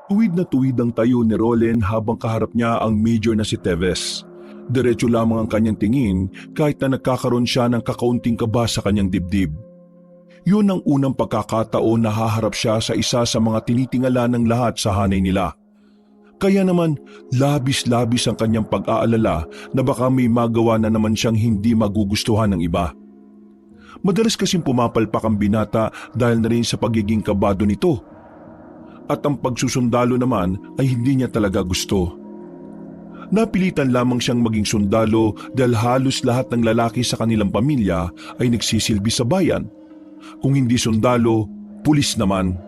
Tuwid na tuwid ang tayo ni Rolen habang kaharap niya ang major na si Teves. Diretso lamang ang kanyang tingin kahit na nagkakaroon siya ng kakaunting kaba sa kanyang dibdib. Yun ang unang pagkakataon na haharap siya sa isa sa mga tinitingala ng lahat sa hanay nila. Kaya naman labis-labis ang kanyang pag-aalala na baka may magawa na naman siyang hindi magugustuhan ng iba. Madalas kasing pumapalpak ang binata dahil na rin sa pagiging kabado nito. At ang pagsusundalo naman ay hindi niya talaga gusto. Napilitan lamang siyang maging sundalo dahil halos lahat ng lalaki sa kanilang pamilya ay nagsisilbi sa bayan. Kung hindi sundalo, pulis naman.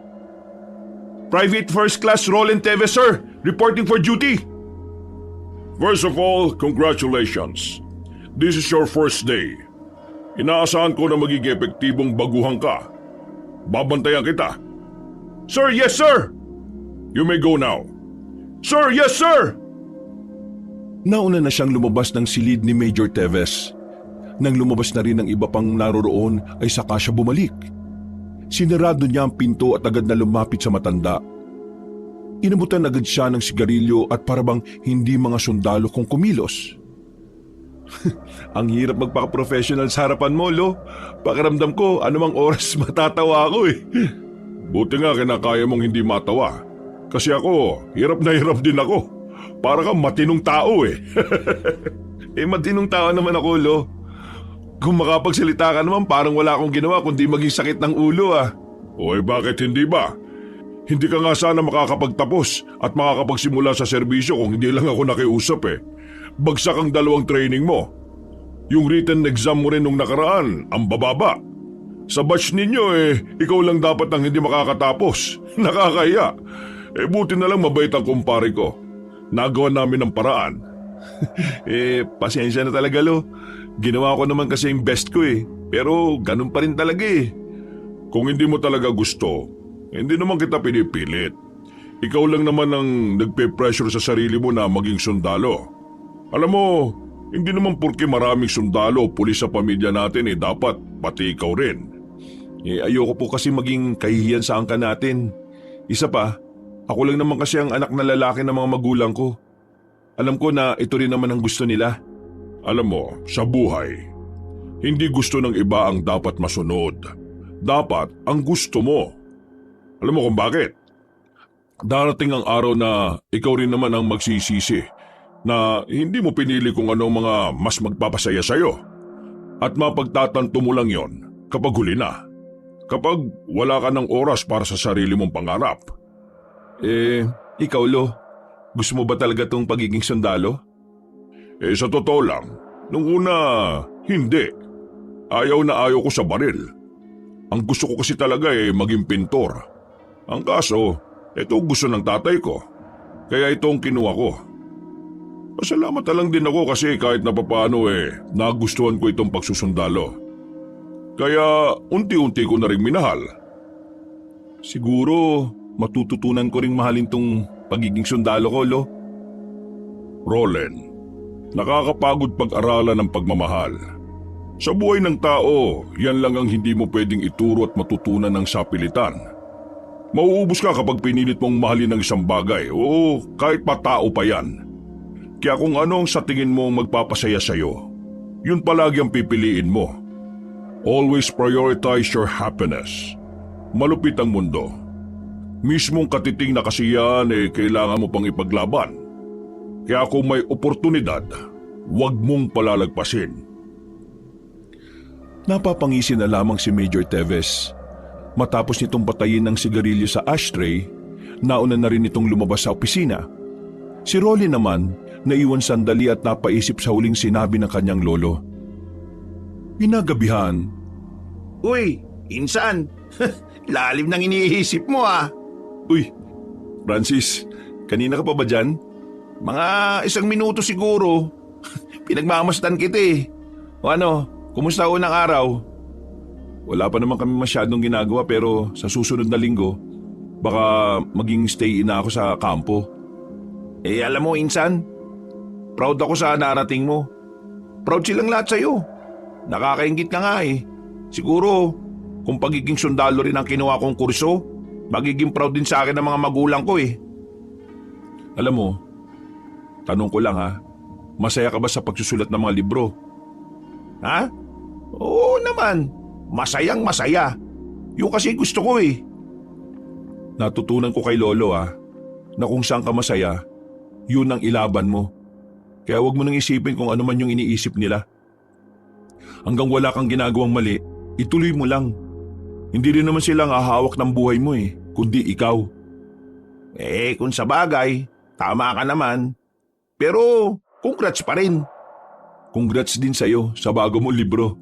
Private First Class Roland Teves, sir. Reporting for duty. First of all, congratulations. This is your first day. Inaasahan ko na magiging epektibong baguhan ka. Babantayan kita. Sir, yes, sir! You may go now. Sir, yes, sir! Nauna na siyang lumabas ng silid ni Major Teves. Nang lumabas na rin ang iba pang naroroon ay saka siya bumalik. Sinarado niya ang pinto at agad na lumapit sa matanda. Inabutan agad siya ng sigarilyo at parabang hindi mga sundalo kung kumilos. Ang hirap magpaka-professional sa harapan mo, Lo. Pakiramdam ko anumang oras matatawa ako eh. Buti nga kinakaya mong hindi matawa. Kasi ako, hirap na hirap din ako. Para kang matinong tao eh. Matinong tao naman ako, Lo. Kung makapagsalita ka naman parang wala akong ginawa kundi maging sakit ng ulo ah. Oy, bakit hindi ba? Hindi ka nga sana makakapagtapos at makakapagsimula sa serbisyo kung hindi lang ako nakiusap eh. Bagsak ang 2 training mo. Yung written exam mo rin nung nakaraan, ang bababa. Sa batch ninyo ikaw lang dapat ang hindi makakatapos. Nakakahiya. Buti na lang mabait ang kumpare ko. Nagawa namin ng paraan. Pasensya na talaga, Lo. Ginawa ko naman kasi yung best ko eh. Pero ganun pa rin talaga eh. Kung hindi mo talaga gusto, hindi naman kita pinipilit. Ikaw lang naman ang nagpe-pressure sa sarili mo na maging sundalo. Alam mo, hindi naman porke maraming sundalo o pulis sa pamilya natin dapat pati ikaw rin. Ayoko po kasi maging kahihiyan sa angkan natin. Isa pa, ako lang naman kasi ang anak na lalaki ng mga magulang ko. Alam ko na ito rin naman ang gusto nila. Alam mo, sa buhay, hindi gusto ng iba ang dapat masunod. Dapat ang gusto mo. Alam mo kung bakit? Darating ang araw na ikaw rin naman ang magsisisi na hindi mo pinili kung ano mga mas magpapasaya sa'yo. At mapagtatanto mo lang yon kapag huli na. Kapag wala ka ng oras para sa sarili mong pangarap. Ikaw, Lo, gusto mo ba talaga tong pagiging sundalo? Sa totoo lang, nung una, hindi. Ayaw na ayaw ko sa baril. Ang gusto ko kasi talaga maging pintor. Ang kaso, ito gusto ng tatay ko. Kaya ito ang kinuha ko. Pasalamat na lang din ako kasi kahit na papaano nagustuhan ko itong pagsusundalo. Kaya unti-unti ko na rin minahal. Siguro matututunan ko ring mahalin tong pagiging sundalo ko, Lo. Roland, nakakapagod pag-aralan ng pagmamahal. Sa buhay ng tao, yan lang ang hindi mo pwedeng ituro at matutunan ng sapilitan. Mauubos ka kapag pinilit mong mahalin ng isang bagay o kahit pa tao pa yan. Kaya kung ano ang sa tingin mo magpapasaya sa'yo, yun palagi ang pipiliin mo. Always prioritize your happiness. Malupit ang mundo. Mismong katiting na kasiyahan kailangan mo pang ipaglaban. Kaya kung may oportunidad, huwag mong palalagpasin. Napapangisi na lamang si Major Teves. Matapos nitong patayin ng sigarilyo sa ashtray, nauna na rin itong lumabas sa opisina. Si Rolly naman, naiwan sandali at napaisip sa huling sinabi ng kanyang lolo. Pinagabihan. Uy, insan, lalim ng iniisip mo ah. Uy, Francis, kanina ka pa ba dyan? Mga 1 minuto siguro. Pinagmamasdan kita eh. O ano, kumusta unang araw? Wala pa naman kami masyadong ginagawa pero sa susunod na linggo, baka maging stay in na ako sa kampo. Alam mo insan, proud ako sa narating mo. Proud silang lahat sa'yo. Nakakaingit ka nga eh. Siguro, kung pagiging sundalo rin ang kinuha kong kurso, magiging proud din sa akin ng mga magulang ko eh. Alam mo, tanong ko lang ha, masaya ka ba sa pagsusulat ng mga libro? Ha? Oo naman. Masayang masaya. Yung kasi gusto ko eh. Natutunan ko kay Lolo na kung saan ka masaya, yun ang ilaban mo. Kaya wag mo nang isipin kung ano man yung iniisip nila. Hanggang wala kang ginagawang mali, ituloy mo lang. Hindi rin naman silang hahawak ng buhay mo kundi ikaw. Kung sa bagay, tama ka naman. Pero, congrats pa rin. Congrats din sa'yo sa bago mong libro.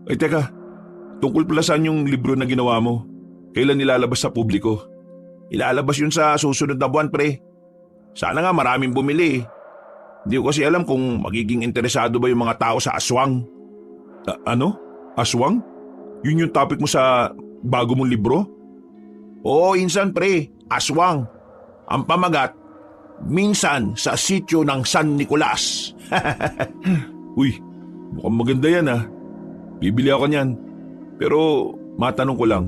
Ay teka, tungkol pala saan yung libro na ginawa mo? Kailan nilalabas sa publiko? Ilalabas yun sa susunod na buwan, pre. Sana nga maraming bumili. Hindi ko kasi alam kung magiging interesado ba yung mga tao sa aswang. Ano? Aswang? Yun yung topic mo sa bago mong libro? Oo, insan pre, aswang. Ang pamagat, minsan sa sityo ng San Nicolas. Uy, mukhang maganda yan Bibili ako niyan. Pero matanong ko lang,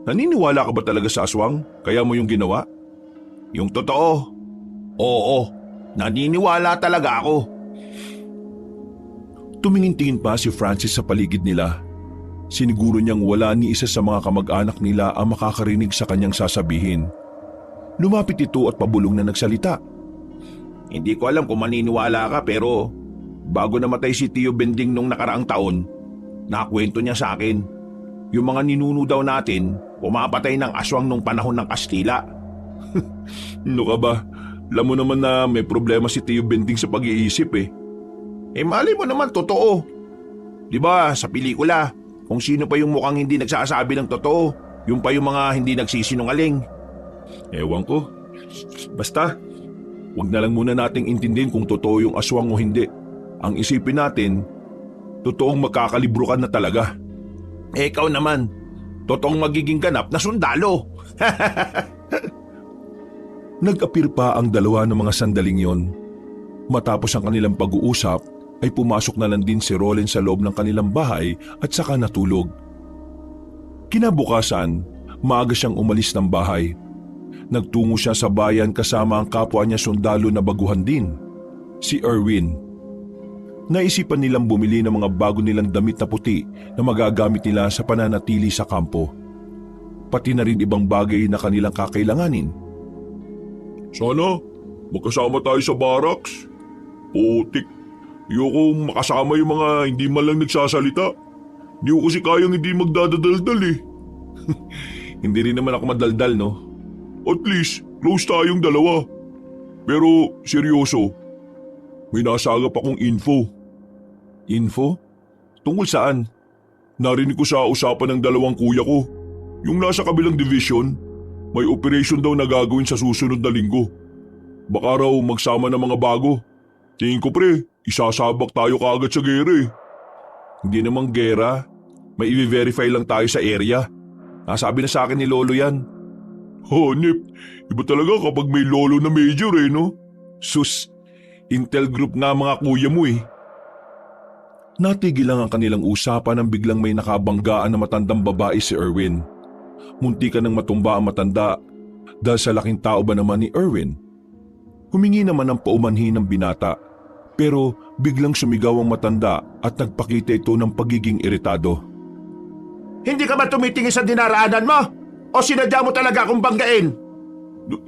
naniniwala ka ba talaga sa aswang? Kaya mo yung ginawa? Yung totoo, oo, naniniwala talaga ako. Tumingin-tingin pa si Francis sa paligid nila. Siniguro niyang wala ni isa sa mga kamag-anak nila ang makakarinig sa kanyang sasabihin. Lumapit ito at pabulong na nagsalita. Hindi ko alam kung maniniwala ka pero bago namatay si Tio Bending nung nakaraang taon, nakakwento niya sa akin. Yung mga ninuno daw natin, pumapatay ng aswang nung panahon ng Kastila. Ano ka ba? Alam mo naman na may problema si Tio Bending sa pag-iisip Mali mo naman totoo. Di ba sa pelikula, kung sino pa yung mukhang hindi nagsasabi ng totoo, yung pa yung mga hindi nagsisinungaling. Ewan ko. Basta, wag na lang muna nating intindihin kung totoo yung aswang o hindi. Ang isipin natin, totoong magkakalibro ka na talaga. Ikaw naman, totoong magiging ganap na sundalo. Nag-apir pa ang dalawa ng mga sandaling yon. Matapos ang kanilang pag-uusap, ay pumasok na lang din si Roland sa loob ng kanilang bahay at saka natulog. Kinabukasan, maaga siyang umalis ng bahay. Nagtungo siya sa bayan kasama ang kapwa niya sundalo na baguhan din, si Erwin. Naisipan nilang bumili ng mga bago nilang damit na puti na magagamit nila sa pananatili sa kampo. Pati na rin ibang bagay na kanilang kakailanganin. Sana, magkasama tayo sa barracks. Putik, ayoko makasama yung mga hindi man lang nagsasalita. Hindi ko kasi kayang hindi magdadadaldal Hindi rin naman ako madaldal, no? At least, close tayong dalawa. Pero seryoso, may nasagap akong info. Info? Tungkol saan? Narinig ko sa usapan ng dalawang kuya ko. Yung nasa kabilang division, may operation daw na gagawin sa susunod na linggo. Baka raw magsama ng mga bago. Tingin ko pre, isasabak tayo kaagad sa gera Hindi namang gera. May i-verify lang tayo sa area. Nasabi na sa akin ni Lolo yan. Hanip, iba talaga kapag may lolo na major no? Sus, Intel Group nga mga kuya mo Natigil lang ang kanilang usapan nang biglang may nakabanggaan na matandang babae si Erwin. Munti ka nang matumba ang matanda dahil sa laking tao ba naman ni Erwin. Humingi naman ng paumanhin ng binata pero biglang sumigaw ang matanda at nagpakita ito ng pagiging iritado. Hindi ka ba tumitingin sa dinaraanan mo? O sinadya mo talaga akong banggain?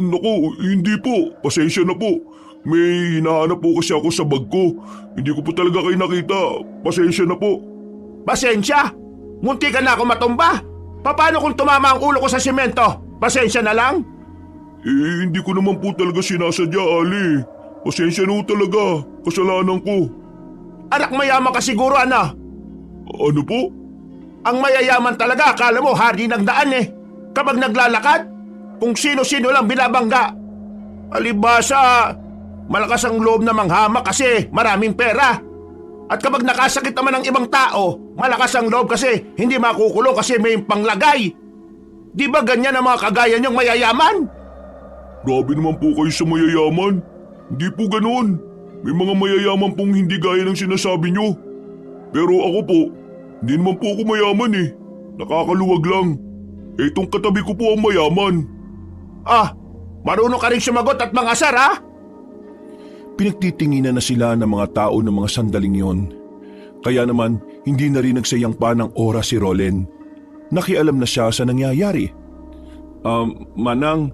Naku, hindi po. Pasensya na po. May hinahanap po kasi ako sa bag ko. Hindi ko po talaga kayo nakita. Pasensya na po. Pasensya? Munti ka na ako matumba? Paano kung tumama ang ulo ko sa simento? Pasensya na lang? Hindi ko naman po talaga sinasadya, Ali. Pasensya na po talaga. Kasalanan ko. Anak mayaman ka siguro, ano? Ano po? Ang mayayaman talaga, akala mo hari ng daan Kapag naglalakad, kung sino-sino lang binabangga. Alibasa, malakas ang loob na manghamak kasi maraming pera. At kapag nakasakit naman ng ibang tao, malakas ang loob kasi hindi makukulong kasi may panglagay. Di ba ganyan ang mga kagaya niyong mayayaman? Grabe naman po kayo sa mayayaman. Hindi po ganoon. May mga mayayaman pong hindi gaya ng sinasabi niyo. Pero ako po, hindi naman po ako mayaman Nakakaluwag lang. Itong katabi ko po ang mayaman. Ah, Marunong ka rin sumagot at mangasar, ha? Pinagtitinginan na sila ng mga tao ng mga sandaling yon. Kaya naman, hindi na rin nagsayang pa ng oras si Rolen. Nakialam na siya sa nangyayari. Manang,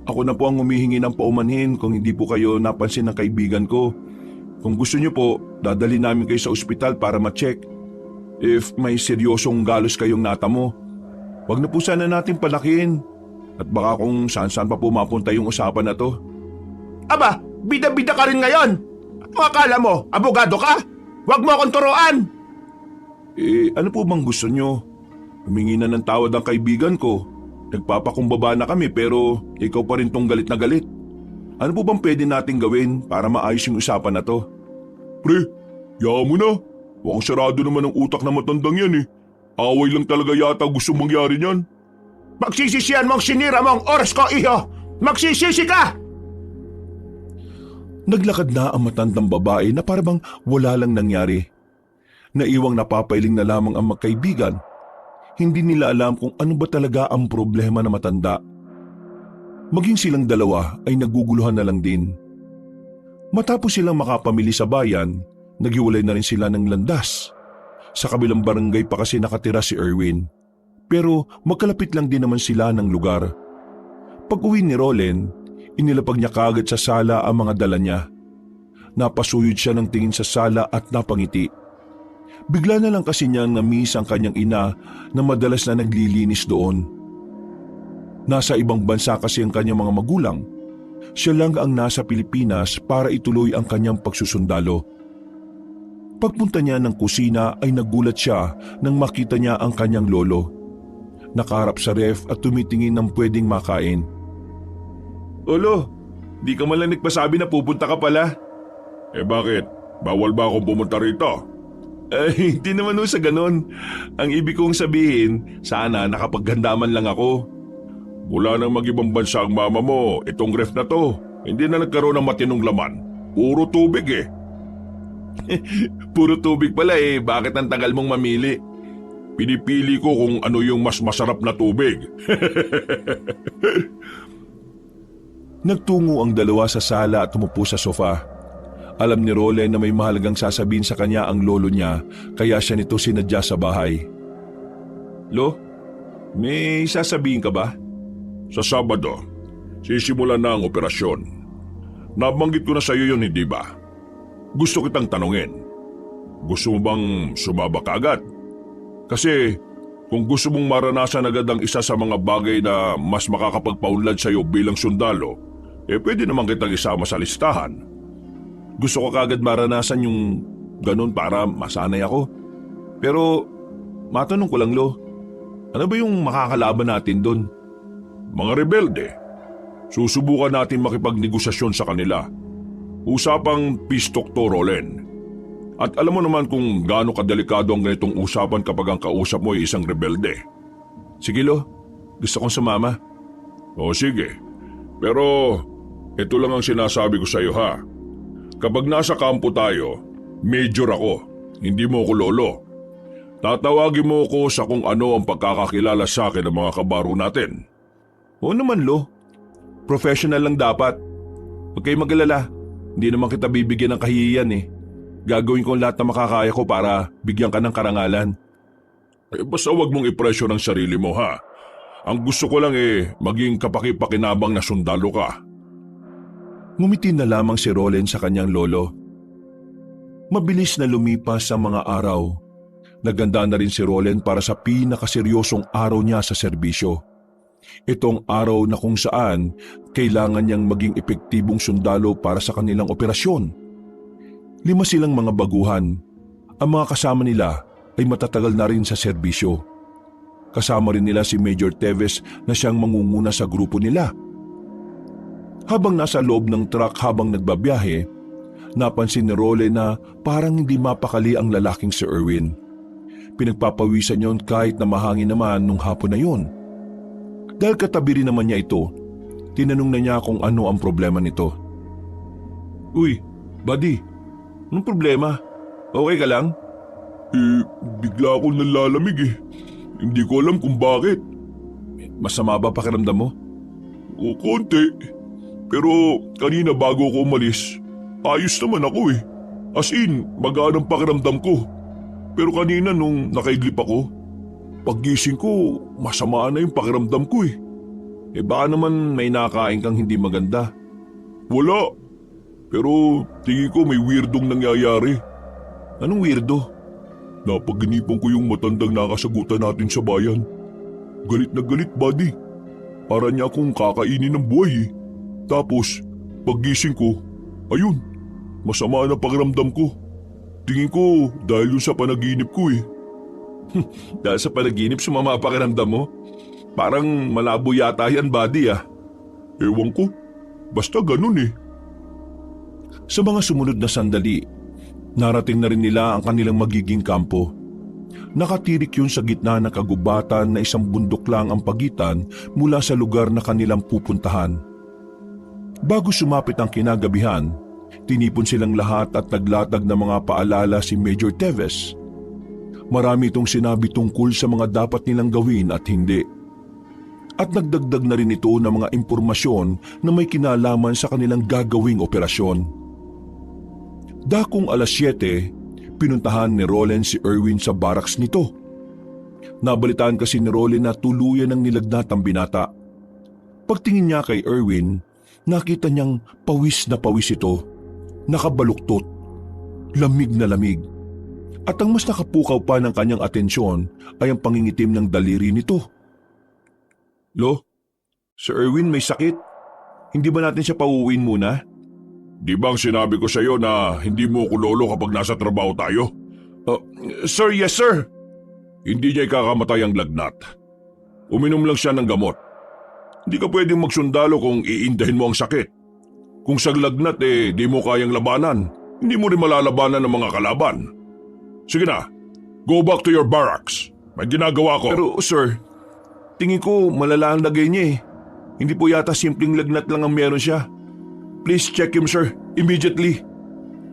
ako na po ang humihingi ng paumanhin kung hindi po kayo napansin ng kaibigan ko. Kung gusto niyo po, dadali namin kayo sa ospital para ma-check. If may seryosong galos kayong natamo, wag na po sana natin palakihin. At baka kung saan-saan pa po mapunta yung usapan na to. Aba, bida-bida ka rin ngayon. Ano akala mo, abogado ka? Huwag mo akong turuan. Ano po bang gusto niyo? Humingi na ng tawad ang kaibigan ko. Nagpapakumbaba na kami pero ikaw pa rin tong galit na galit. Ano po bang pwede nating gawin para maayos yung usapan na to? Pre, yaman mo na. Mukhang sarado naman ang utak na matandang yan eh. Away lang talaga yata gusto mangyari niyan. Magsisisihan mong sinira mo ang oras ko, iho! Magsisisi ka! Naglakad na ang matandang babae na parabang wala lang nangyari. Naiwang napapailing na lamang ang magkaibigan. Hindi nila alam kung ano ba talaga ang problema na matanda. Maging silang dalawa ay naguguluhan na lang din. Matapos silang makapamili sa bayan, naghiwalay na rin sila ng landas. Sa kabilang barangay pa kasi nakatira si Erwin. Pero magkalapit lang din naman sila ng lugar. Pag-uwi ni Rolen, inilapag niya kaagad sa sala ang mga dala niya. Napasuyod siya ng tingin sa sala at napangiti. Bigla na lang kasi niyang na-miss ang kanyang ina na madalas na naglilinis doon. Nasa ibang bansa kasi ang kanyang mga magulang. Siya lang ang nasa Pilipinas para ituloy ang kanyang pagsusundalo. Pagpunta niya ng kusina ay nagulat siya nang makita niya ang kanyang lolo. Nakaharap sa ref at tumitingin ng pwedeng makain. Olo, di ka man lang nagpasabi na pupunta ka pala. Bakit? Bawal ba akong pumunta rito? Hindi naman sa ganon. Ang ibig kong sabihin, sana nakapaghandaman lang ako. Mula nang mag-ibang bansa ang mama mo, itong ref na to, hindi na nagkaroon ng matinong laman. Puro tubig eh. Puro tubig pala bakit ang tagal mong mamili? Pinipili ko kung ano yung mas masarap na tubig. Nagtungo ang dalawa sa sala at tumupo sa sofa. Alam ni Rolen na may mahalagang sasabihin sa kanya ang lolo niya, kaya siya nito sinadya sa bahay. Lo, may sasabihin ka ba? Sa Sabado, sisimulan na ang operasyon. Nabanggit ko na sa iyo yun, hindi ba? Gusto kitang tanungin. Gusto mo bang sumaba ka agad? Kasi kung gusto mong maranasan agad ang isa sa mga bagay na mas makakapagpaunlad sa iyo bilang sundalo, pwede naman kitang isama sa listahan. Gusto ko kagad maranasan yung ganun para masanay ako. Pero matanong ko lang, Lo, ano ba yung makakalaban natin doon? Mga rebelde. Susubukan natin makipagnegosasyon sa kanila. Usapang peace talk to, Rolen. At alam mo naman kung gaano kadelikado ang ganitong usapan kapag ang kausap mo ay isang rebelde. Sige, Lo. Gusto kong sumama. O sige. Pero ito lang ang sinasabi ko sa iyo, ha. Kapag nasa kampo tayo, major ako. Hindi mo ako lolo. Tatawagin mo ako sa kung ano ang pagkakakilala sa akin ng mga kabaro natin. Oo naman, Lo. Professional lang dapat. Huwag kayong mag-alala. Hindi naman kita bibigyan ng kahihiyan Gagawin ko lahat na makakaya ko para bigyan ka ng karangalan. Basta wag mong ipresyo ng sarili mo, ha. Ang gusto ko lang maging kapaki-pakinabang na sundalo ka. Ngumiti na lamang si Rolen sa kanyang lolo. Mabilis na lumipas ang mga araw. Naganda na rin si Rolen para sa pinakaseryosong araw niya sa serbisyo. Itong araw na kung saan kailangan niyang maging epektibong sundalo para sa kanilang operasyon. 5 silang mga baguhan. Ang mga kasama nila ay matatagal na rin sa serbisyo. Kasama rin nila si Major Teves na siyang mangunguna sa grupo nila. Habang nasa loob ng truck habang nagbabiyahe, napansin ni Role na parang hindi mapakali ang lalaking si Erwin. Pinagpapawisan niyon kahit na mahangin naman nung hapon na yun. Dahil katabi rin naman niya ito, tinanong na niya kung ano ang problema nito. Uy, buddy, anong problema? Okay ka lang? Bigla akong nalalamig. Hindi ko alam kung bakit. Masama ba pakiramdam mo? O konti. Pero kanina bago ako umalis, ayos naman ako eh. As in, magaan ang pakiramdam ko. Pero kanina nung nakaidlip ako, paggising ko, masama na yung pakiramdam ko eh. Baka naman may nakain kang hindi maganda. Wala. Pero tingin ko may weirdong nangyayari. Anong weirdo? Napaginipan ko yung matandang nakasagutan natin sa bayan. Galit na galit, buddy. Para niya akong kakainin ng buhay eh. Tapos, paggising ko, ayun, masama na pakiramdam ko. Tingin ko dahil yun sa panaginip ko eh. Dahil sa panaginip sumama pakiramdam mo? Parang malabo yata yan, buddy ah. Ewan ko, basta ganun eh. Sa mga sumunod na sandali, narating na rin nila ang kanilang magiging kampo. Nakatirik yun sa gitna ng kagubatan na isang bundok lang ang pagitan mula sa lugar na kanilang pupuntahan. Bago sumapit ang kinagabihan, tinipon silang lahat at naglatag ng mga paalala si Major Teves. Marami itong sinabi tungkol sa mga dapat nilang gawin at hindi. At nagdagdag na rin ito ng mga impormasyon na may kinalaman sa kanilang gagawing operasyon. Dakong alas 7, pinuntahan ni Roland si Erwin sa barracks nito. Nabalitaan kasi ni Roland na tuluyan ng nilagnat ang binata. Pagtingin niya kay Erwin, nakita niyang pawis na pawis ito, nakabaluktot, lamig na lamig. At ang mas nakapukaw pa ng kanyang atensyon ay ang pangingitim ng daliri nito. Lo, Sir Erwin may sakit. Hindi ba natin siya pauuwiin muna? Di bang sinabi ko sa iyo na hindi mo ko lolo kapag nasa trabaho tayo? Sir, yes sir. Hindi niya ikakamatay ang lagnat. Uminom lang siya ng gamot. Hindi ka pwedeng magsundalo kung iindahin mo ang sakit. Kung sa lagnat di mo kayang labanan, hindi mo rin malalabanan ng mga kalaban. Sige na, go back to your barracks. May ginagawa ko. Pero sir, tingin ko malala ang lagay niya eh. Hindi po yata simpleng lagnat lang ang meron siya. Please check him sir, immediately.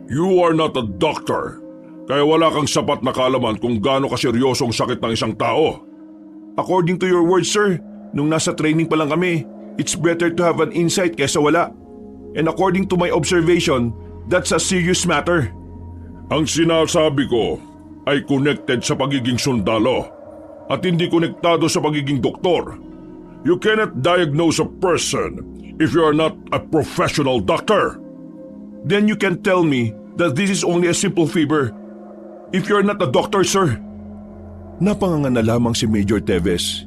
You are not a doctor, kaya wala kang sapat na kaalaman kung gaano kaseryosong sakit ng isang tao. According to your words sir, nung nasa training pa lang kami, it's better to have an insight kaysa wala. And according to my observation, that's a serious matter. Ang sinasabi ko ay connected sa pagiging sundalo at hindi konektado sa pagiging doktor. You cannot diagnose a person if you are not a professional doctor. Then you can tell me that this is only a simple fever. If you're not a doctor, sir. Napanganga na lamang si Major Teves.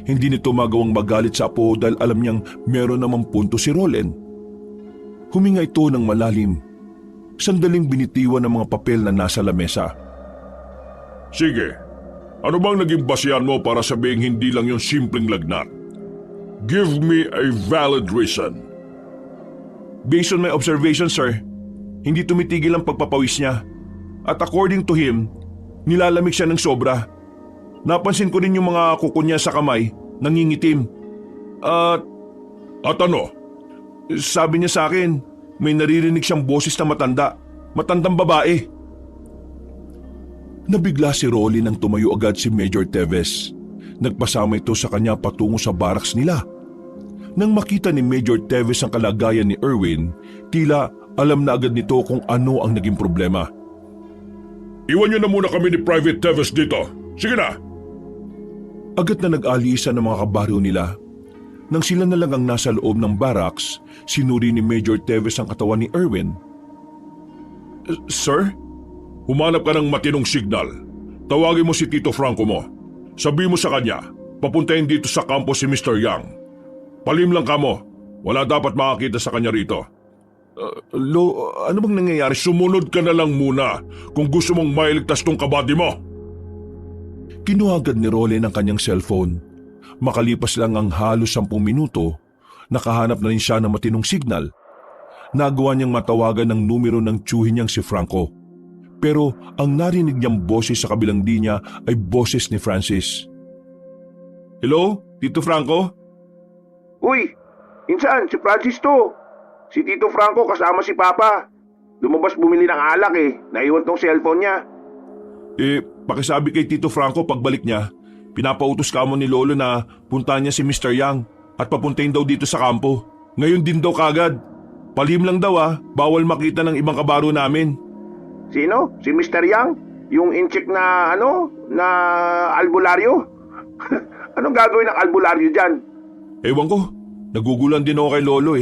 Hindi nito magawang magalit sa apo dahil alam niyang meron namang punto si Roland. Huminga ito ng malalim. Sandaling binitiwan ng mga papel na nasa lamesa. Sige, ano bang naging basihan mo para sabihing hindi lang yung simpleng lagnat? Give me a valid reason. Based on my observation, sir, hindi tumitigil ang pagpapawis niya. At according to him, nilalamig siya ng sobra. Napansin ko rin yung mga kuko niya sa kamay, nangingitim. At ano? Sabi niya sa akin, may naririnig siyang boses na matandang babae. Nabigla si Rolly nang tumayo agad si Major Teves. Nagpasama ito sa kanya patungo sa barracks nila. Nang makita ni Major Teves ang kalagayan ni Erwin, tila alam na agad nito kung ano ang naging problema. Iwan niyo na muna kami ni Private Teves dito. Sige na! Agad na nag-alisa ng mga kabaryo nila. Nang sila na lang ang nasa loob ng barracks, sinuri ni Major Teves ang katawan ni Erwin. Sir? Humanap ka ng matinong signal. Tawagin mo si Tito Franco mo. Sabi mo sa kanya, papuntahin dito sa kampo si Mr. Yang. Palim lang ka mo. Wala dapat makakita sa kanya rito. Ano bang nangyayari? Sumunod ka na lang muna kung gusto mong mailigtas tong kabady mo. Kinuha agad ni Roland ang kanyang cellphone. Makalipas lang ang halos 10 minuto, nakahanap na rin siya ng matinong signal. Nagawa niyang matawagan ng numero ng tiyuhin niyang si Franco. Pero ang narinig niyang boses sa kabilang linya ay boses ni Francis. Hello, Tito Franco? Uy, insan, si Francis to. Si Tito Franco kasama si Papa. Lumabas bumili ng alak naiwan tong cellphone niya. Pakisabi kay Tito Franco pagbalik niya, pinapautos ka mo ni Lolo na puntahan niya si Mr. Yang at papuntahin daw dito sa kampo. Ngayon din daw kagad. Palihim lang daw bawal makita ng ibang kabaro namin. Sino? Si Mr. Yang? Yung incheck na na albularyo? Anong gagawin ng albularyo dyan? Ewan ko, nagugulan din ako kay Lolo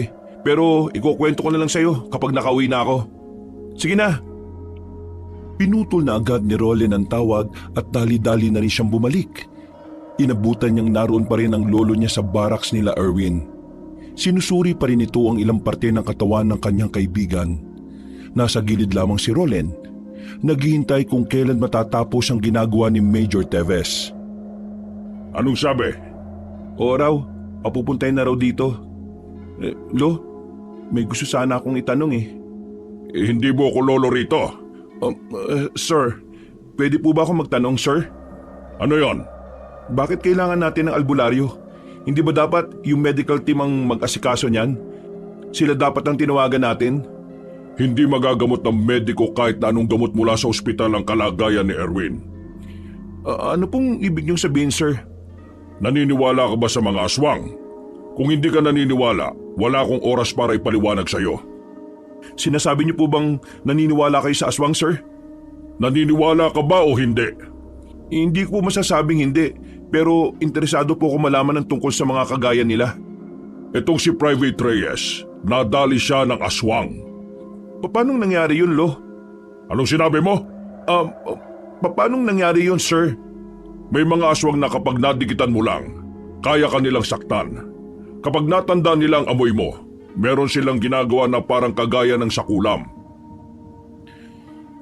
Pero ikukwento ko na lang sa'yo kapag nakauwi na ako. Sige na. Pinutol na agad ni Roland ang tawag at dali-dali na rin siyang bumalik. Inabutan niyang naroon pa rin ang lolo niya sa barracks nila Erwin. Sinusuri pa rin ito ang ilang parte ng katawan ng kanyang kaibigan. Nasa gilid lamang si Roland. Naghihintay kung kailan matatapos ang ginagawa ni Major Teves. Anong sabi? O raw, papupuntahin na raw dito. Lo, may gusto sana akong itanong Hindi mo ako lolo rito. Sir, pwede po ba ako magtanong, sir? Ano yon? Bakit kailangan natin ng albularyo? Hindi ba dapat yung medical team ang mag-asikaso niyan? Sila dapat ang tinawagan natin? Hindi magagamot ng mediko kahit na anong gamot mula sa ospital ang kalagayan ni Erwin. Ano pong ibig niyong sabihin, sir? Naniniwala ka ba sa mga aswang? Kung hindi ka naniniwala, wala akong oras para ipaliwanag sa iyo. Sinasabi niyo po bang naniniwala kayo sa aswang, sir? Naniniwala ka ba o hindi? Hindi ko po masasabing hindi, pero interesado po ako malaman ng tungkol sa mga kagaya nila. Itong si Private Reyes, nadali siya ng aswang. Paano nangyari yun, Lo? Anong sinabi mo? Paano nangyari yun, sir? May mga aswang na kapag nadikitan mo lang, kaya ka nilang saktan. Kapag natanda nilang amoy mo, meron silang ginagawa na parang kagaya ng sakulam.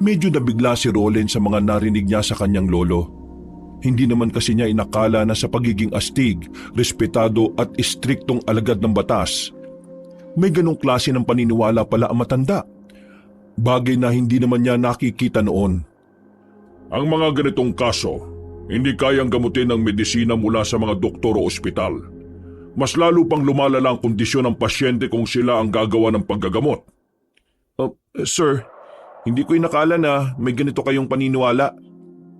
Medyo nabigla si Roland sa mga narinig niya sa kanyang lolo. Hindi naman kasi niya inakala na sa pagiging astig, respetado at istriktong alagad ng batas, may ganong klase ng paniniwala pala ang matanda. Bagay na hindi naman niya nakikita noon. Ang mga ganitong kaso, hindi kayang gamutin ng medisina mula sa mga doktor o ospital. Mas lalo pang lumalala ang kondisyon ng pasyente kung sila ang gagawa ng paggagamot. Sir, hindi ko inakala na may ganito kayong paniniwala.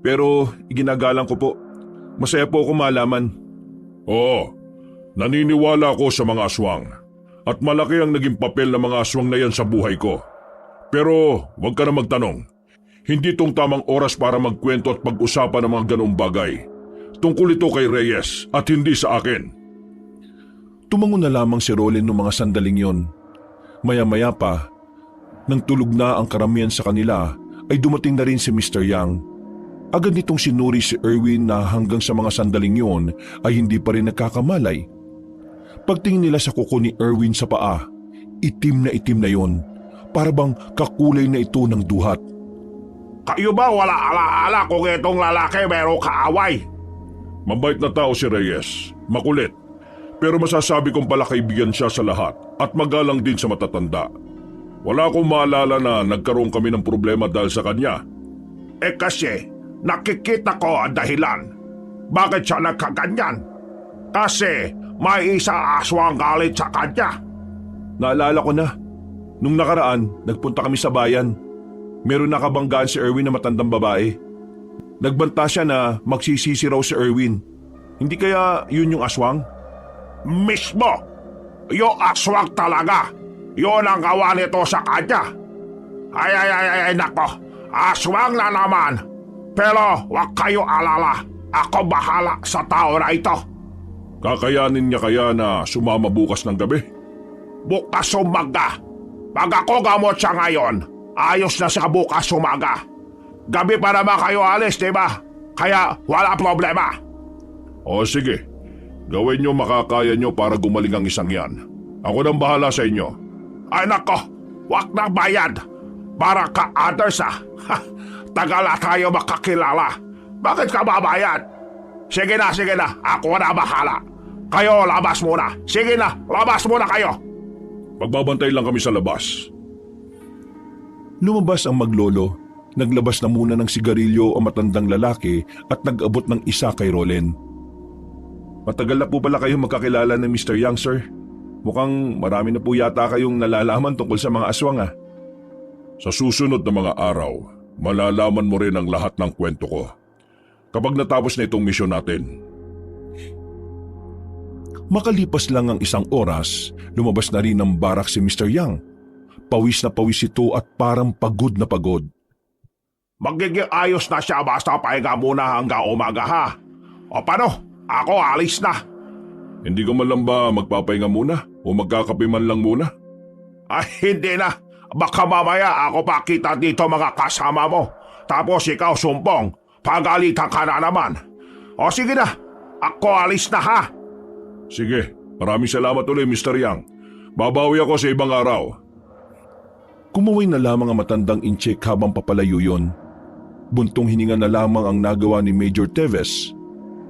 Pero iginagalang ko po. Masaya po ako malaman. Oo, naniniwala ako sa mga aswang. At malaki ang naging papel ng mga aswang na yan sa buhay ko. Pero huwag ka na magtanong. Hindi itong tamang oras para magkwento at pag-usapan ng mga ganong bagay. Tungkol ito kay Reyes at hindi sa akin. Tumango na lamang si Roland noong mga sandaling yon. Maya-maya pa, nang tulog na ang karamihan sa kanila, ay dumating na rin si Mr. Yang. Agad nitong sinuri si Erwin na hanggang sa mga sandaling yon ay hindi pa rin nagkakamalay. Pagtingin nila sa kuko ni Erwin sa paa, itim na yon, para bang kakulay na ito ng duhat. Kayo ba wala alaala kung itong lalaki merong kaaway? Mabait na tao si Reyes, makulit. Pero masasabi kong pala kaibigan siya sa lahat at magalang din sa matatanda. Wala akong maalala na nagkaroon kami ng problema dahil sa kanya. Kasi nakikita ko ang dahilan. Bakit siya nagkaganyan? Kasi may isa aswang galit sa kanya. Naalala ko na. Nung nakaraan, nagpunta kami sa bayan. Meron nakabanggaan si Erwin na matandang babae. Nagbanta siya na magsisisi raw si Erwin. Hindi kaya yun yung aswang? Mismo! Yung aswang talaga! Yun ang gawa nito sa kanya! Ay, nako! Aswang na naman! Pero wag kayo alala! Ako bahala sa tao na ito! Kakayanin niya kaya na sumama bukas ng gabi? Bukas umaga! Pag ako gamot siya ngayon, ayos na siya bukas umaga. Gabi pa naman kayo alis, diba? Kaya wala problema. O sige, gawin niyo makakaya niyo para gumaling ang isang yan. Ako nang bahala sa inyo. Ay nako, wag na bayad. Para ka others Tagal na tayo makakilala. Bakit ka babayad? Sige na, ako na bahala. Kayo, labas muna. Sige na, labas muna kayo. Magbabantay lang kami sa labas. Lumabas ang maglolo. Naglabas na muna ng sigarilyo ang matandang lalaki at nag-abot ng isa kay Roland. Matagal na po pala kayong magkakilala ng Mr. Yang, sir. Mukhang marami na po yata kayong nalalaman tungkol sa mga aswang, Sa susunod na mga araw, malalaman mo rin ang lahat ng kwento ko. Kapag natapos na itong misyon natin. Makalipas lang ang isang oras, lumabas na rin ng barak si Mr. Yang. Pawis na pawis ito at parang pagod na pagod. Magiging ayos na siya basta pahinga muna hanggang umaga ha. O paano? Ako alis na. Hindi ka man lang ba magpapahinga muna o magkakape man lang muna? Ay hindi na. Baka mamaya ako pa kita dito mga kasama mo. Tapos ikaw sumpong. Pagalitan ka na naman. O sige na. Ako alis na ha. Sige, maraming salamat ulit Mr. Yang. Babawi ako sa ibang araw. Kumaway na lamang ang matandang incheck habang papalayo yun. Buntong hininga na lamang ang nagawa ni Major Teves.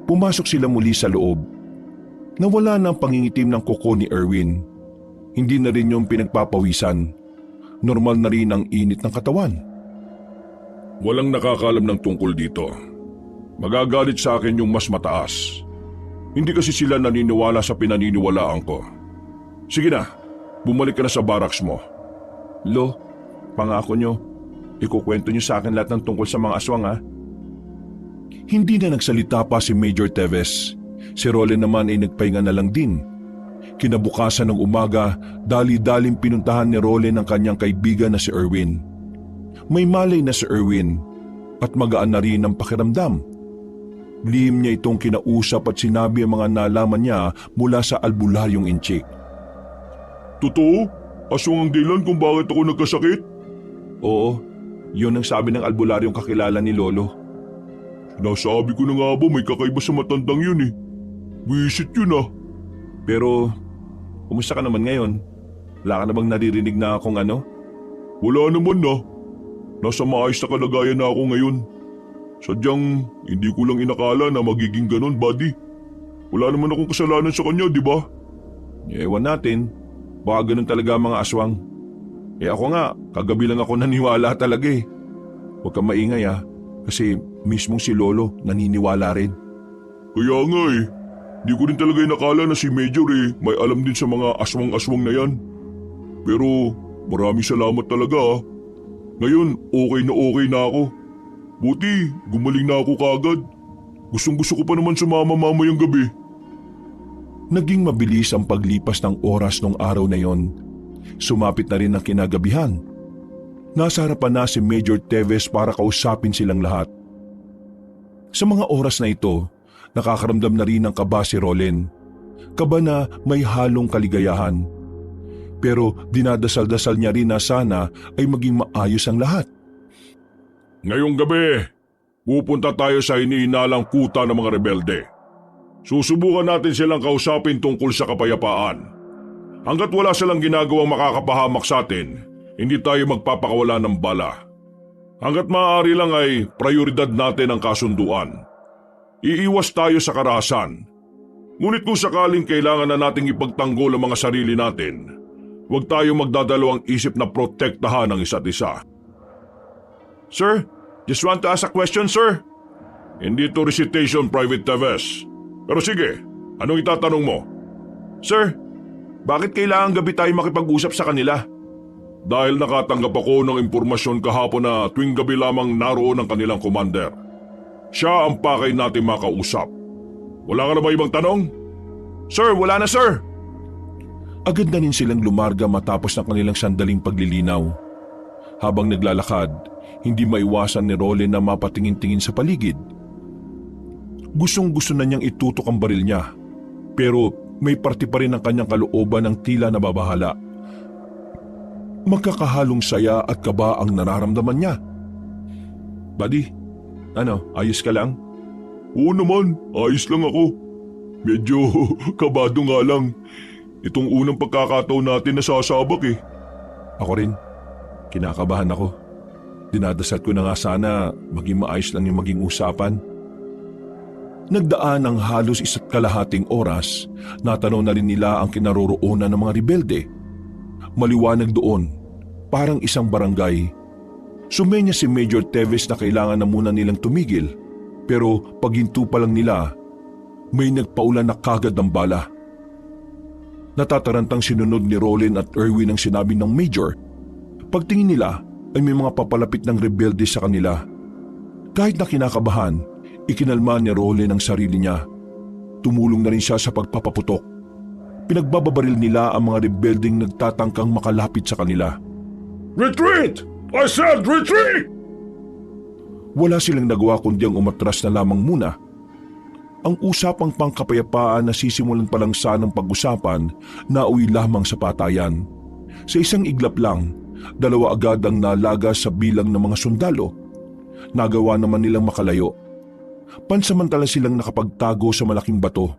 Pumasok sila muli sa loob. Nawala na ang pangingitim ng kuko ni Erwin. Hindi na rin yung pinagpapawisan. Normal na rin ang init ng katawan. Walang nakakalam ng tungkol dito. Magagalit sa akin yung mas mataas. Hindi kasi sila naniniwala sa pinaniniwalaan ko. Sige na, bumalik ka na sa barracks mo. Lo, pangako nyo, ikukwento nyo sa akin lahat ng tungkol sa mga aswang ha. Hindi na nagsalita pa si Major Teves. Si Roland naman ay nagpahinga na lang din. Kinabukasan ng umaga, dali-daling pinuntahan ni Roland ang kanyang kaibigan na si Erwin. May malay na si Erwin at magaan na rin ang pakiramdam. Lihim niya itong kinausap at sinabi ang mga nalaman niya mula sa albularyong inchik. Totoo? Aswang ang dahilan kung bakit ako nagkasakit? Oo, yun ang sabi ng albularyong kakilala ni Lolo. Nasabi ko na nga ba may kakaiba sa matandang yun eh. Wisit yun ah. Pero, kumusta ka naman ngayon? Wala ka na bang naririnig na akong ano? Wala naman na. Nasa maayos na kalagayan na ako ngayon. Sadyang hindi ko lang inakala na magiging ganon, buddy. Wala naman akong kasalanan sa kanya, di ba? Ewan natin. Baka ganun talaga ang mga aswang. Ako nga, kagabi lang ako naniwala talaga eh. Huwag kang maingay kasi mismong si Lolo naniniwala rin. Kaya nga eh. Di ko rin talaga inakala na si Major may alam din sa mga aswang-aswang na yan. Pero maraming salamat talaga. Ngayon okay na ako. Buti gumaling na ako kagad. Gustong-gusto ko pa naman sumama mamayang gabi. Naging mabilis ang paglipas ng oras nung araw na yon. Sumapit na rin ang kinagabihan. Nasa harapan na si Major Teves para kausapin silang lahat. Sa mga oras na ito, nakakaramdam na rin ng kaba si Roland. Kaba na may halong kaligayahan. Pero dinadasal-dasal niya rin na sana ay maging maayos ang lahat. Ngayong gabi, pupunta tayo sa iniinalang kuta ng mga rebelde. Susubukan natin silang kausapin tungkol sa kapayapaan. Hanggat wala silang ginagawang makakapahamak sa atin, hindi tayo magpapakawala ng bala. Hanggat maaari lang ay prioridad natin ang kasunduan. Iiwas tayo sa karahasan. Ngunit kung sakaling kailangan na nating ipagtanggol ang mga sarili natin, huwag tayo magdadalawang isip na protektahan ang isa't isa. Sir, just want to ask a question, sir. Hindi to recitation, Private Teves. Pero sige, anong itatanong mo? Sir, bakit kailangan gabi tayo makipag-usap sa kanila? Dahil nakatanggap ako ng impormasyon kahapon na tuwing gabi lamang naroon ang kanilang commander. Siya ang pakay natin makausap. Wala ka na ba ibang tanong? Sir, wala na sir. Agad na rin silang lumarga matapos ng kanilang sandaling paglilinaw. Habang naglalakad, hindi maiwasan ni Roland na mapatingin-tingin sa paligid. Gustong-gusto na niyang itutok ang baril niya, pero may parte pa rin ang kanyang kalooban ng tila nababahala. Magkakahalong saya at kaba ang nararamdaman niya. Buddy, ayos ka lang? Oo naman, ayos lang ako. Medyo kabado nga lang. Itong unang pagkakataon natin nasasabak eh. Ako rin, kinakabahan ako. Dinadasal ko na nga sana maging maayos lang yung maging usapan. Nagdaan ang halos 1.5 oras, natanaw na rin nila ang kinaroroonan ng mga rebelde. Maliwanag doon, parang isang barangay. Sumenya si Major Teves na kailangan na muna nilang tumigil, pero paghinto pa lang nila, may nagpaulan na kagad ng bala. Natatarantang sinunod ni Roland at Erwin ang sinabi ng Major. Pagtingin nila ay may mga papalapit ng rebelde sa kanila. Kahit na kinakabahan, ikinalma ni Roland ang sarili niya. Tumulong na rin siya sa pagpapaputok. Pinagbababaril nila ang mga rebelding nagtatangkang makalapit sa kanila. Retreat! I said retreat! Wala silang nagawa kundi ang umatras na lamang muna. Ang usapang pangkapayapaan na sisimulan pa lang sanang pag-usapan na uwi lamang sa patayan. Sa isang iglap lang, 2 agad ang nalaga sa bilang ng mga sundalo. Nagawa naman nilang makalayo. Pansamantala silang nakapagtago sa malaking bato,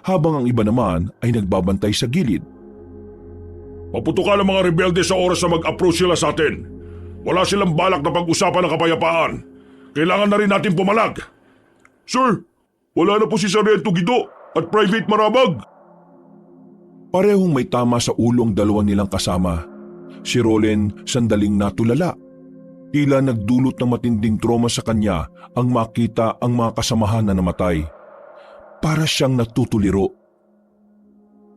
habang ang iba naman ay nagbabantay sa gilid. Maputukan ang mga rebelde sa oras na mag-approach sila sa atin. Wala silang balak na pag-usapan ng kapayapaan. Kailangan na rin natin pumalag. Sir, wala na po si Sargento Guido at Private Marabag. Parehong may tama sa ulo ang 2 nilang kasama. Si Rolen sandaling natulala. Tila nagdulot ng matinding trauma sa kanya ang makita ang mga kasamahan na namatay. Para siyang natutuliro.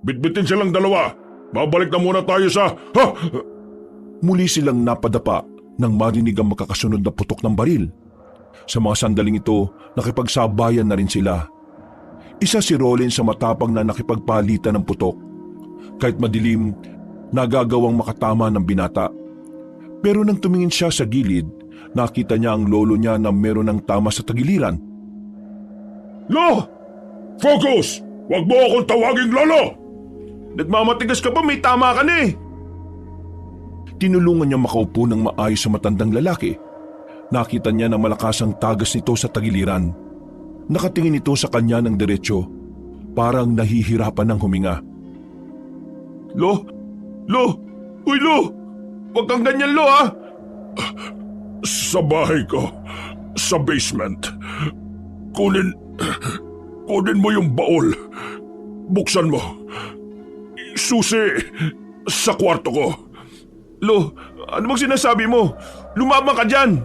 Bitbitin silang 2. Babalik na muna tayo sa... Ha! Muli silang napadapa nang marinig ang makakasunod na putok ng baril. Sa mga sandaling ito, nakipagsabayan na rin sila. Isa si Rollin sa matapang na nakipagpalitan ng putok. Kahit madilim, nagagawang makatama ng binata. Pero nang tumingin siya sa gilid, nakita niya ang lolo niya na meron ng tama sa tagiliran. Lo! Focus! Huwag mo akong tawaging lolo! Nagmamatigas ka pa, may tama ka na eh. Tinulungan niya makaupo ng maayos sa matandang lalaki. Nakita niya na malakas ang tagas nito sa tagiliran. Nakatingin ito sa kanya ng diretsyo, parang nahihirapan ng huminga. Lo! Lo! Uy, Lo! Huwag kang ganyan, Lo, ha? Sa bahay ko, sa basement. Kunin mo yung baol. Buksan mo. Susi sa kwarto ko. Lo, ano bang sinasabi mo? Lumabang ka dyan!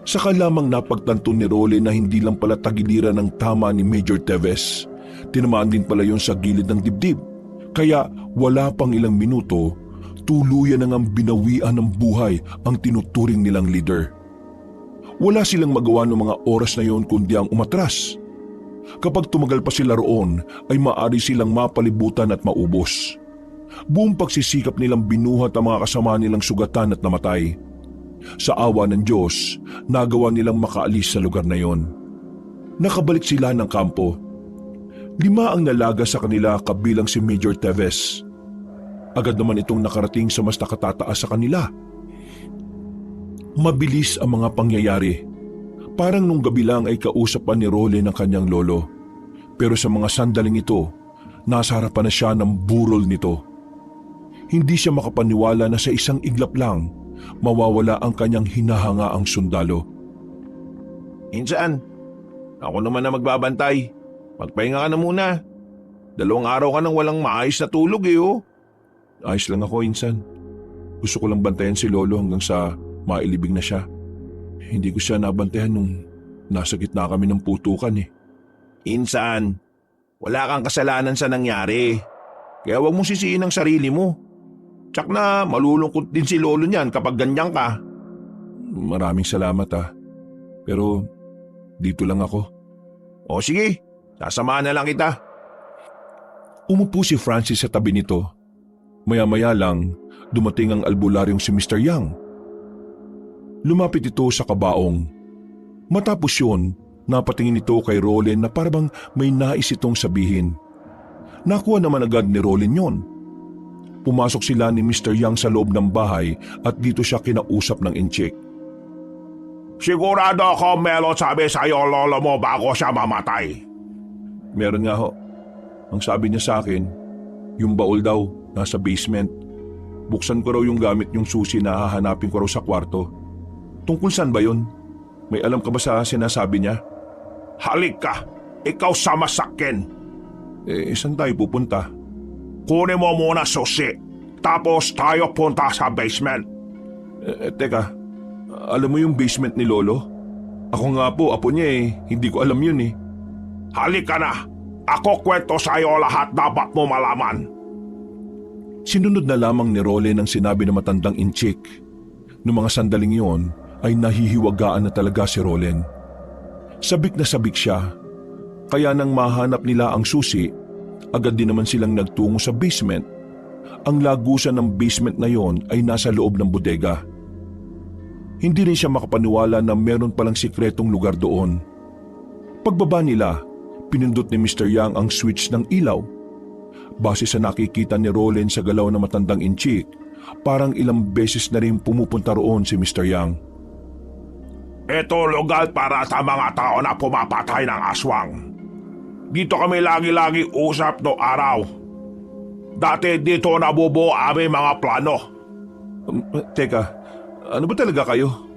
Saka lamang napagtanto ni Rolly na hindi lang pala tagiliran ng tama ni Major Teves. Tinamaan din pala yon sa gilid ng dibdib. Kaya wala pang ilang minuto, tuluyan nang binawian ng buhay ang tinuturing nilang leader. Wala silang magawa ng mga oras na yon kundi ang umatras. Kapag tumagal pa sila roon, ay maaari silang mapalibutan at maubos. Buong pagsisikap nilang binuhat ang mga kasama nilang sugatan at namatay. Sa awa ng Diyos, nagawa nilang makaalis sa lugar na yon. Nakabalik sila ng kampo. 5 ang nalaga sa kanila kabilang si Major Teves. Agad naman itong nakarating sa mas nakatataas sa kanila. Mabilis ang mga pangyayari. Parang nung gabi lang ay kausap pa ni Rolly ng kanyang lolo. Pero sa mga sandaling ito, nasa harapan na siya ng burol nito. Hindi siya makapaniwala na sa isang iglap lang, mawawala ang kanyang hinahangaang sundalo. Insan, ako naman na magbabantay. Magpahinga ka na muna. 2 araw ka nang walang maayos na tulog eh, oh. Ayos lang ako, Insan. Gusto ko lang bantayan si Lolo hanggang sa mailibing na siya. Hindi ko siya nabantayan nung nasa gitna kami ng putukan eh. Insan, wala kang kasalanan sa nangyari. Kaya huwag mong sisihin ang sarili mo. Tsak na malulungkot din si Lolo niyan kapag ganyan ka. Maraming salamat Pero dito lang ako. O sige, sasamahan na lang kita. Umupo si Francis sa tabi nito. Maya-maya lang, dumating ang albularyong si Mr. Yang. Lumapit ito sa kabaong. Matapos yun, napatingin ito kay Rolin na parang may nais itong sabihin. Nakuha naman agad ni Rolin yon. Pumasok sila ni Mr. Yang sa loob ng bahay at dito siya kinausap ng inchik. Sigurado ako meron sabi sa iyo lolo mo bago siya mamatay. Meron nga ho. Ang sabi niya sa akin, yung baul daw nasa basement. Buksan ko raw yung gamit yung susi na hahanapin ko raw sa kwarto. Tungkol saan ba yun? May alam ka ba sa sinasabi niya? Halik ka, ikaw sama sakin. Saan tayo pupunta? Kunin mo muna susi, tapos tayo punta sa basement. Teka, alam mo yung basement ni Lolo? Ako nga po, apo niya hindi ko alam yun Halik ka na, ako kwento sa'yo lahat dapat mo malaman. Sinunod na lamang ni Rolly ang sinabi ng matandang inchik. Noong mga sandaling yon ay nahihiwagaan na talaga si Rolly. Sabik na sabik siya, kaya nang mahanap nila ang susi, Agad din naman silang nagtungo sa basement. Ang lagusan ng basement na yon ay nasa loob ng bodega. Hindi rin siya makapaniwala na meron palang sikretong lugar doon. Pagbaba nila, pinindot ni Mr. Yang ang switch ng ilaw. Base sa nakikita ni Roland sa galaw na matandang inchik, parang ilang beses na rin pumupunta roon si Mr. Yang. Ito lugar para sa mga tao na pumapatay ng aswang. Dito kami lagi-lagi usap no araw. Dati dito nabubuo aming mga plano. Teka, ano ba talaga kayo?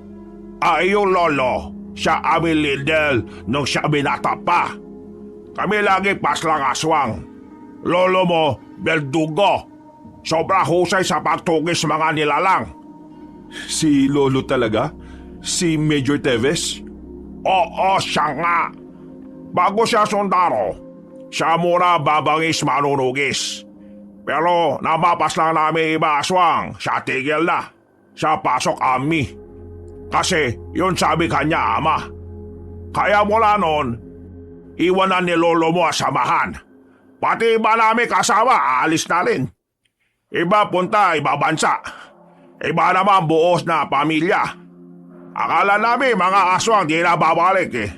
Yung lolo, siya aming leader nung siya binata pa. Kami lagi paslang aswang. Lolo mo, Berdugo. Sobra husay sa pagtugis mga nilalang. Si Lolo talaga? Si Major Teves? Oo, siya nga. Bago siya sundaro, siya muna babangis manunugis. Pero namapas lang namin iba aswang, siya tigil na. Siya pasok ami. Kasi yun sabi kanya ama. Kaya mula noon, iwanan ni lolo mo samahan. Pati iba namin kasama, aalis na rin. Iba punta, iba bansa. Iba naman buos na pamilya. Akala namin mga aswang di na babalik eh.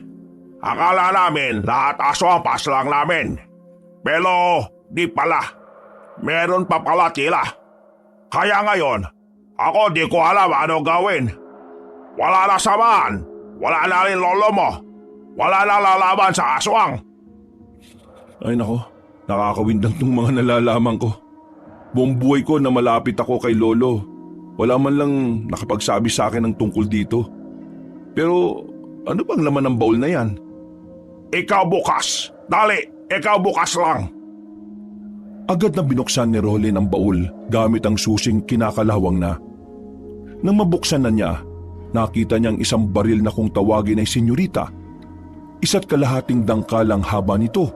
Akala namin lahat aswang pas lang namin. Pero di pala. Meron pa pala tila. Kaya ngayon, ako di ko alam ano gawin. Wala na samahan. Wala na rin lolo mo. Wala na lalaban sa aswang. Ay nako, nakakawindang tong mga nalalaman ko. Buong buhay ko na malapit ako kay Lolo. Wala man lang nakapagsabi sa akin ng tungkol dito. Pero ano bang laman ng baul na yan? Ikaw bukas. Dali, ikaw bukas lang. Agad na binuksan ni Roland ang baul gamit ang susing kinakalawang na. Nang mabuksan na niya, nakita niyang isang baril na kung tawagin ay senyorita. Isa't kalahating dangkal ang haba nito.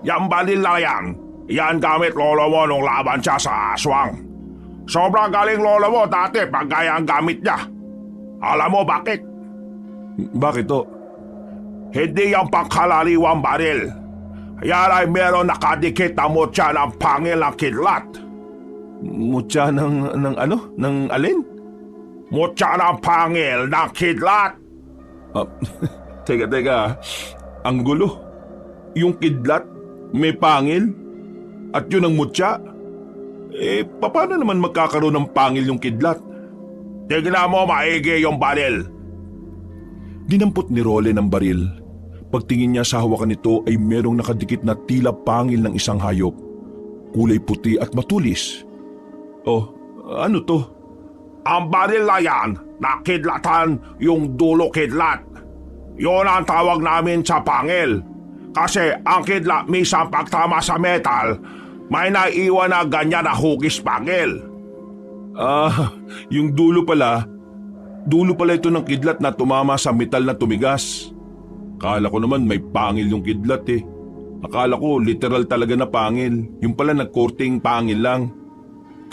Yang balil na yan. Yan gamit lolo mo nung laban siya sa aswang. Sobrang galing lolo mo dati pag gaya ang gamit niya. Alam mo bakit? Bakit to? Hindi yung pangkalaliwang baril. Yan ay meron nakadikit na mutya ng pangil ng kidlat. Mutya ng ano? Ng alin? Mutya ng pangil ng kidlat. Teka. Ang gulo. Yung kidlat, may pangil? At yun ang mutya? Paano naman magkakaroon ng pangil yung kidlat? Tignan mo maigi yung baril. Dinampot ni Roland ang baril. Pagtingin niya sa hawakan nito ay merong nakadikit na tila pangil ng isang hayop. Kulay puti at matulis. Oh, ano to? Ang baril na yan, nakidlatan yung dulo kidlat. Yun ang tawag namin sa pangil. Kasi ang kidlat misang pagtama sa metal, may naiwan na ganyan na hugis pangil. Yung dulo pala ito ng kidlat na tumama sa metal na tumigas. Akala ko naman may pangil yung kidlat eh. Akala ko literal talaga na pangil. Yung pala nagkorting pangil lang.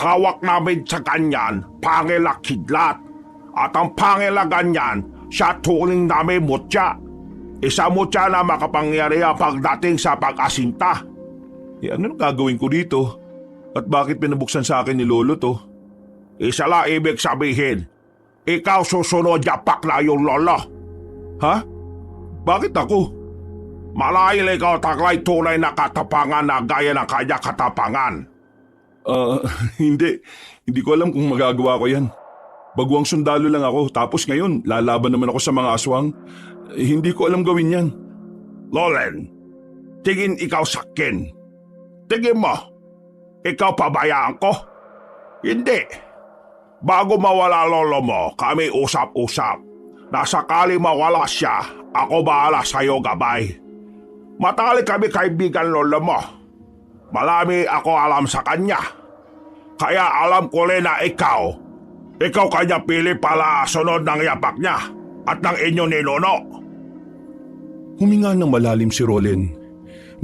Tawag namin sa ganyan, pangil na kidlat. At ang pangil na ganyan, siya tuling namin mutya. Isa mutya na makapangyarihan pagdating sa pag-asinta. Ano gagawin ko dito? At bakit pinabuksan sa akin ni Lolo to? Isa lang ibig sabihin, ikaw susunod yapak na yung lolo. Ha? Bakit ako? Malahil ikaw taglay tunay na katapangan na gaya ng kanya katapangan. Hindi. Hindi ko alam kung magagawa ko yan. Baguang sundalo lang ako, tapos ngayon lalaban naman ako sa mga aswang. Hindi ko alam gawin yan. Roland, tingin ikaw sa akin. Tingin mo, ikaw pabayaan ko? Hindi. Bago mawala lolo mo, kami usap-usap. Na sakali mawala siya, ako bahala sa'yo gabay. Matalik kami kaibigan lolo mo. Marami ako alam sa kanya. Kaya alam ko rin na ikaw kanya pili pala sunod ng yapak niya at ng inyong ninuno. Huminga ng malalim si Roland.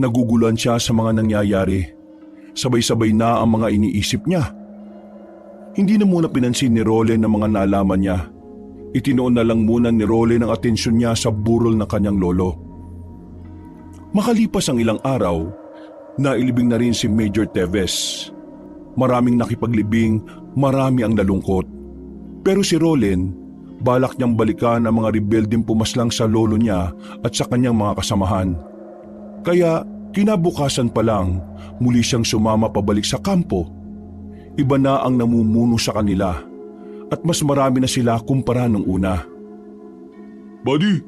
Naguguluhan siya sa mga nangyayari. Sabay-sabay na ang mga iniisip niya. Hindi na muna pinansin ni Roland ang mga nalaman niya. Itinoon na lang muna ni Roland ang atensyon niya sa burol ng kanyang lolo. Makalipas ang ilang araw, Nailibing na rin si Major Teves. Maraming nakipaglibing, marami ang nalungkot. Pero si Rolen, balak niyang balikan ang mga rebeldeng pumaslang sa lolo niya at sa kanyang mga kasamahan. Kaya kinabukasan pa lang, muli siyang sumama pabalik sa kampo. Iba na ang namumuno sa kanila at mas marami na sila kumpara nung una. Buddy,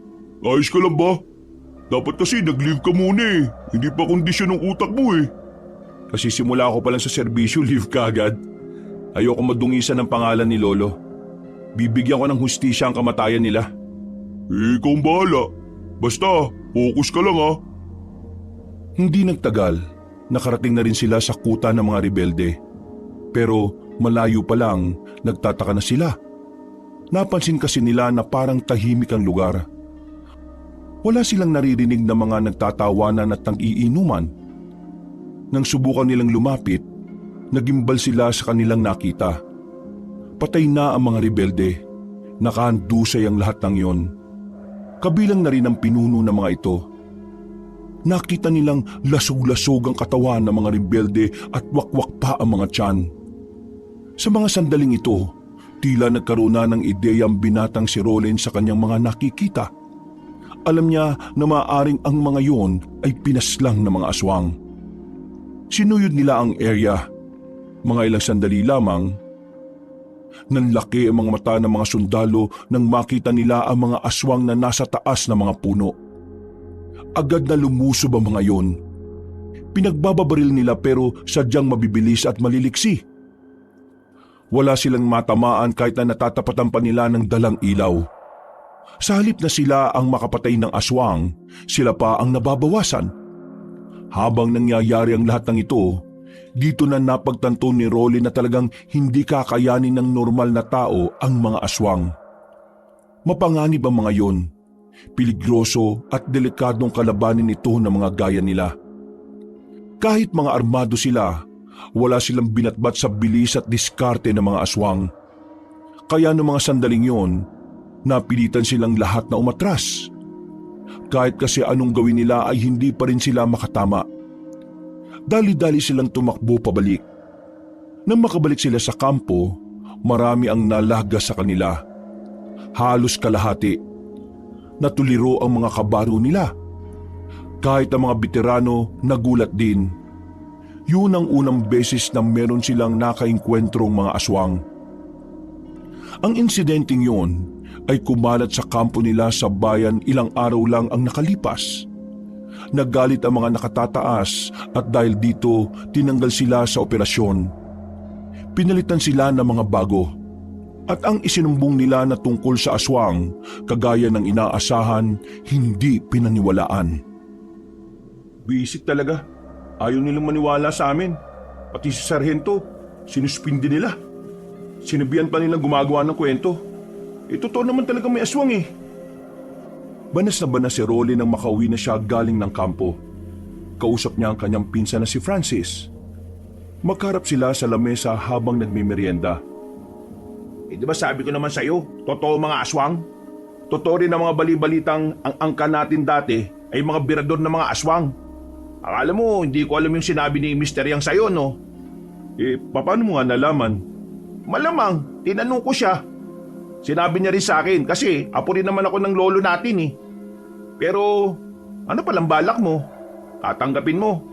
ayos ka lang ba? Dapat kasi nag-leave ka muna eh. Hindi pa kondisyon ng utak mo eh. Kasi simula ako pa lang sa serbisyo, leave ka agad. Ayoko madungisan ng pangalan ni Lolo. Bibigyan ko ng hustisya ang kamatayan nila. Ikaw ang bahala. Basta, focus ka lang ha. Hindi nagtagal, nakarating na rin sila sa kuta ng mga rebelde. Pero malayo pa lang, nagtataka na sila. Napansin kasi nila na parang tahimik ang lugar. Wala silang naririnig na mga nagtatawanan at nang-iinuman. Nang subukan nilang lumapit, nagimbal sila sa kanilang nakita. Patay na ang mga rebelde. Nakahandusay ang lahat ng yon. Kabilang na rin ang pinuno ng mga ito. Nakita nilang lasog-lasog ang katawan ng mga rebelde at wakwak pa ang mga tiyan. Sa mga sandaling ito, tila nagkaroon na ng ideya ang binatang si Rolen sa kanyang mga nakikita. Alam niya na maaaring ang mga yon ay pinaslang ng mga aswang. Sinuyod nila ang area. Mga ilang sandali lamang, nanlaki ang mga mata ng mga sundalo nang makita nila ang mga aswang na nasa taas ng mga puno. Agad na lumusob ang mga yon. Pinagbababaril nila pero sadyang mabibilis at maliliksi. Wala silang matamaan kahit na natatapatan pa nila ng dalang ilaw. Sa halip na sila ang makapatay ng aswang, sila pa ang nababawasan. Habang nangyayari ang lahat ng ito, dito na napagtanto ni Rolly na talagang hindi kakayanin ng normal na tao ang mga aswang. Mapanganib ang mga yon. Peligroso at delikadong kalabanin ito ng mga gaya nila. Kahit mga armado sila, wala silang binatbat sa bilis at diskarte ng mga aswang. Kaya noong mga sandaling yon, napilitan silang lahat na umatras. Kahit kasi anong gawin nila ay hindi pa rin sila makatama. Dali-dali silang tumakbo pabalik. Nang makabalik sila sa kampo, marami ang nalaga sa kanila. Halos kalahati. Natuliro ang mga kabaro nila. Kahit ang mga veterano nagulat din. Yun ang unang beses na meron silang nakaengkwentrong mga aswang. Ang insidenteng yun ay kumalat sa kampo nila sa bayan ilang araw lang ang nakalipas. Naggalit ang mga nakatataas at dahil dito tinanggal sila sa operasyon. Pinalitan sila ng mga bago. At ang isinumbong nila na tungkol sa aswang, kagaya ng inaasahan, hindi pinaniwalaan. Bisit talaga. Ayaw nilang maniwala sa amin. Pati si Sargento, sinuspindi nila. Sinabihan pa nilang gumagawa ng kwento. Totoo naman talaga may aswang eh. Banas na banas si Rolly nang makauwi na siya galing ng kampo. Kausap niya ang kanyang pinsan na si Francis. Magkarap sila sa lamesa habang nagmimerienda. Di ba sabi ko naman sa'yo, totoo mga aswang? Totoo rin ang mga balibalitang ang angka natin dati ay mga birador ng mga aswang. Akala mo, hindi ko alam yung sinabi ni Mr. Yang sa'yo, no? Paano mo nga nalaman? Malamang, tinanong ko siya. Sinabi niya rin sa akin kasi apo rin naman ako ng lolo natin eh. Pero ano palang balak mo? Tatanggapin mo?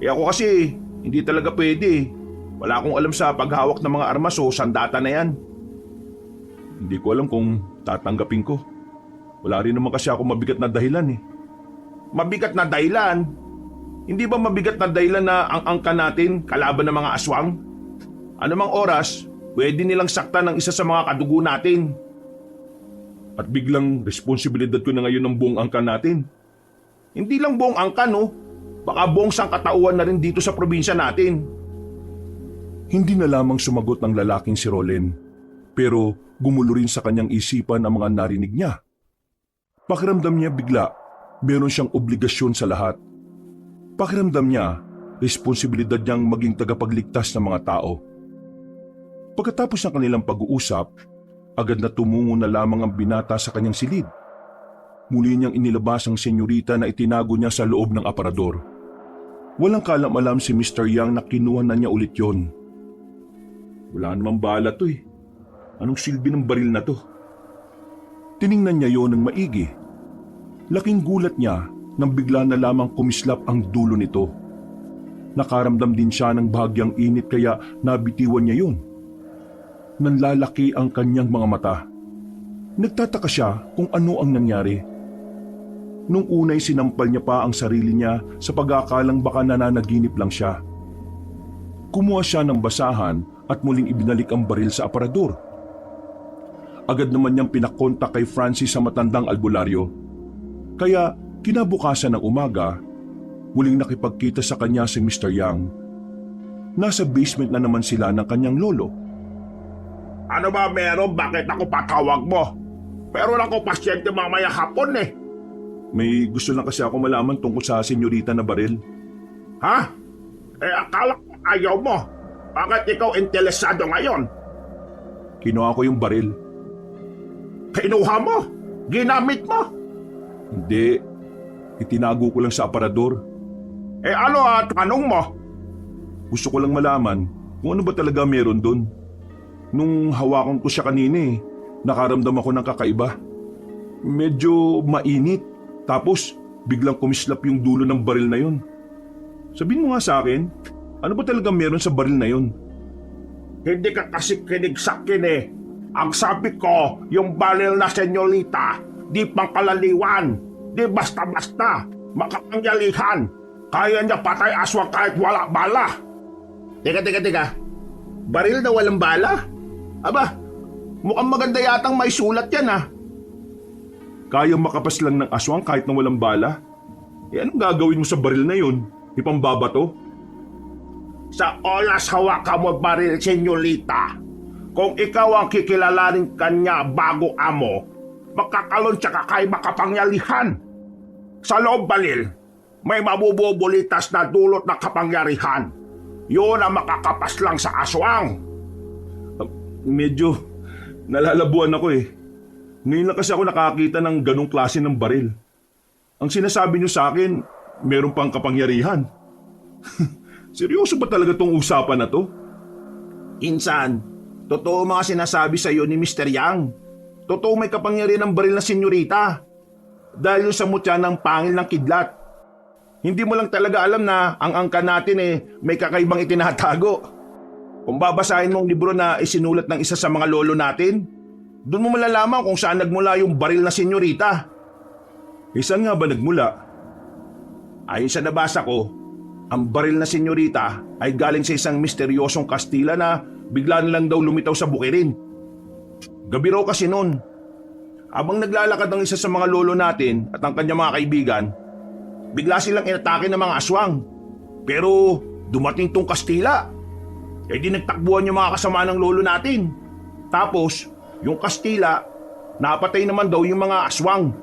Ako kasi hindi talaga pwede. Wala akong alam sa paghawak ng mga armas o sandata na yan. Hindi ko alam kung tatanggapin ko. Wala rin naman kasi ako mabigat na dahilan eh. Mabigat na dahilan? Hindi ba mabigat na dahilan na ang angka natin kalaban ng mga aswang? Anumang oras, pwede nilang saktan ng isa sa mga kadugo natin. At biglang responsibilidad ko na ngayon ng buong angka natin. Hindi lang buong angka, no? Baka buong sangkatauhan na rin dito sa probinsya natin. Hindi na lamang sumagot ng lalaking si Rolen, pero gumulo rin sa kanyang isipan ang mga narinig niya. Pakiramdam niya bigla, meron siyang obligasyon sa lahat. Pakiramdam niya, responsibilidad niyang maging tagapagligtas ng mga tao. Pagkatapos ng kanilang pag-uusap, agad na tumungo na lamang ang binata sa kanyang silid. Muli niyang inilabas ang senyorita na itinago niya sa loob ng aparador. Walang kalam-alam si Mr. Yang na kinuha na niya ulit yon. Wala namang bala to eh. Anong silbi ng baril na to? Tiningnan niya yon ng maigi. Laking gulat niya nang bigla na lamang kumislap ang dulo nito. Nakaramdam din siya ng bahagyang init kaya nabitiwan niya yun. Nanlalaki ang kanyang mga mata. Nagtataka siya kung ano ang nangyari. Nung unay sinampal niya pa ang sarili niya sa pag-aakalang baka nananaginip lang siya. Kumuha siya ng basahan at muling ibinalik ang baril sa aparador. Agad naman niyang pinakontak kay Francis sa matandang albularyo. Kaya kinabukasan ng umaga, muling nakipagkita sa kanya si Mr. Yang. Nasa basement na naman sila ng kanyang lolo. Ano ba meron? Bakit ako patawag mo? Pero lang ko pasyente mamaya hapon eh. May gusto lang kasi ako malaman tungkol sa senyorita na baril. Ha? Akala ko ayaw mo. Bakit ikaw interesado ngayon? Kinuha ko yung baril. Kinuha mo? Ginamit mo? Hindi. Itinago ko lang sa aparador. Ano tanong mo? Gusto ko lang malaman kung ano ba talaga meron doon. Nung hawakan ko siya kanina nakaramdam ako ng kakaiba. Medyo mainit. Tapos biglang kumislap yung dulo ng baril na yun. Sabihin mo nga sa akin, ano ba talaga meron sa baril na yun? Hindi ka kasi kinig sa akin eh. Ang sabi ko, yung baril na senyorita, di pangkalaliwan, di basta-basta, makapangyalihan. Kaya niya patay aswang kahit wala bala. Teka. Baril na walang bala? Aba, mukhang maganda yatang may sulat yan ah. Kaya makapas lang ng aswang kahit na walang bala? Anong gagawin mo sa baril na yun? Ipambabato? Sa oras hawakan mo baril, senyorita. Kung ikaw ang kikilalanin kanya bago amo, magkakaroon siya kay makapangyarihan. Sa loob baril, may mabububulitas na dulot ng kapangyarihan. Yun ang makakapas lang sa aswang. Medyo nalalabuan ako eh. Ngayon lang kasi ako nakakita ng ganong klase ng baril. Ang sinasabi niyo sa akin, meron pang kapangyarihan. Seryoso ba talaga tong usapan na to? Insan, totoo mga sinasabi sa iyo ni Mr. Yang. Totoo may kapangyarihan ng baril na senyorita. Dahil sa mutya ng pangil ng kidlat. Hindi mo lang talaga alam na ang angka natin may kakaibang itinatago. Kung babasahin mo ang libro na isinulat ng isa sa mga lolo natin, doon mo malalaman kung saan nagmula yung baril na senyorita. Saan nga ba nagmula? Ayon sa nabasa ko, ang baril na senyorita ay galing sa isang misteryosong Kastila na bigla na lang daw lumitaw sa bukirin. Gabi raw kasi noon. Habang naglalakad ang isa sa mga lolo natin at ang kanyang mga kaibigan, bigla silang inatake ng mga aswang. Pero dumating tong Kastila. Di nagtakbuhan yung mga kasama ng lolo natin. Tapos, yung Kastila, napatay naman daw yung mga aswang.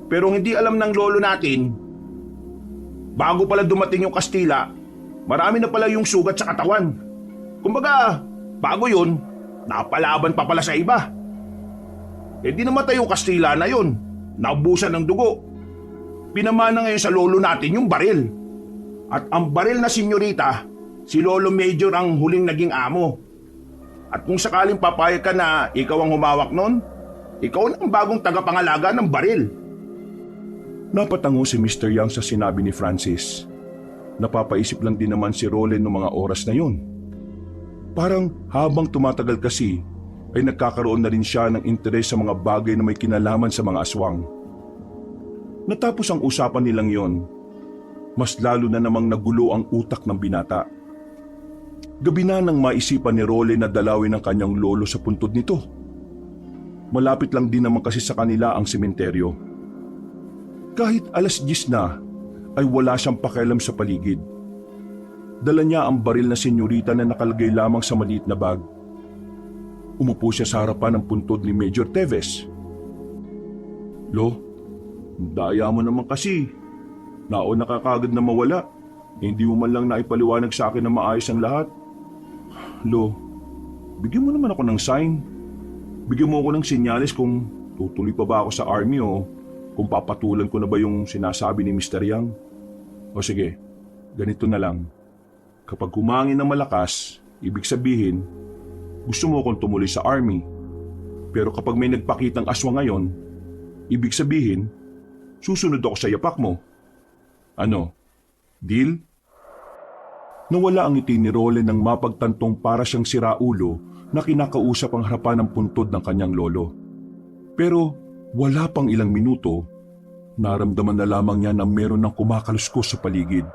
Pero hindi alam ng lolo natin, bago pala dumating yung Kastila, marami na pala yung sugat sa katawan. Kumbaga, bago yun, napalaban pa pala sa iba. Di namatay yung Kastila na yun, naubusan ng dugo. Pinamana ngayon sa lolo natin yung baril. At ang baril na senyorita, si Lolo Major ang huling naging amo. At kung sakaling papayag ka na ikaw ang humawak nun, ikaw na ang bagong tagapangalaga ng baril. Napatango si Mr. Yang sa sinabi ni Francis. Napapaisip lang din naman si Roland noong mga oras na yun. Parang habang tumatagal kasi, ay nagkakaroon na rin siya ng interes sa mga bagay na may kinalaman sa mga aswang. Natapos ang usapan nilang yon, mas lalo na namang nagulo ang utak ng binata. Gabi na nang maisipan ni Roland na dalawin ang kanyang lolo sa puntod nito. Malapit lang din naman kasi sa kanila ang sementeryo. Kahit 10:00 na, ay wala siyang pakialam sa paligid. Dala niya ang baril na senyorita na nakalagay lamang sa maliit na bag. Umupo siya sa harapan ng puntod ni Major Teves. Lo, daya mo naman kasi. Nauna ka kagad na mawala. Hindi mo man lang naipaliwanag sa akin na maayos ang lahat. Lo, bigyan mo naman ako ng sign. Bigyan mo ako ng senyales kung tutuloy pa ba ako sa army o kung papatulan ko na ba yung sinasabi ni Mr. Yang. O sige, ganito na lang. Kapag humangin ng malakas, ibig sabihin, gusto mo akong tumuloy sa army. Pero kapag may nagpakitang aswang ngayon, ibig sabihin, susunod ako sa yapak mo. Ano? Deal? Nawala ang ngiti ni Roland nang mapagtantong para siyang siraulo na kinakausap ang harapan ng puntod ng kanyang lolo. Pero wala pang ilang minuto, naramdaman na lamang niya na meron ng kumakaluskos sa paligid.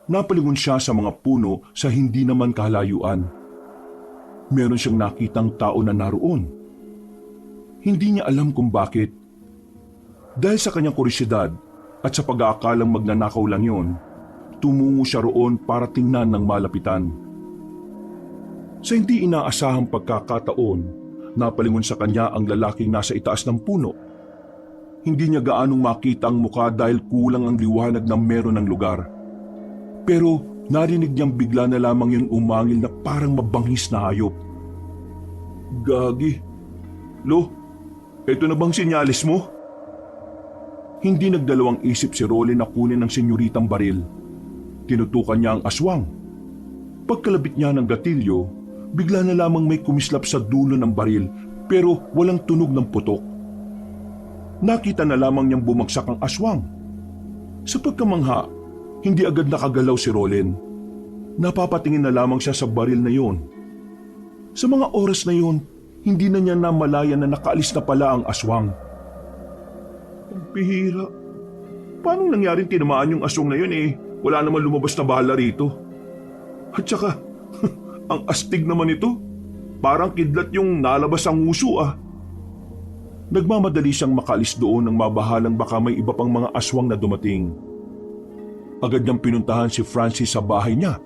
Napalingon siya sa mga puno sa hindi naman kalayuan. Meron siyang nakitang tao na naroon. Hindi niya alam kung bakit. Dahil sa kanyang kurisidad at sa pag-aakalang magnanakaw lang yon, tumungo siya roon para tingnan ng malapitan. Sa hindi inaasahang pagkakataon, napalingon sa kanya ang lalaking nasa itaas ng puno. Hindi niya gaanong makita ang mukha dahil kulang ang liwanag na meron ng lugar. Pero narinig niyang bigla na lamang yung umangil na parang mabangis na hayop. Gagi. Lo, eto na bang sinyalis mo? Hindi nagdalawang isip si Rolly na kunin ng senyoritang baril. Tinutukan niya ang aswang. Pagkalabit niya ng gatilyo, bigla na lamang may kumislap sa dulo ng baril pero walang tunog ng putok. Nakita na lamang niyang bumagsak ang aswang. Sa pagkamangha, hindi agad nakagalaw si Roland. Napapatingin na lamang siya sa baril na yon. Sa mga oras na yon, hindi na niya namalayan na nakaalis na pala ang aswang. Ang bihira. Paano nangyaring tinamaan yung aswang na yun wala naman lumabas na bala rito. At saka, ang astig naman ito. Parang kidlat yung nalabas ang nguso Nagmamadali siyang makaalis doon nang mabahalang baka may iba pang mga aswang na dumating. Agad niyang pinuntahan si Francis sa bahay niya.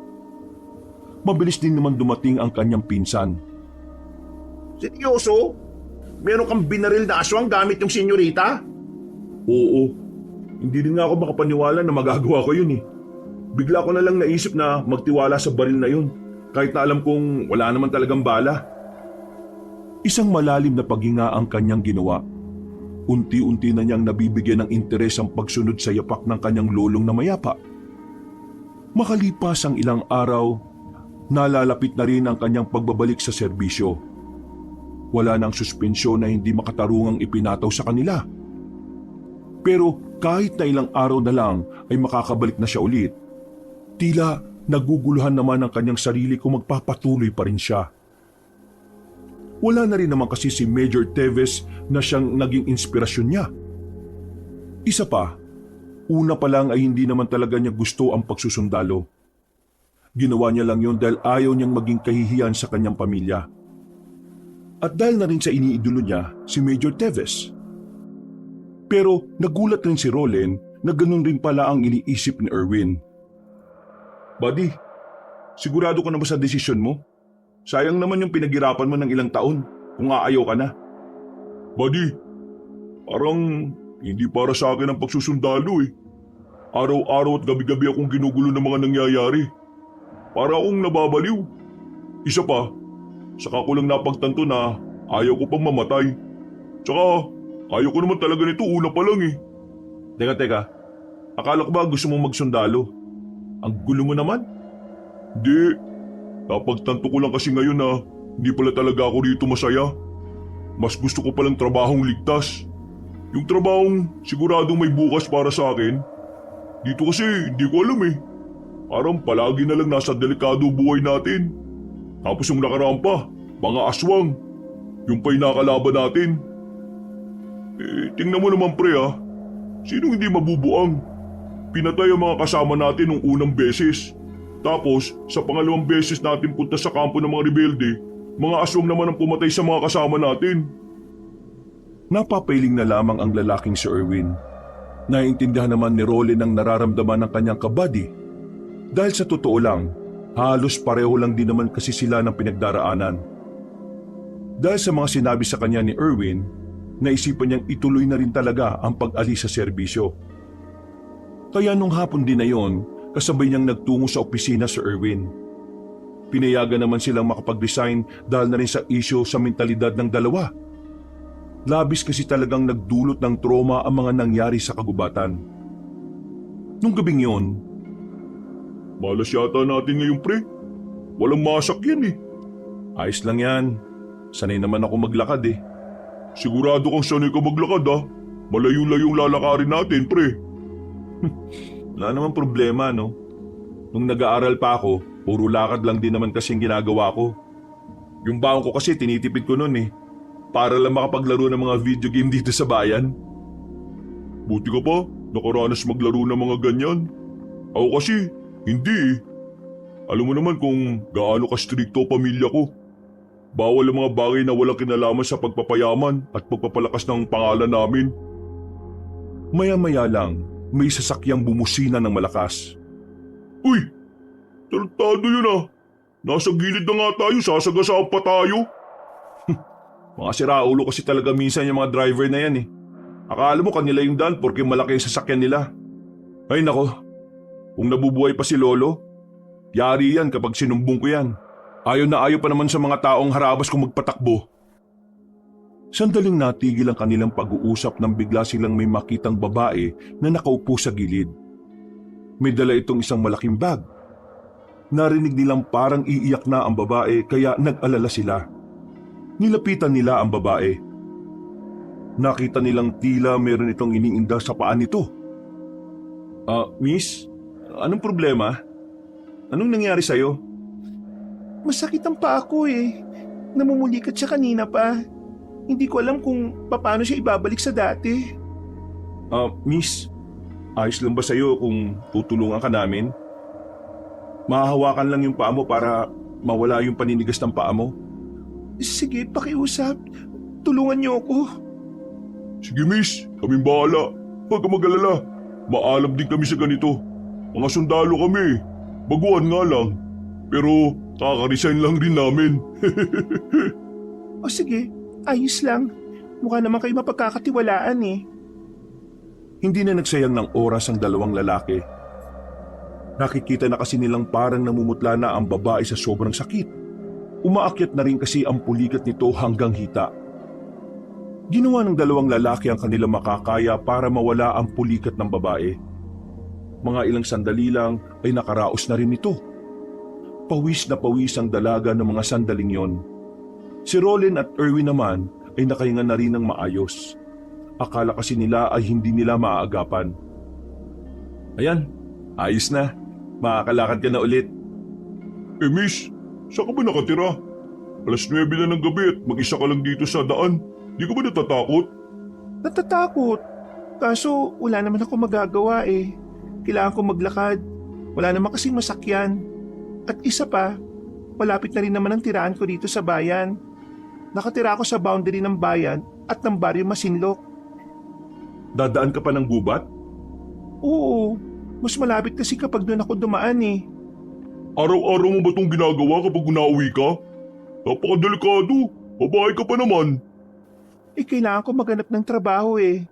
Mabilis din naman dumating ang kanyang pinsan. Seryoso? Meron kang binaril na aswang gamit yung senyorita? Oo. Hindi rin nga ako makapaniwala na magagawa ko yun Bigla ko na lang naisip na magtiwala sa baril na yun, kahit na alam kong wala naman talagang bala. Isang malalim na paghinga ang kanyang ginawa. Unti-unti na niyang nabibigyan ng interes ang pagsunod sa yapak ng kanyang lolong na mayapa. Makalipas ang ilang araw, nalalapit na rin ang kanyang pagbabalik sa serbisyo. Wala nang suspensyon na hindi makatarungang ipinataw sa kanila. Pero kahit na ilang araw na lang ay makakabalik na siya ulit, tila naguguluhan naman ang kanyang sarili kung magpapatuloy pa rin siya. Wala na rin naman kasi si Major Teves na siyang naging inspirasyon niya. Isa pa, una pa lang ay hindi naman talaga niya gusto ang pagsusundalo. Ginawa niya lang yun dahil ayaw niyang maging kahihiyan sa kanyang pamilya. At dahil na rin sa iniidolo niya si Major Teves. Pero nagulat rin si Roland na ganun rin pala ang iniisip ni Erwin. Buddy, sigurado ka na ba sa desisyon mo? Sayang naman yung pinaghirapan mo ng ilang taon kung aayaw ka na. Buddy, parang hindi para sa akin ang pagsusundalo Araw-araw at gabi-gabi akong ginugulo ng mga nangyayari. Para akong nababaliw. Isa pa, saka ko lang napagtanto na ayaw ko pang mamatay. Tsaka, ayaw ko naman talaga nito una pa lang Teka. Akala ko ba gusto mong magsundalo? Ang gulo mo naman. Di, napagtanto ko lang kasi ngayon na hindi pala talaga ako rito masaya. Mas gusto ko palang trabahong ligtas. Yung trabahong siguradong may bukas para sa akin. Dito kasi hindi ko alam Parang palagi na lang nasa delikado buhay natin. Tapos yung nakaraan pa, mga aswang. Yung pa'y nakalaban natin. Tingnan mo naman pre Sinong hindi mabubuang? Pinatay ang mga kasama natin nung unang beses. Tapos, sa pangalawang beses natin punta sa kampo ng mga rebelde, mga aswang naman ang pumatay sa mga kasama natin. Napapailing na lamang ang lalaking si Erwin. Naiintindihan naman ni Roland ang nararamdaman ng kanyang kabady. Dahil sa totoo lang, halos pareho lang din naman kasi sila ng pinagdaraanan. Dahil sa mga sinabi sa kanya ni Erwin, naisipan niyang ituloy na rin talaga ang pag-alis sa serbisyo. Kaya nung hapon din na yon, kasabay niyang nagtungo sa opisina si Erwin. Pinayagan naman silang makapag-resign dahil na rin sa isyo sa mentalidad ng dalawa. Labis kasi talagang nagdulot ng trauma ang mga nangyari sa kagubatan. Nung gabing yon, Malas yata natin ngayon, pre. Walang masak yan eh. Ayos lang yan. Sanay naman ako maglakad eh. Sigurado kang sanay ka maglakad ah. Malayo-layong lalakarin natin, pre. Wala naman problema, no? Nung nag-aaral pa ako, puro lakad lang din naman kasing ginagawa ko. Yung baon ko kasi tinitipid ko noon eh. Para lang makapaglaro ng mga video game dito sa bayan. Buti ka pa, nakaranas maglaro ng mga ganyan. Ako kasi, hindi eh. Alam mo naman kung gaano ka-stricto pamilya ko. Bawal ang mga bagay na walang kinalaman sa pagpapayaman at pagpapalakas ng pangalan namin. Maya-maya lang, may sasakyang bumusina ng malakas. Uy! Tarantado yun ah! Nasa gilid na nga tayo, sasagasaan pa tayo. Mga siraulo kasi talaga minsan yung mga driver na yan eh. Akala mo kanila yung daan porque malaki yung sasakyan nila. Ay nako, kung nabubuhay pa si Lolo, yari yan kapag sinumbong ko yan. Ayaw na ayaw pa naman sa mga taong harabas kung magpatakbo. Sandaling natigil ang kanilang pag-uusap nang bigla silang may makitang babae na nakaupo sa gilid. May dala itong isang malaking bag. Narinig nilang parang iiyak na ang babae kaya nag-alala sila. Nilapitan nila ang babae. Nakita nilang tila meron itong iniinda sa paa nito. Miss, anong problema? Anong nangyari sa'yo? Masakit ang paa ko eh. Namumulikat siya kanina pa. Hindi ko alam kung paano siya ibabalik sa dati. Miss, ayos lang ba sa'yo kung tutulungan ka namin? Mahahawakan lang yung paa mo para mawala yung paninigas ng paa mo. Sige, pakiusap. Tulungan niyo ako. Sige miss, kaming bahala. Huwag ka mag-alala. Maalam din kami sa ganito. Mga sundalo kami. Baguhan nga lang. Pero kaka-resign lang rin namin. O sige, ayos lang. Mukha naman kayo mapagkakatiwalaan eh. Hindi na nagsayang ng oras ang dalawang lalaki. Nakikita na kasi nilang parang namumutla na ang babae sa sobrang sakit. Umaakyat na rin kasi ang pulikat nito hanggang hita. Ginawa ng dalawang lalaki ang kanilang makakaya para mawala ang pulikat ng babae. Mga ilang sandali lang ay nakaraos na rin ito. Pawis na pawis ang dalaga ng mga sandaling yon. Si Roland at Erwin naman ay nakahinga na rin ng maayos. Akala kasi nila ay hindi nila maaagapan. Ayan, ayos na. Makakalakad ka na ulit. Miss, saan ka ba nakatira? 9:00 na ng gabi at mag-isa ka lang dito sa daan. Di ka ba natatakot? Natatakot. Kaso wala naman ako magagawa eh. Kailangan ko maglakad. Wala naman kasing masakyan. At isa pa, malapit na rin naman ang tiraan ko dito sa bayan. Nakatira ako sa boundary ng bayan at ng baryo Masinloc. Dadaan ka pa ng gubat? Oo, mas malapit kasi kapag doon ako dumaan eh. Araw-araw mo ba itong ginagawa kapag nauwi ka? Napakadelikado. Babae ka pa naman. Kailangan ko maghanap ng trabaho eh.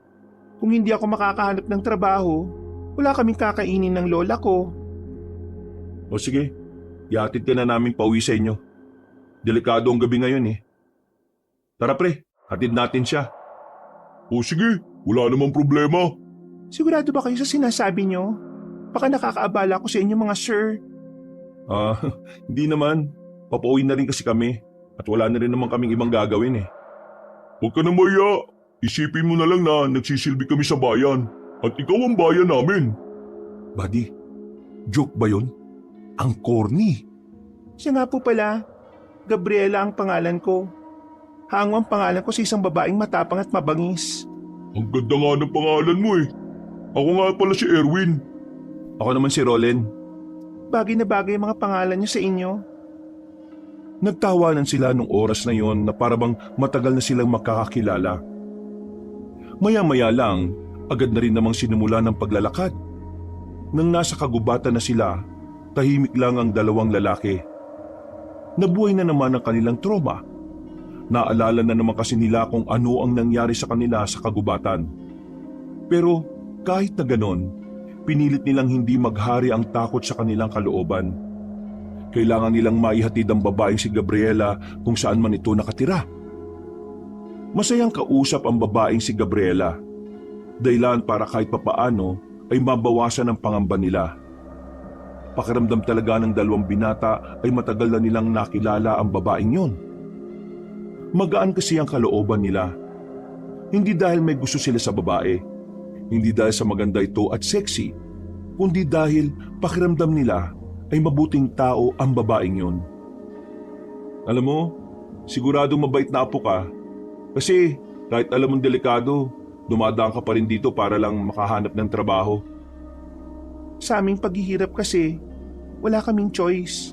Kung hindi ako makakahanap ng trabaho, wala kaming kakainin ng lola ko. O sige, ihatid ka na namin pauwi sa inyo. Delikado ang gabi ngayon eh. Tara pre, hatid natin siya. O sige, wala namang problema. Sigurado ba kayo sa sinasabi nyo? Baka nakakaabala ko sa inyo mga sir. Hindi naman. Papauwi na rin kasi kami. At wala na rin naman kaming ibang gagawin eh. Huwag ka na maya. Isipin mo na lang na nagsisilbi kami sa bayan. At ikaw ang bayan namin. Buddy, joke ba yun? Ang corny. Siya nga po pala, Gabriela ang pangalan ko. Hango ang pangalan ko sa isang babaeng matapang at mabangis. Ang ganda nga ng pangalan mo eh. Ako nga pala si Erwin. Ako naman si Roland. Bagay na bagay ang mga pangalan niyo sa inyo. Nagtawanan sila nung oras na yon na parabang matagal na silang makakakilala. Maya-maya lang, agad na rin namang sinimula ng paglalakad. Nang nasa kagubatan na sila, tahimik lang ang dalawang lalaki. Nabuhay na naman ang kanilang trauma. Naalala na naman kasi nila kung ano ang nangyari sa kanila sa kagubatan. Pero kahit na ganon, pinilit nilang hindi maghari ang takot sa kanilang kalooban. Kailangan nilang maihatid ang babaeng si Gabriela kung saan man ito nakatira. Masayang kausap ang babaeng si Gabriela. Dahilan para kahit papaano ay mabawasan ang pangamba nila. Pakiramdam talaga ng dalawang binata ay matagal na nilang nakilala ang babaeng yon. Magaan kasi ang kalooban nila. Hindi dahil may gusto sila sa babae, hindi dahil sa maganda ito at sexy, kundi dahil pakiramdam nila ay mabuting tao ang babaeng yon. Alam mo, sigurado mabait na apo ka kasi kahit alam mong delikado, dumadaan ka pa rin dito para lang makahanap ng trabaho. Sa aming paghihirap kasi, wala kaming choice.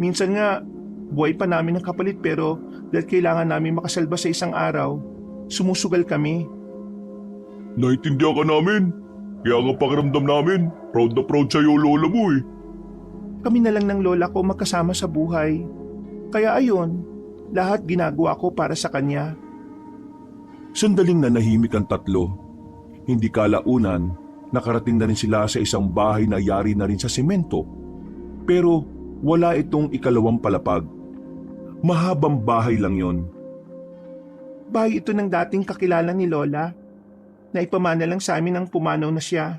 Minsan nga, buhay pa namin ang kapalit pero dahil kailangan namin makasalba sa isang araw, sumusugal kami. Naintindihan ka namin. Kaya nga pakiramdam namin, proud na proud sa'yo lola mo eh. Kami na lang ng lola ko magkasama sa buhay. Kaya ayon, lahat ginagawa ko para sa kanya. Sandaling nanahimik ang tatlo. Hindi kalaunan, nakarating na rin sila sa isang bahay na yari na rin sa semento. Pero wala itong ikalawang palapag. Mahabang bahay lang yon. Bahay ito ng dating kakilala ni Lola. Naipamana lang sa amin ang pumanaw na siya.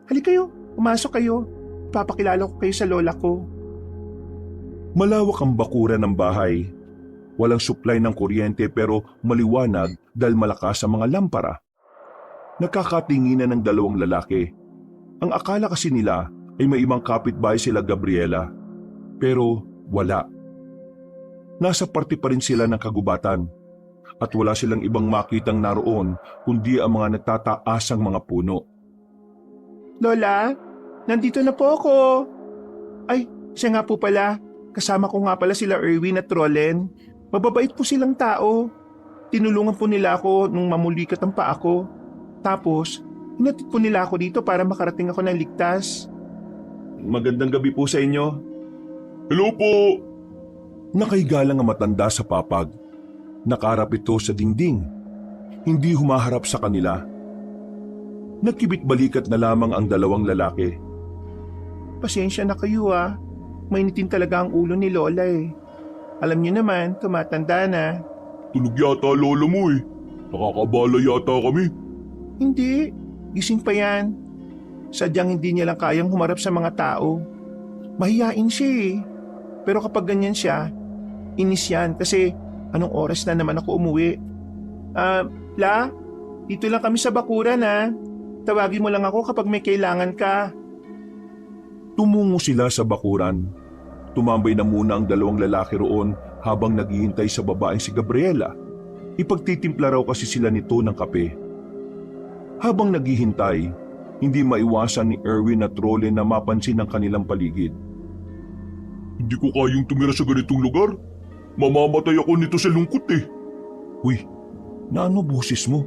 Halika kayo, pumasok kayo. Papakilala ko kayo sa lola ko. Malawak ang bakuran ng bahay. Walang supply ng kuryente pero maliwanag dahil malakas ang mga lampara. Nakakatinginan ng dalawang lalaki. Ang akala kasi nila ay may ibang kapitbahay sila Gabriela. Pero wala. Nasa parte pa rin sila ng kagubatan. At wala silang ibang makitang naroon kundi ang mga nagtataasang mga puno. Lola, nandito na po ako. Ay, siya nga po pala. Kasama ko nga pala sila Erwin at Rolen. Mababait po silang tao. Tinulungan po nila ako nung mamulikat ang paa ko. Tapos, hinatid po nila ako dito para makarating ako ng ligtas. Magandang gabi po sa inyo. Hello po! Nakaigalang ang matanda sa papag. Nakaharap ito sa dingding. Hindi humaharap sa kanila. Nagkibit-balikat na lamang ang dalawang lalaki. Pasensya na kayo ah. Mainitin talaga ang ulo ni Lola eh. Alam niyo naman, tumatanda na. Tulog yata lola mo eh. Nakakabala yata kami. Hindi, gising pa yan. Sadyang hindi niya lang kayang humarap sa mga tao. Mahiyain siya eh. Pero kapag ganyan siya, inis yan kasi anong oras na naman ako umuwi? La, dito lang kami sa bakuran ha. Tawagin mo lang ako kapag may kailangan ka. Tumungo sila sa bakuran. Tumambay na muna ang dalawang lalaki roon habang naghihintay sa babaeng si Gabriela. Ipagtitimpla raw kasi sila nito ng kape. Habang naghihintay, hindi maiwasan ni Erwin at Rolen na mapansin ang kanilang paligid. Hindi ko kayang tumira sa ganitong lugar. Mamamatay ako nito sa lungkot eh. Uy, naano boses mo?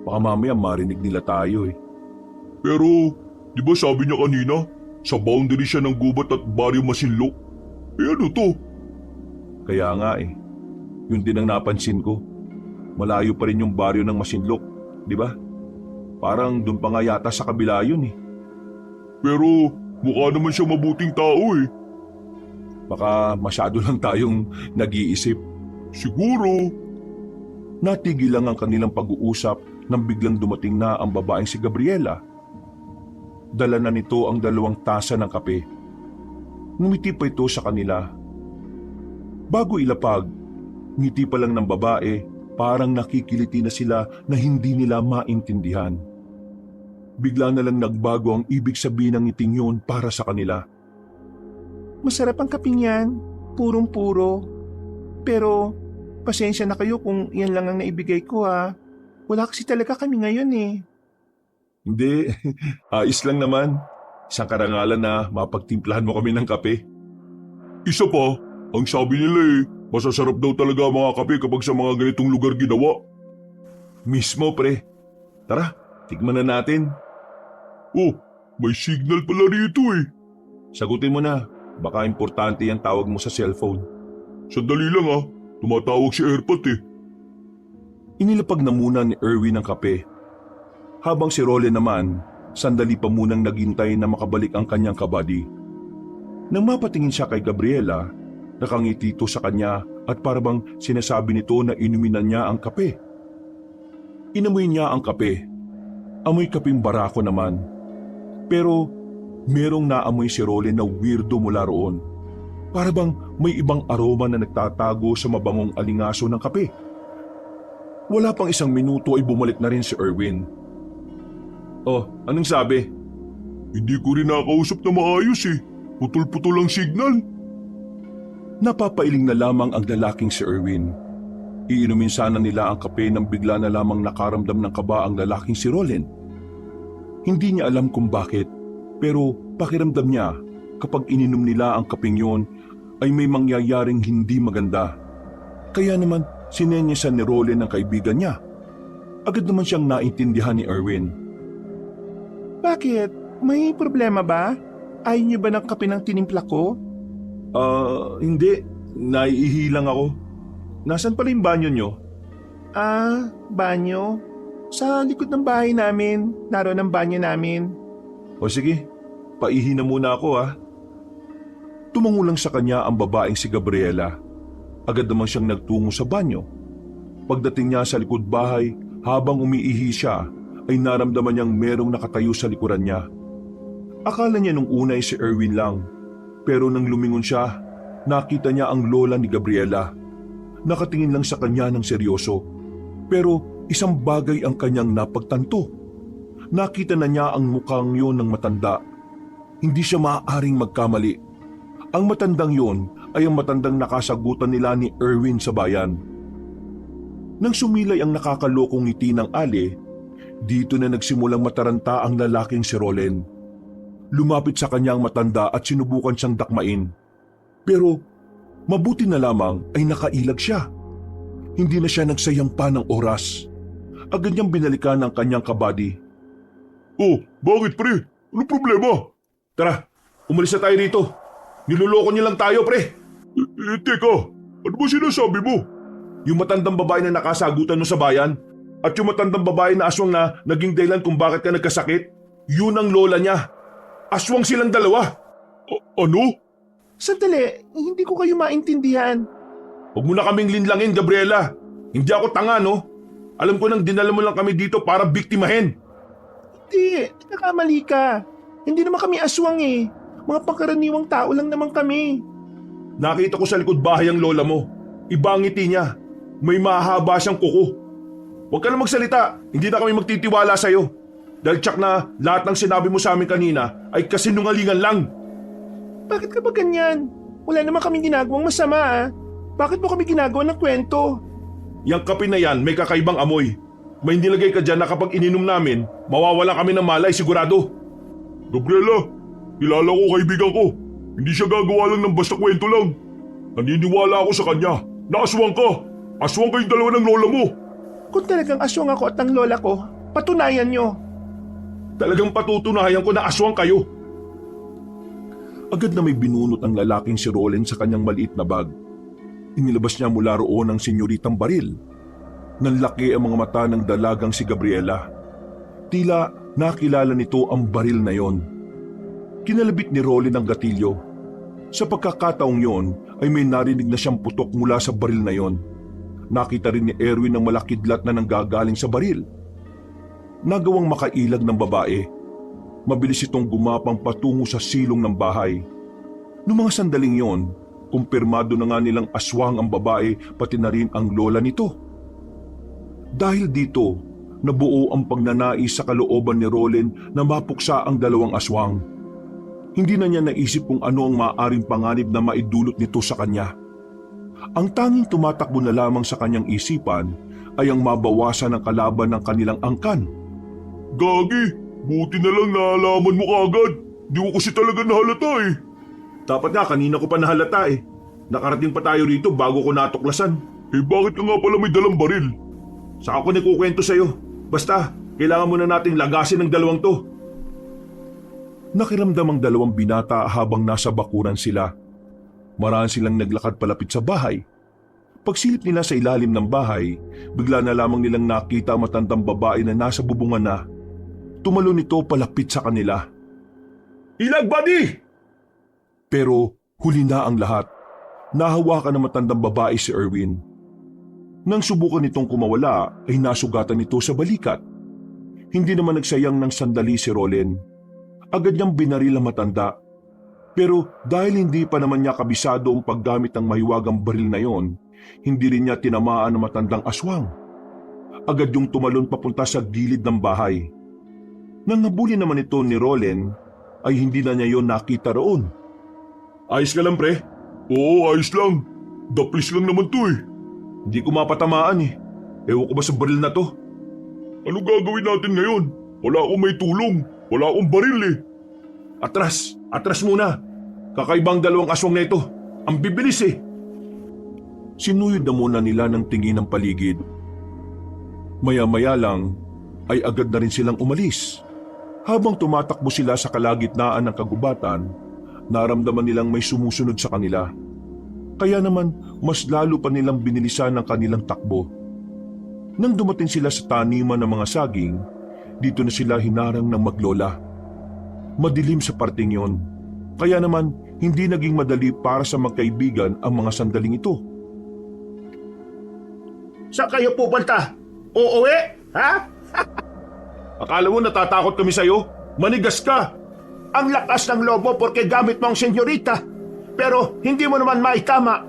Baka mamaya marinig nila tayo eh. Pero, di ba sabi niya kanina, sa boundary siya ng gubat at baryo Masinlok? Eh ano to? Kaya nga eh, yun din ang napansin ko. Malayo pa rin yung baryo ng Masinlok, di ba? Parang dun pa nga yata sa kabila yun eh. Pero, mukha naman siya mabuting tao eh. Baka masyado lang tayong nag-iisip. Siguro. Natigil lang ang kanilang pag-uusap nang biglang dumating na ang babaeng si Gabriela. Dala na nito ang dalawang tasa ng kape. Ngumiti pa ito sa kanila. Bago ilapag, ngiti pa lang ng babae, parang nakikiliti na sila na hindi nila maintindihan. Bigla na lang nagbago ang ibig sabihin ng ngiting yun para sa kanila. Masarap ang kaping yan, purong-puro. Pero, pasensya na kayo kung yan lang ang naibigay ko ha. Wala kasi talaga kami ngayon eh. Hindi, ayos lang naman. Isang karangalan na mapagtimplahan mo kami ng kape. Isa pa, ang sabi nila eh, masasarap daw talaga ang mga kape kapag sa mga ganitong lugar ginawa. Mismo pre. Tara, tikman na natin. Oh, may signal pala rito eh. Sagutin mo na, baka importante yung tawag mo sa cellphone. Sandali lang ah, tumatawag si Airpot eh. Inilapag na muna ni Erwin ang kape. Habang si Rolen naman, sandali pa munang naghintay na makabalik ang kanyang kabady. Nang mapatingin siya kay Gabriela, nakangiti ito sa kanya at parabang sinasabi nito na inumin na niya ang kape. Inamoy niya ang kape. Amoy kaping barako naman. Pero Merong naamoy si Roland na weirdo mula roon. Para bang may ibang aroma na nagtatago sa mabangong alingaso ng kape. Wala pang isang minuto ay bumalik na rin si Erwin. Oh, anong sabi? Hindi ko rin nakausap na maayos eh. Putol-putol ang signal. Napapailing na lamang ang lalaking si Erwin. Iinumin sana nila ang kape nang bigla na lamang nakaramdam ng kaba ang lalaking si Roland. Hindi niya alam kung bakit, pero pakiramdam niya kapag ininom nila ang kapeng yon ay may mangyayaring hindi maganda. Kaya naman sinenyesan ni Roland ang kaibigan niya. Agad naman siyang naintindihan ni Erwin. Bakit? May problema ba? Ayaw niyo ba ng kape ng tinimpla ko? Hindi. Naiihi lang ako. Nasaan pala yung banyo niyo? Banyo? Sa likod ng bahay namin. Naroon ang banyo namin. O sige, paihi na muna ako ha. Tumango lang sa kanya ang babaeng si Gabriela. Agad naman siyang nagtungo sa banyo. Pagdating niya sa likod bahay, habang umiihi siya, ay naramdaman niyang merong nakatayo sa likuran niya. Akala niya nung una ay si Erwin lang, pero nang lumingon siya, nakita niya ang lola ni Gabriela. Nakatingin lang sa kanya ng seryoso, pero isang bagay ang kanyang napagtanto. Nakita na niya ang mukhang yon ng matanda. Hindi siya maaaring magkamali. Ang matandang yon ay ang matandang nakasagutan nila ni Erwin sa bayan. Nang sumilay ang nakakalokong ngiti ng Ali, dito na nagsimulang mataranta ang lalaking si Roland. Lumapit sa kanyang matanda at sinubukan siyang dakmain. Pero mabuti na lamang ay nakailag siya. Hindi na siya nagsayang pa ng oras. Agad niyang binalikan ang kanyang kabady. Oh, bakit pre? Ano problema? Tara, umalis na tayo rito. Niloloko niyo lang tayo, pre. Teka, ano ba sinasabi mo? Yung matandang babae na nakasagutan mo sa bayan at yung matandang babae na aswang na naging dahilan kung bakit ka nagkasakit, yun ang lola niya. Aswang silang dalawa. Ano? Sandali, hindi ko kayo maintindihan. Huwag mo na kaming linlangin, Gabriela. Hindi ako tanga, no? Alam ko nang dinala mo lang kami dito para biktimahin. Hindi, nakakamali ka. Hindi naman kami aswang eh. Mga pangkaraniwang tao lang naman kami. Nakita ko sa likod bahay ang lola mo. Iba ang ngiti niya. May mahaba siyang kuko. Huwag ka na magsalita. Hindi na kami magtitiwala sa'yo. Dahil tsak na lahat ng sinabi mo sa amin kanina ay kasinungalingan lang. Bakit ka ba ganyan? Wala naman kaming ginagawang masama ah. Bakit mo kami ginagawa ng kwento? Yang kape na yan may kakaibang amoy. May nilagay ka dyan na kapag ininom namin, mawawala kami ng malay sigurado. Gabriela, kilala ko kaibigan ko. Hindi siya gagawa lang ng basta kwento lang. Naniniwala ako sa kanya. Naaswang ka. Aswang kayong dalawa ng lola mo. Kung talagang aswang ako at ang lola ko, patunayan nyo. Talagang patutunayan ko na aswang kayo. Agad na may binunot ang lalaking si Roland sa kanyang maliit na bag. Inilabas niya mula roon ang senyoritang baril. Nanlaki ang mga mata ng dalagang si Gabriela. Tila nakilala nito ang baril na yon. Kinalabit ni Roland ang gatilyo. Sa pagkakataong yon ay may narinig na siyang putok mula sa baril na yon. Nakita rin ni Erwin ang malakidlat na nanggagaling sa baril. Nagawang makailag ng babae. Mabilis itong gumapang patungo sa silong ng bahay. Noong mga sandaling yon, kumpirmado na nga nilang aswang ang babae pati na rin ang lola nito. Dahil dito, nabuo ang pagnanais sa kalooban ni Roland na mapuksa ang dalawang aswang. Hindi na niya naisip kung ano ang maaaring panganib na maidulot nito sa kanya. Ang tanging tumatakbo na lamang sa kanyang isipan ay ang mabawasan ng kalaban ng kanilang angkan. Gagi, buti na lang naalaman mo kagad. Di ko kasi talaga nahalata eh. Dapat nga kanina ko pa nahalata eh. Nakarating pa tayo rito bago ko natuklasan. Bakit ka nga pala may dalang baril? Saka ko nagkukwento sa'yo. Basta, kailangan muna nating lagasin ng dalawang to. Nakiramdam ang dalawang binata habang nasa bakuran sila. Maraan silang naglakad palapit sa bahay. Pagsilip nila sa ilalim ng bahay, bigla na lamang nilang nakita ang matandang babae na nasa bubungan na. Tumalon ito palapit sa kanila. Ilag, buddy! Pero huli na ang lahat. Nahawakan ng matandang babae si Erwin. Nang subukan nitong kumawala ay nasugatan ito sa balikat. Hindi naman nagsayang ng sandali si Roland. Agad niyang binaril ang matanda. Pero dahil hindi pa naman niya kabisado ang paggamit ng mahiwagang baril na yon, hindi rin niya tinamaan ang matandang aswang. Agad yung tumalon papunta sa gilid ng bahay. Nang nabuli naman ito ni Roland, ay hindi na niya yon nakita roon. Ayos ka lang, pre? Oo, ayos lang. Daplis lang naman to eh. Hindi ko mapatamaan eh. Ewan ko ba sa baril na to? Ano gagawin natin ngayon? Wala akong may tulong. Wala akong baril eh. Atras muna. Kakaibang dalawang aswang na ito. Ang bibilis eh. Sinuyod na muna nila ng tingin ng paligid. Maya-maya lang ay agad na rin silang umalis. Habang tumatakbo sila sa kalagitnaan ng kagubatan, naramdaman nilang may sumusunod sa kanila. Kaya naman mas lalo pa nilang binilisan ang kanilang takbo. Nang dumating sila sa taniman ng mga saging, dito na sila hinarang ng maglola. Madilim sa parting yon, kaya naman hindi naging madali para sa magkaibigan ang mga sandaling ito. Saan kayo pupunta? Uuwi? Ha? Akala mo natatakot kami sa'yo? Manigas ka! Ang lakas ng lobo porque gamit mo ang senyorita. Pero hindi mo naman maitama.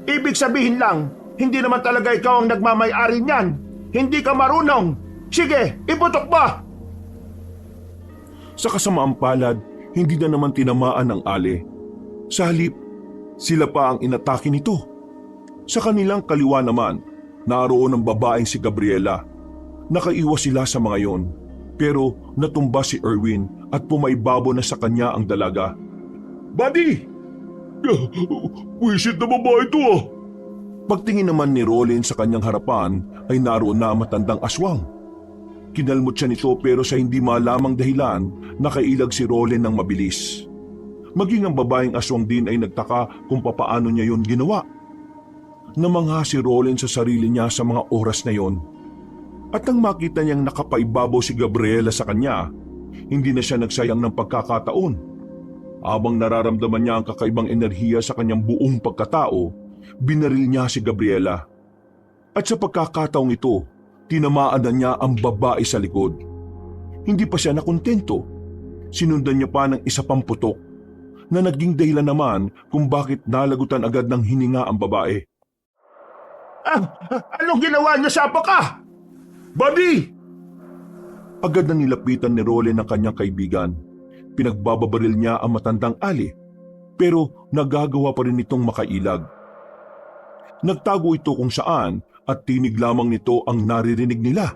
Ibig sabihin lang, hindi naman talaga ikaw ang nagmamay-ari niyan. Hindi ka marunong. Sige, iputok mo! Sa kasamaang palad, hindi na naman tinamaan ang ale. Sa halip, sila pa ang inatake nito. Sa kanilang kaliwa naman, naroon ang babaeng si Gabriela. Nakaiwas sila sa mga yon, pero natumba si Erwin at pumaibabo na sa kanya ang dalaga. Buddy! Wisit na babae ito ah! Pagtingin naman ni Roland sa kanyang harapan ay naroon na ang matandang aswang. Kinalmot siya nito pero sa hindi malamang dahilan nakailag si Roland ng mabilis. Maging ang babaeng aswang din ay nagtaka kung papaano niya yon ginawa. Namangha si Roland sa sarili niya sa mga oras na yon. At nang makita niyang nakapaibabaw si Gabriela sa kanya, hindi na siya nagsayang ng pagkakataon. Habang nararamdaman niya ang kakaibang enerhiya sa kanyang buong pagkatao, binaril niya si Gabriela. At sa pagkakataong ito, tinamaan na niya ang babae sa likod. Hindi pa siya nakontento. Sinundan niya pa ng isa pang putok na naging dahilan naman kung bakit nalagutan agad ng hininga ang babae. Anong ginawa niyo sa apo ka? Buddy! Agad na nilapitan ni Roland ang kanyang kaibigan. Pinagbababaril niya ang matandang ali, pero nagagawa pa rin itong makailag. Nagtago ito kung saan at tinig lamang nito ang naririnig nila.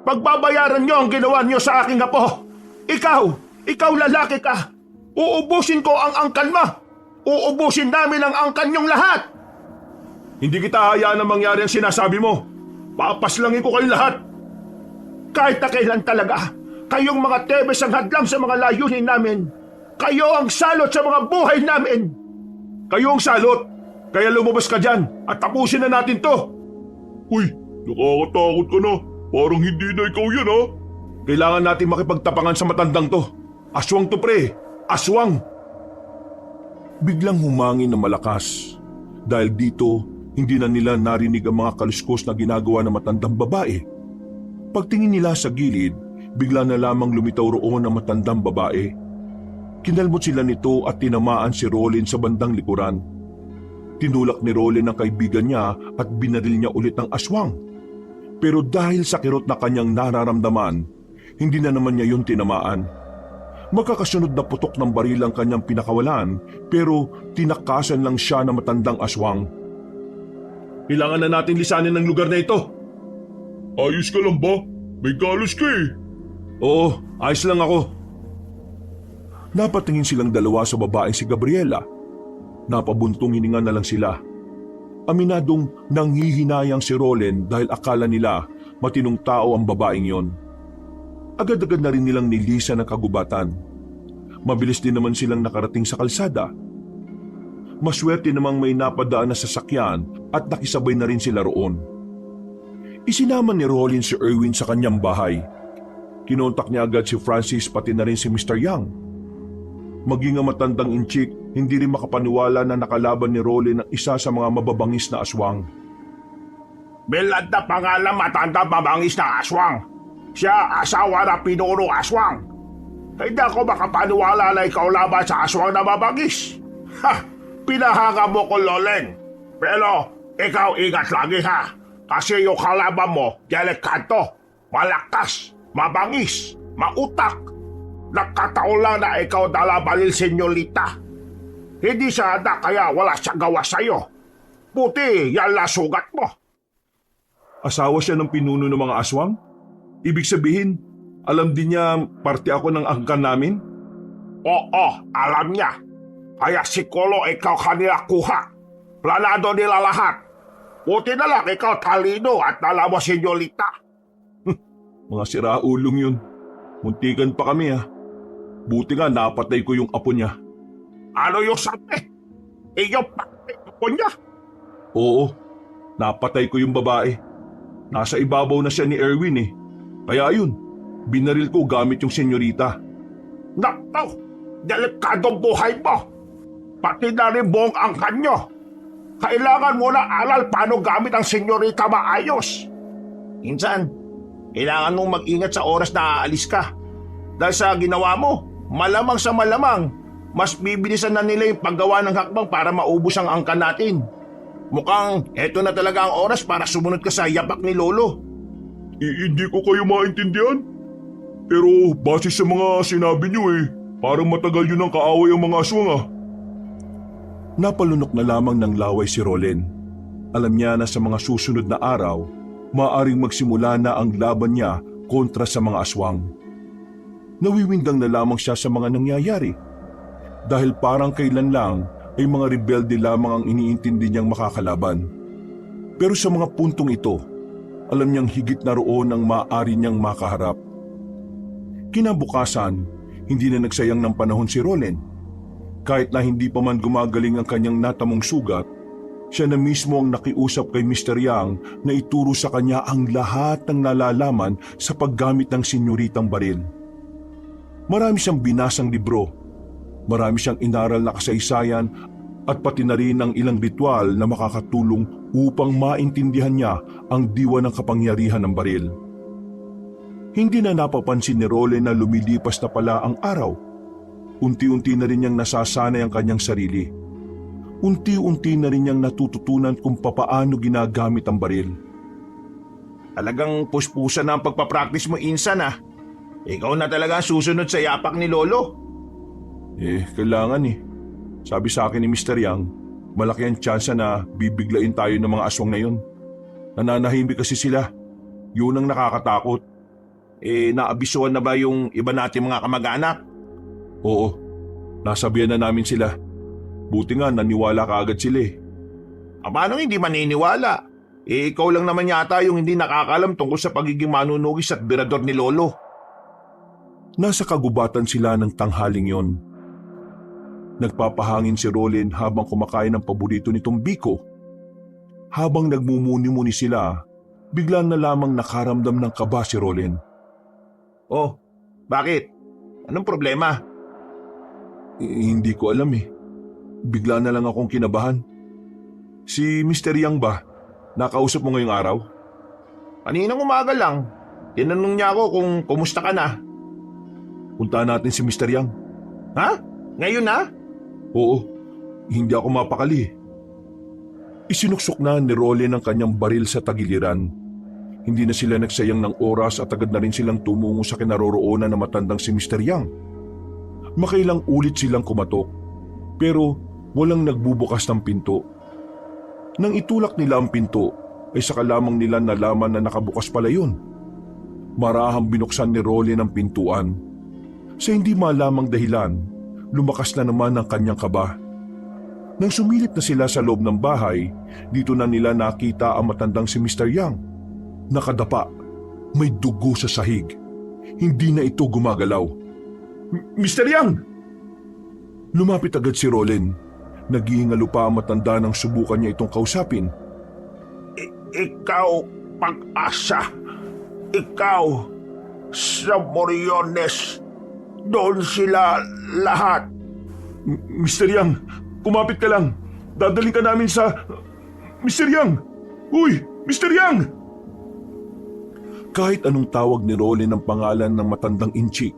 Pagbabayaran niyo ang ginawa niyo sa aking apo. Ikaw lalaki ka. Uubusin ko ang angkan mo. Uubusin namin ang angkan niyong lahat. Hindi kita hayaan na mangyari ang sinasabi mo. Papaslangin ko kayong lahat. Kahit na kailan talaga, kayong mga Tebes ang hadlang sa mga layunin namin. Kayo ang salot sa mga buhay namin. Kayo ang salot. Kaya lumabas ka dyan at tapusin na natin to. Uy, nakakatakot ka na. Parang hindi na ikaw yan ha. Kailangan natin makipagtapangan sa matandang to. Aswang to pre, aswang. Biglang humangin na malakas. Dahil dito, hindi na nila narinig ang mga kaluskos na ginagawa ng matandang babae. Pagtingin nila sa gilid, bigla na lamang lumitaw roon ang matandang babae. Kinalmot sila nito at tinamaan si Roland sa bandang likuran. Tinulak ni Roland ang kaibigan niya at binaril niya ulit ang aswang. Pero dahil sa kirot na kanyang nararamdaman, hindi na naman niya yun tinamaan. Magkakasunod na putok ng baril ang kanyang pinakawalan, pero tinakasan lang siya ng matandang aswang. Kailangan na natin lisanin ng lugar na ito. Ayos ka lang ba? May galos ka eh. Oo, ayos lang ako. Napatingin silang dalawa sa babaeng si Gabriela. Napabuntong hininga na lang sila. Aminadong nanghihinayang si Roland dahil akala nila matinong tao ang babaeng yon. Agad-agad na rin nilang nilisan ang kagubatan. Mabilis din naman silang nakarating sa kalsada. Maswerte namang may napadaan na sasakyan at nakisabay na rin sila roon. Isinama ni Roland si Erwin sa kanyang bahay. Kinontak niya agad si Francis pati na rin si Mr. Young. Maging ang matandang inchik, hindi rin makapaniwala na nakalaban ni Roland ang isa sa mga mababangis na aswang. Bilad na pangalan matanda mabangis na aswang. Siya asawa na pinuro aswang. Hindi ako makapaniwala na ikaw laban sa aswang na mabangis. Ha! Pinahanga mo ko, Loleng. Pero ikaw ingat lagi ha. Kasi yung kalaban mo, delikado, malakas, mabangis, mautak. Nagkataon lang na ikaw dalabalil, senyorita. Hindi siya handa kaya wala siya gawa sa'yo. Buti yan la sugat mo. Asawa siya ng pinuno ng mga aswang? Ibig sabihin, alam din niya parte ako ng angkan namin? Oo, alam niya. Kaya si Kolo ikaw kanila kuha. Planado nila lahat. Buti na lang ikaw talino at alam mo, senyorita. Mga siraulong yun. Muntikan pa kami ha. Buti nga napatay ko yung apo niya. Ano yung sabi? Iyo patay ko niya. Oo, napatay ko yung babae. Nasa ibabaw na siya ni Erwin eh. Kaya yun, binaril ko gamit yung senyorita. Nakaw, delikadong buhay mo. Pati na rin buong angkan nyo. Kailangan mo na aral paano gamit ang senyorita maayos. Insan, kailangan mong mag-ingat sa oras na aalis ka. Dahil sa ginawa mo, malamang sa malamang, mas bibilisan na nila yung paggawa ng hakbang para maubos ang angkan natin. Mukhang eto na talaga ang oras para sumunod ka sa yapak ni Lolo. Hindi ko kayo maintindihan. Pero base sa mga sinabi niyo parang matagal yun ang kaaway ang mga aswang Napalunok na lamang ng laway si Rolen. Alam niya na sa mga susunod na araw, maaaring magsimula na ang laban niya kontra sa mga aswang. Nawiwindang na lamang siya sa mga nangyayari. Dahil parang kailan lang ay mga rebelde lamang ang iniintindi niyang makakalaban. Pero sa mga puntong ito, alam niyang higit na roon ang maaari niyang makaharap. Kinabukasan, hindi na nagsayang ng panahon si Rolen. Kahit na hindi pa man gumagaling ang kanyang natamong sugat, siya na mismo ang nakiusap kay Mr. Yang na ituro sa kanya ang lahat ng nalalaman sa paggamit ng senyoritang baril. Marami siyang binasang libro. Marami siyang inaral na kasaysayan at pati na rin ang ilang ritual na makakatulong upang maintindihan niya ang diwa ng kapangyarihan ng baril. Hindi na napapansin ni Rolen na lumilipas na pala ang araw. Unti-unti na rin niyang nasasanay ang kanyang sarili. Unti-unti na rin niyang natututunan kung papaano ginagamit ang baril. Talagang puspusan na ang pagpapractice mo, Insan ah. Ikaw na talaga susunod sa yapak ni Lolo. Kailangan eh. Sabi sa akin ni Mr. Yang, malaki ang tsansa na bibiglain tayo ng mga aswang na yun. Nananahimik kasi sila. Yun ang nakakatakot. Naabisuhan na ba yung iba nating mga kamag-anak? Oo, nasabihan na namin sila. Buti nga naniwala ka agad sila eh. Paano hindi maniniwala? Ikaw lang naman yata yung hindi nakakalam tungkol sa pagiging manunugis at birador ni Lolo. Nasa kagubatan sila ng tanghaling yon. Nagpapahangin si Rolen habang kumakain ng paborito nitong biko. Habang nagmumuni-muni sila, bigla na lamang nakaramdam ng kaba si Rolen. Oh, bakit? Anong problema? Hindi ko alam eh. Bigla na lang akong kinabahan. Si Mr. Yang ba? Nakausap mo ngayong araw? Kaninang umaga lang. Tinanong niya ako kung kumusta ka na. Puntahan natin si Mr. Yang. Ha? Ngayon na? Oo, hindi ako mapakali. Isinuksok na ni Rolen ang kanyang baril sa tagiliran. Hindi na sila nagsayang ng oras at agad na rin silang tumungo sa kinaroroonan na matandang si Mr. Yang. Makailang ulit silang kumatok, pero walang nagbubukas ng pinto. Nang itulak nila ang pinto, ay saka lamang nila nalaman na nakabukas pala yun. Marahang binuksan ni Rolen ang pintuan. Sa hindi malamang dahilan, lumakas na naman ang kanyang kaba. Nang sumilip na sila sa loob ng bahay, dito na nila nakita ang matandang si Mr. Yang. Nakadapa, may dugo sa sahig. Hindi na ito gumagalaw. Mr. Yang! Lumapit agad si Rolen. Naghihingalo pa ang matanda nang subukan niya itong kausapin. Ikaw, Pag-asa. Ikaw, sa Moriones. Doon sila lahat. Mr. Yang, kumapit ka lang. Dadaling ka namin sa... Mr. Yang! Uy! Mr. Yang! Kahit anong tawag ni Rolen ng pangalan ng matandang inchik,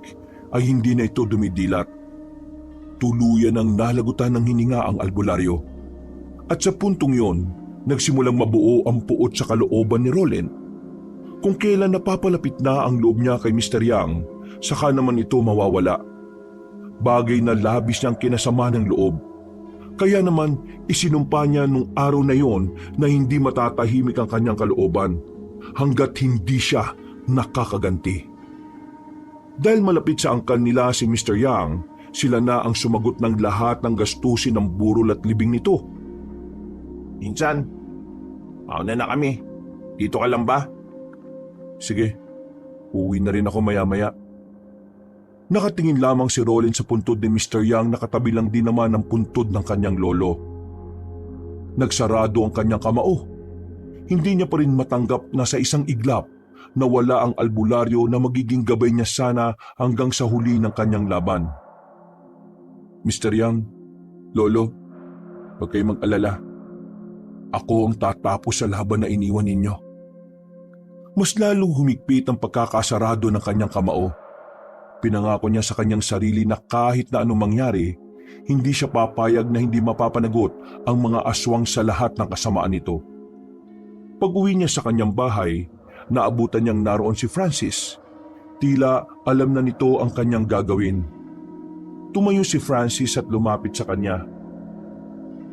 ay hindi na ito dumidilat. Tuluyan ang nalagutan ng hininga ang albularyo. At sa puntong yon, nagsimulang mabuo ang puot sa kalooban ni Roland. Kung kailan napapalapit na ang loob niya kay Mr. Yang, saka naman ito mawawala. Bagay na labis niyang kinasama ng loob. Kaya naman isinumpa niya nung araw na yon na hindi matatahimik ang kanyang kalooban hanggat hindi siya nakakaganti. Dahil malapit sa angkan nila si Mr. Yang, sila na ang sumagot ng lahat ng gastusin ng burol at libing nito. Insan, mauna na kami. Dito ka lang ba? Sige, uwi na rin ako maya-maya. Nakatingin lamang si Roland sa puntod ni Mr. Yang na katabi lang din naman ang puntod ng kanyang lolo. Nagsarado ang kanyang kamao. Hindi niya pa rin matanggap na sa isang iglap na wala ang albularyo na magiging gabay niya sana hanggang sa huli ng kanyang laban. Mr. Yang, Lolo, huwag kayong mag-alala. Ako ang tatapos sa laban na iniwan ninyo. Mas lalong humigpit ang pagkakasarado ng kanyang kamao. Pinangako niya sa kanyang sarili na kahit na anong mangyari, hindi siya papayag na hindi mapapanagot ang mga aswang sa lahat ng kasamaan nito. Pag-uwi niya sa kanyang bahay, naabutan niyang naroon si Francis. Tila alam na nito ang kanyang gagawin. Tumayo si Francis at lumapit sa kanya.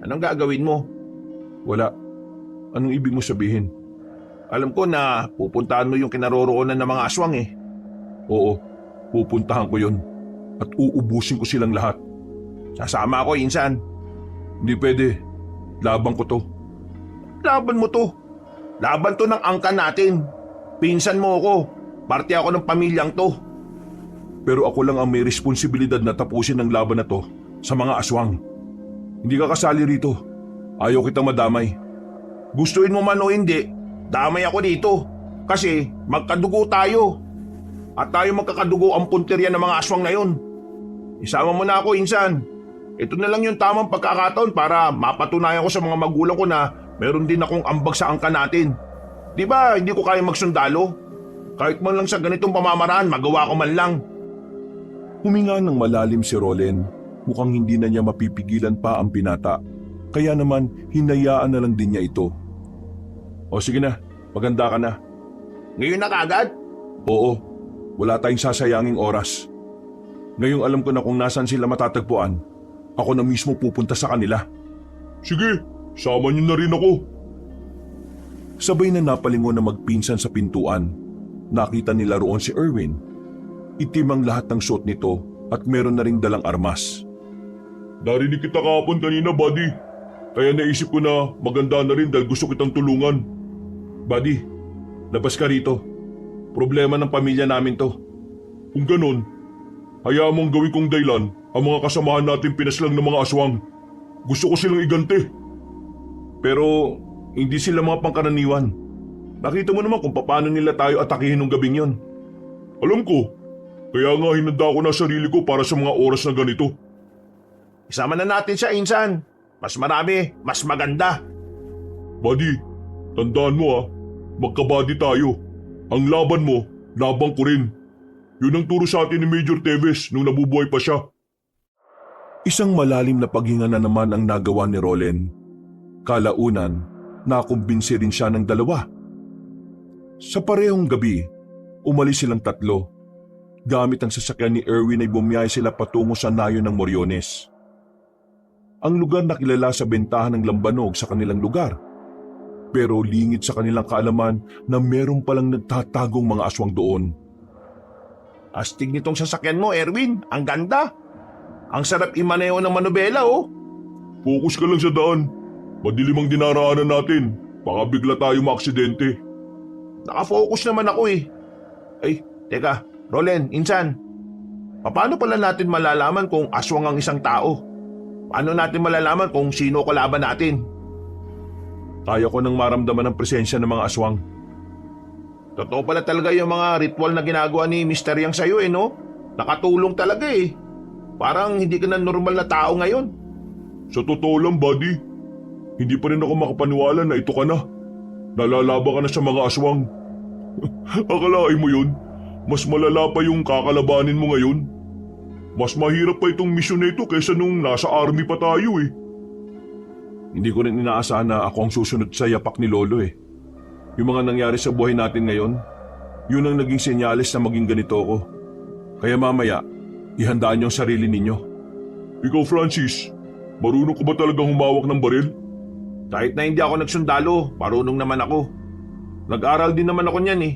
Anong gagawin mo? Wala. Anong ibig mo sabihin? Alam ko na pupuntahan mo yung kinaroroonan ng mga aswang eh. Oo, pupuntahan ko yun at uubusin ko silang lahat. Sasama ako, Insan. Hindi pwede. Laban ko to. Laban mo to. Laban to ng angkan natin. Pinsan mo ako. Parte ako ng pamilyang to. Pero ako lang ang may responsibilidad na tapusin ang laban na to sa mga aswang. Hindi ka kasali rito. Ayaw kitang madamay. Gustuin mo man o hindi, damay ako dito. Kasi magkadugo tayo. At tayo magkakadugo ang punteriya ng mga aswang na yun. Isama mo na ako, Insan. Ito na lang yung tamang pagkakataon para mapatunayan ko sa mga magulang ko na meron din akong ambag sa angkan natin. Di ba hindi ko kaya magsundalo? Kahit man lang sa ganitong pamamaraan, magawa ko man lang. Huminga ng malalim si Roland. Mukhang hindi na niya mapipigilan pa ang binata. Kaya naman hinayaan na lang din niya ito. O sige na, maganda ka na. Ngayon na kagad? Oo, wala tayong sasayanging oras. Ngayong alam ko na kung nasan sila matatagpuan, ako na mismo pupunta sa kanila. Sige, sama niyo na rin ako. Sabay na napalingon na magpinsan sa pintuan. Nakita nila roon si Erwin. Itim ang lahat ng suot nito at meron na ring dalang armas. Narinig kita kahapon kanina, buddy. Kaya naisip ko na maganda na rin dahil gusto kitang tulungan. Buddy, labas ka rito. Problema ng pamilya namin to. Kung ganun, hayaan mong gawin kong daylan ang mga kasamahan natin pinaslang ng mga aswang. Gusto ko silang igante. Pero hindi sila mga pangkaraniwan. Nakita mo naman kung paano nila tayo atakihin nung gabing yon. Alam ko, kaya nga hinanda ko na sarili ko para sa mga oras na ganito. Isama na natin siya, Insan. Mas marami, mas maganda. Buddy, tandaan mo magkabady tayo. Ang laban mo, laban ko rin. Yun ang turo sa atin ni Major Teves nung nabubuhay pa siya. Isang malalim na paghinga na naman ang nagawa ni Roland. Kalaunan, nakumbinsi rin siya ng dalawa. Sa parehong gabi, umalis silang tatlo. Gamit ang sasakyan ni Erwin ay bumiyahe sila patungo sa nayon ng Moriones. Ang lugar na kilala sa bentahan ng lambanog sa kanilang lugar. Pero lingid sa kanilang kaalaman na meron palang nagtatagong mga aswang doon. Astig nitong sasakyan mo, Erwin. Ang ganda. Ang sarap imaneho ng manobela, oh. Focus ka lang sa daan. Madilim ang dinaraanan natin. Baka bigla tayo maaksidente. Nakafocus naman ako eh. Ay, teka, Roland, Insan. Paano pala natin malalaman kung aswang ang isang tao? Paano natin malalaman kung sino kalaban natin? Kaya ko nang maramdaman ang presensya ng mga aswang. Totoo pala talaga yung mga ritual na ginagawa ni Mr. Yang sa'yo eh, no? Nakatulong talaga eh. Parang hindi ka na normal na tao ngayon. Sa totoo lang, buddy, hindi pa rin ako makapaniwala na ito ka na. Nalalaban ka na sa mga aswang. Akalain mo yun? Mas malala pa yung kakalabanin mo ngayon. Mas mahirap pa itong misyon na ito kaysa nung nasa army pa tayo eh. Hindi ko rin inaasahan na ako ang susunod sa yapak ni Lolo eh. Yung mga nangyari sa buhay natin ngayon, yun ang naging senyales na maging ganito ako. Kaya mamaya, ihandaan niyo ang sarili ninyo. Ikaw Francis, marunong ka ba talagang humawak ng baril? Kahit na hindi ako nagsundalo, marunong naman ako. Nag-aral din naman ako niyan eh.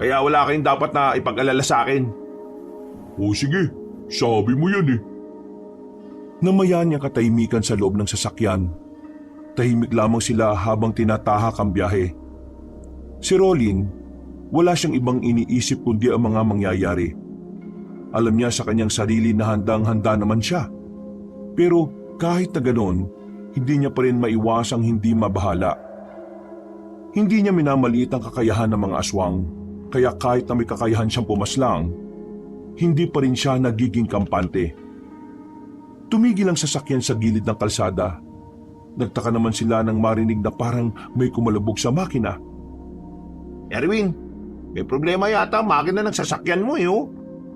Kaya wala kayong dapat na ipag-alala sa akin. O sige, sabi mo yan eh. Namaya niya katahimikan sa loob ng sasakyan. Tahimik lamang sila habang tinatahak ang biyahe. Si Rolin, wala siyang ibang iniisip kundi ang mga mangyayari. Alam niya sa kanyang sarili na handang-handa naman siya. Pero kahit na ganoon, hindi niya pa rin maiwasang hindi mabahala. Hindi niya minamaliit ang kakayahan ng mga aswang, kaya kahit na may kakayahan siyang pumaslang, hindi pa rin siya nagiging kampante. Tumigil ang sasakyan sa gilid ng kalsada. Nagtaka naman sila nang marinig na parang may kumalubog sa makina. Erwin, may problema yata ang makina ng sasakyan mo eh oh.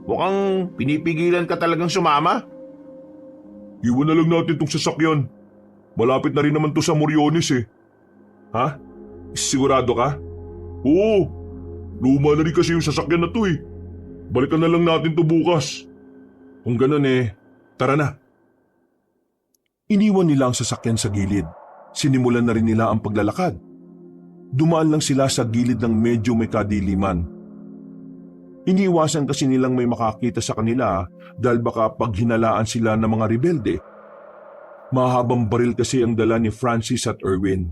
Mukhang pinipigilan ka talagang sumama. Iwan na lang natin tong sasakyan. Malapit na rin naman to sa Moriones eh. Ha? Sigurado ka? Oo, luma na rin kasi yung sasakyan na to eh. Balikan na lang natin to bukas. Kung ganun eh, tara na. Iniwan nila ang sasakyan sa gilid. Sinimulan na rin nila ang paglalakad. Dumaan lang sila sa gilid ng medyo may kadiliman. Iniiwasan kasi nilang may makakita sa kanila dahil baka paghinalaan sila ng mga rebelde. Mahabang baril kasi ang dala ni Francis at Erwin.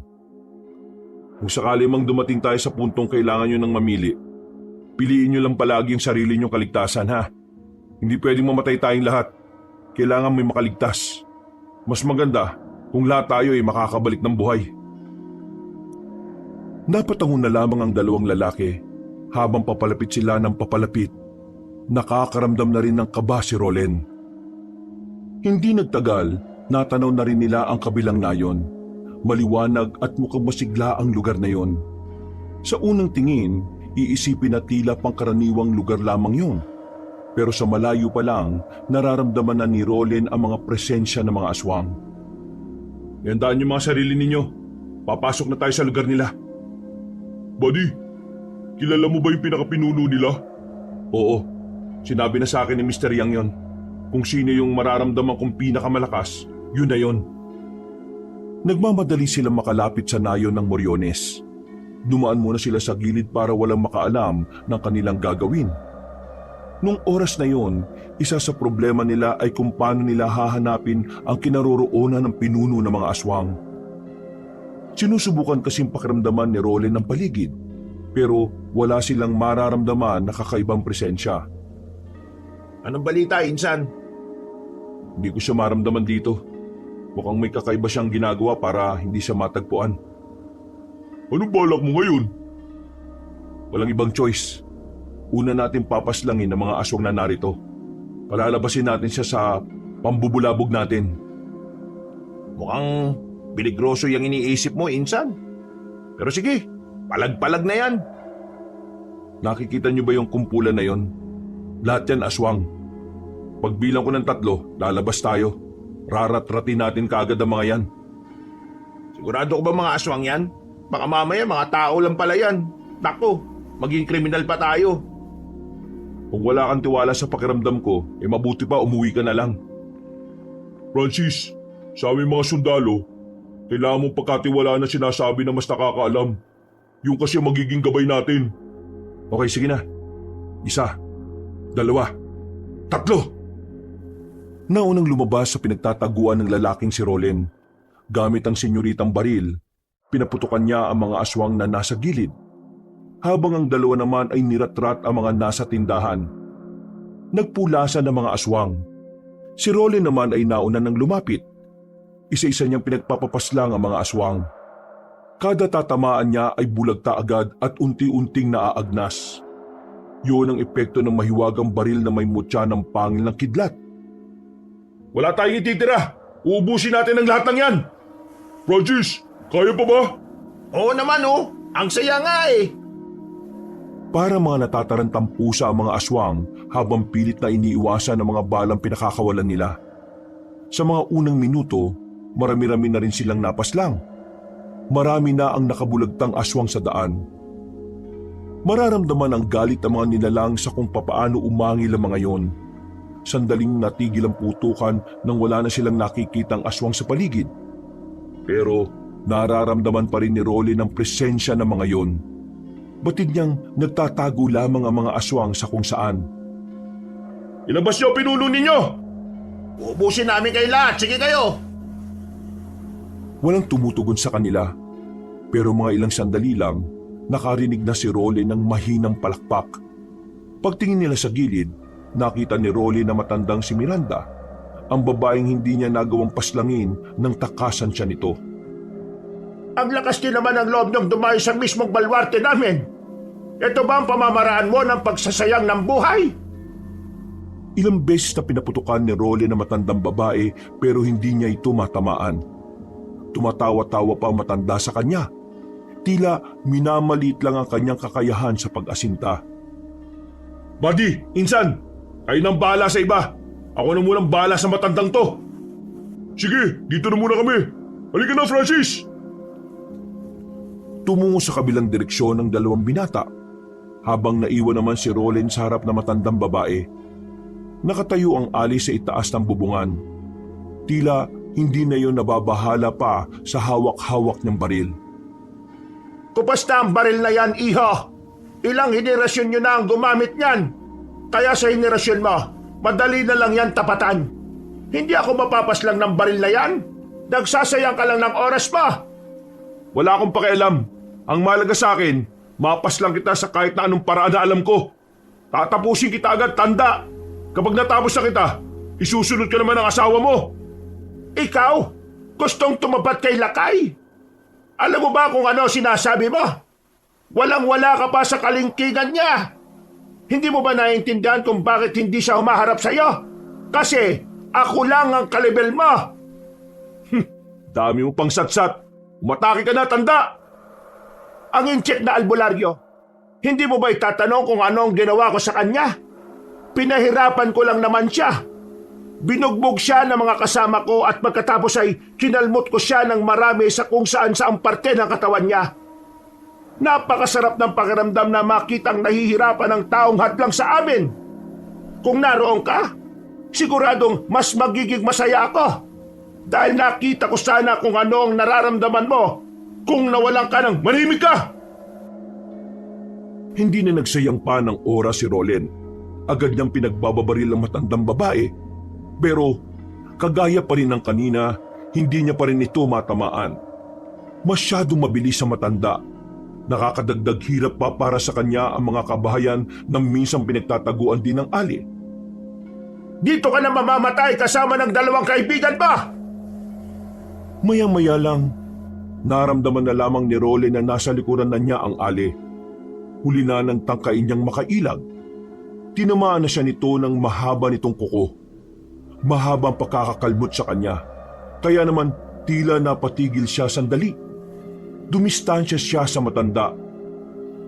Kung sakali mang dumating tayo sa puntong kailangan nyo ng mamili, piliin nyo lang palagi yung sarili nyong kaligtasan ha. Hindi pwedeng mamatay tayong lahat. Kailangan may makaligtas. Mas maganda kung lahat tayo ay makakabalik ng buhay. Napatangon na lamang ang dalawang lalaki. Habang papalapit sila ng papalapit, nakakaramdam na rin ng kaba si Rolen. Hindi nagtagal, natanaw na rin nila ang kabilang nayon. Maliwanag at mukhang masigla ang lugar na yon. Sa unang tingin, iisipin na tila pangkaraniwang lugar lamang yon. Pero sa malayo pa lang, nararamdaman na ni Rolen ang mga presensya ng mga aswang. Ihandaan niyo mga sarili ninyo. Papasok na tayo sa lugar nila. Buddy, kilala mo ba yung pinakapinuno nila? Oo, sinabi na sa akin ni Mr. Yang yon. Kung sino yung mararamdaman kong pinakamalakas, yun na yon. Nagmamadali silang makalapit sa nayon ng Moriones. Dumaan muna sila sa gilid para walang makaalam ng kanilang gagawin. Nung oras na yon, isa sa problema nila ay kung paano nila hahanapin ang kinaroroonan ng pinuno ng mga aswang. Sinusubukan kasing pakiramdaman ni Rolen ng paligid, pero wala silang mararamdaman na kakaibang presensya. Anong balita, Insan? Hindi ko siya maramdaman dito. Mukhang may kakaiba siyang ginagawa para hindi siya matagpuan. Anong balak mo ngayon? Walang ibang choice. Una natin papaslangin ang mga aswang na narito. Palalabasin natin siya sa pambubulabog natin. Mukhang peligroso yung iniisip mo, Insan. Pero sige, palag-palag na yan. Nakikita niyo ba yung kumpulan na yon? Lahat yan aswang. Pagbilang ko ng 3, lalabas tayo. Rarat-ratin natin kaagad ang mga yan. Sigurado ko ba mga aswang yan? Baka mamaya mga tao lang pala yan. Nako, maging kriminal pa tayo. Kung wala kang tiwala sa pakiramdam ko, mabuti pa umuwi ka na lang. Francis, sa aming mga sundalo, kailangan mong pagkatiwalaan na sinasabi na mas nakakaalam. Yung kasi magiging gabay natin. Okay, sige na. 1, 2, 3. Naunang lumabas sa pinagtataguan ng lalaking si Rolen. Gamit ang senyoritang baril, pinaputukan niya ang mga aswang na nasa gilid. Habang ang dalawa naman ay niratrat ang mga nasa tindahan. Nagpulasan ang mga aswang. Si Rolen naman ay nauna ng lumapit. Isa-isa niyang pinagpapapaslang ang mga aswang. Kada tatamaan niya ay bulagta agad at unti-unting naaagnas. Yun ang epekto ng mahiwagang baril na may mutya ng pangil ng kidlat. Wala tayong ititira! Uubusin natin ang lahat ng yan! Francis, kaya pa ba? Oo naman oh, ang saya nga eh. Para mga natatarantang pusa ang mga aswang habang pilit na iniiwasan ang mga balang pinakakawalan nila. Sa mga unang minuto, marami-rami na rin silang napaslang. Marami na ang nakabulagtang aswang sa daan. Mararamdaman ang galit ng mga nilalang sa kung papaano umangil ang mga yon. Sandaling natigil ang putukan nang wala na silang nakikitang aswang sa paligid. Pero nararamdaman pa rin ni Rolly ang presensya ng mga yon. Batid niyang nagtatago lamang ang mga aswang sa kung saan. Ilabas niyo ang pinuno ninyo! Ubusin namin kayo lahat, sige kayo! Walang tumutugon sa kanila. Pero mga ilang sandali lang, nakarinig na si Rolly ng mahinang palakpak. Pagtingin nila sa gilid, nakita ni Rolly na matandang si Miranda, ang babaeng hindi niya nagawang paslangin nang takasan siya nito. Ang lakas din naman ng loob niyong dumayo sa mismong balwarte namin. Ito ba ang pamamaraan mo ng pagsasayang ng buhay? Ilang beses na pinaputukan ni Rolly na matandang babae pero hindi niya ito matamaan. Tumatawa-tawa pa ang matanda sa kanya. Tila minamaliit lang ang kanyang kakayahan sa pag-asinta. Buddy, insan, kayo nang bahala sa iba. Ako na munang bahala sa matandang to. Sige, dito na muna kami. Halika na, Francis! Tumungo sa kabilang direksyon ng dalawang binata, habang naiwan naman si Rolly sa harap na matandang babae. Nakatayo ang ali sa itaas ng bubungan. Tila hindi na yon nababahala pa sa hawak-hawak niyang baril. Kupas na ang baril na yan, iho! Ilang henerasyon nyo na ang gumamit niyan. Kaya sa henerasyon mo, madali na lang yan tapatan. Hindi ako mapapaslang ng baril na yan. Nagsasayang ka lang ng oras pa. Wala akong pakialam. Ang mahalaga sa akin, mapaslang kita sa kahit na anong paraan na alam ko. Tatapusin kita agad, tanda. Kapag natapos na kita, isusunod ka naman ng asawa mo. Ikaw, gustong tumapat kay Lakay? Alam mo ba kung ano sinasabi mo? Walang-wala ka pa sa kalingkingan niya. Hindi mo ba naiintindihan kung bakit hindi siya humaharap sa'yo? Kasi ako lang ang kalibel mo. Dami mo pang satsat. Umatake ka na, tanda. Ang incheck na albularyo, hindi mo ba itatanong kung ano ang ginawa ko sa kanya? Pinahirapan ko lang naman siya. Binugbog siya ng mga kasama ko at pagkatapos ay kinalmot ko siya ng marami sa kung saan saang parte ng katawan niya. Napakasarap ng pakiramdam na makitang nahihirapan ng taong hadlang sa amin. Kung naroon ka, siguradong mas magiging masaya ako. Dahil nakita ko sana kung ano ang nararamdaman mo kung nawalan ka ng manimik ka. Hindi na nagsayang pa ng oras si Rolly. Agad niyang pinagbababaril ang matandang babae. Pero kagaya pa rin ng kanina, hindi niya pa rin ito matamaan. Masyadong mabilis sa matanda. Nakakadagdag hirap pa para sa kanya ang mga kabahayan na minsan pinagtataguan din ng ali. Dito ka na mamamatay kasama ng dalawang kaibigan ba? Maya-maya lang, naramdaman na lamang ni Rolly na nasa likuran na niya ang ali. Huli na ng tangkain niyang makailag. Tinamaan na siya nito ng mahaba nitong kuko. Mahaba ang pagkakakalmot sa kanya. Kaya naman tila napatigil siya sandali. Dumistansya siya sa matanda.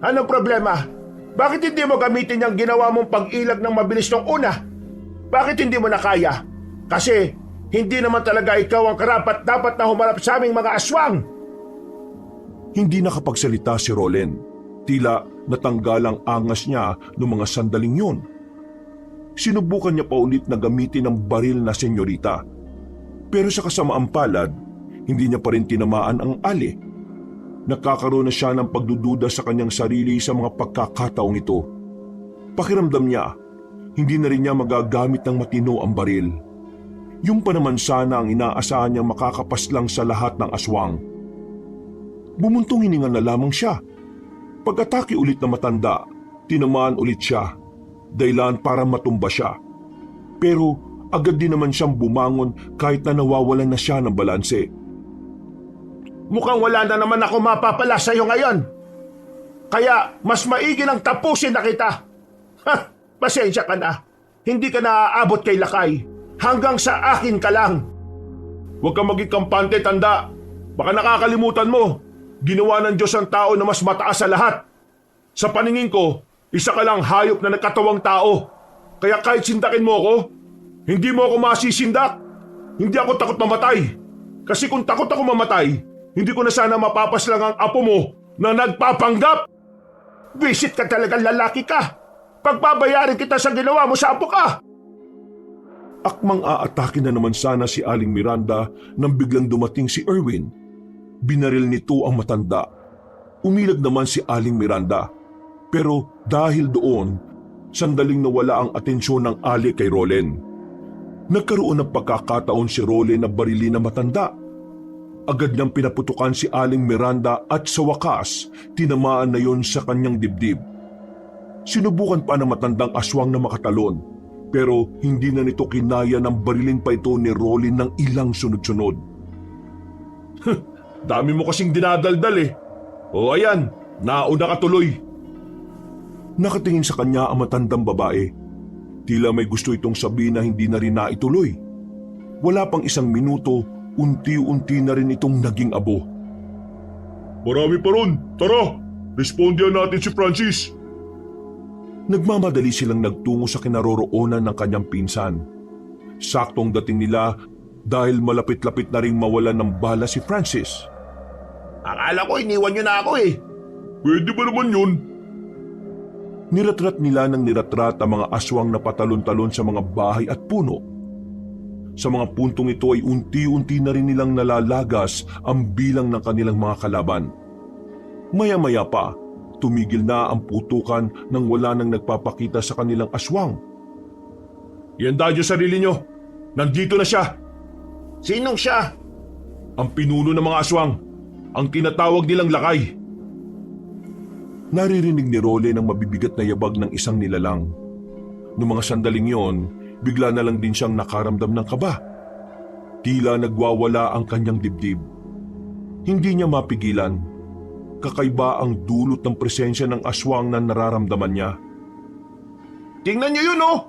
Anong problema? Bakit hindi mo gamitin yung ginawa mong pag-ilag ng mabilis nung una? Bakit hindi mo na kaya? Kasi hindi naman talaga ikaw ang karapat-dapat na humarap sa aming mga aswang. Hindi nakapagsalita si Rolly. Tila natanggal ang angas niya noong mga sandaling yun. Sinubukan niya pa ulit na gamitin ang baril na senyorita. Pero sa kasamaang palad, hindi niya pa rin tinamaan ang ali. Nakakaroon na siya ng pagdududa sa kanyang sarili sa mga pagkakataong ito. Pakiramdam niya, hindi na rin niya magagamit ng matino ang baril. Yung pa naman sana ang inaasahan niyang makakapaslang sa lahat ng aswang. Bumuntong hininga na lamang siya. Pag-atake ulit na matanda, tinamaan ulit siya. Dahilan para matumba siya. Pero agad din naman siyang bumangon kahit na nawawalan na siya ng balanse. Mukhang wala na naman ako mapapala sa iyo ngayon. Kaya mas maigi nang tapusin na kita. Pasensya ka na. Hindi ka na aabot kay Lakay. Hanggang sa akin ka lang. Huwag kang maging kampante, tanda. Baka nakakalimutan mo. Ginawa ng Diyos ang tao na mas mataas sa lahat. Sa paningin ko, Isa ka lang hayop na nagkatawang tao. Kaya kahit sindakin mo ako, hindi mo ako masisindak. Hindi ako takot mamatay. Kasi kung takot ako mamatay, hindi ko na sana mapapaslang ang apo mo na nagpapanggap. Visit ka talagang lalaki ka. Pagbabayarin kita sa ginawa mo sa apo ka. Akmang aatake na naman sana si Aling Miranda nang biglang dumating si Erwin. Binaril nito ang matanda. Umilag naman si Aling Miranda. Pero dahil doon, sandaling nawala ang atensyon ng Ali kay Rolen. Nagkaroon ng pagkakataon si Rolen na barilin na matanda. Agad niyang pinaputukan si Aling Miranda at sa wakas, tinamaan na yon sa kanyang dibdib. Sinubukan pa ng matandang aswang na makatalon, pero hindi na nito kinaya ng barilin pa ito ni Rolen ng ilang sunod-sunod. Dami mo kasing dinadaldal eh. O ayan, nauna ka tuloy. Nakatingin sa kanya ang matandang babae. Tila may gusto itong sabihin na hindi na rin naituloy. Wala pang isang minuto, unti-unti na rin itong naging abo. Marami pa ron. Tara, respondihan natin si Francis. Nagmamadali silang nagtungo sa kinaroroonan ng kanyang pinsan. Saktong dating nila dahil malapit-lapit na ring mawalan ng bala si Francis. Akala ko iniwan niyo na ako eh. Pwede ba naman yun? Niratrat nila ng niratrat ang mga aswang na patalon-talon sa mga bahay at puno. Sa mga puntong ito ay unti-unti na rin nilang nalalagas ang bilang ng kanilang mga kalaban. Maya-maya pa, tumigil na ang putukan nang wala nang nagpapakita sa kanilang aswang. Iandaan niyo sarili niyo. Nandito na siya. Sinong siya? Ang pinuno ng mga aswang. Ang tinatawag nilang lakay. Naririnig ni Rolen ang mabibigat na yabag ng isang nilalang. Noong mga sandaling yon, bigla na lang din siyang nakaramdam ng kaba. Tila nagwawala ang kanyang dibdib. Hindi niya mapigilan. Kakaiba ang dulot ng presensya ng aswang na nararamdaman niya. Tingnan niyo yun oh!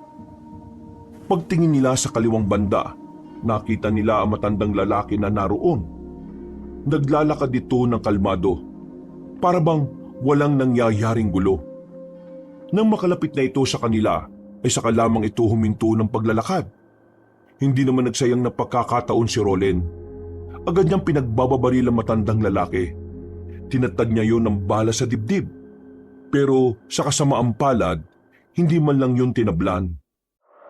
Pagtingin nila sa kaliwang banda, nakita nila ang matandang lalaki na naroon. Naglalakad ito ng kalmado. Para bang walang nangyayaring gulo. Nang makalapit na ito sa kanila, ay saka lamang ito huminto ng paglalakad. Hindi naman nagsayang na pagkakataon si Rolen. Agad niyang pinagbababaril ang matandang lalaki. Tinatad niya yun ng bala sa dibdib. Pero sa kasamaang palad, hindi man lang yun tinablan.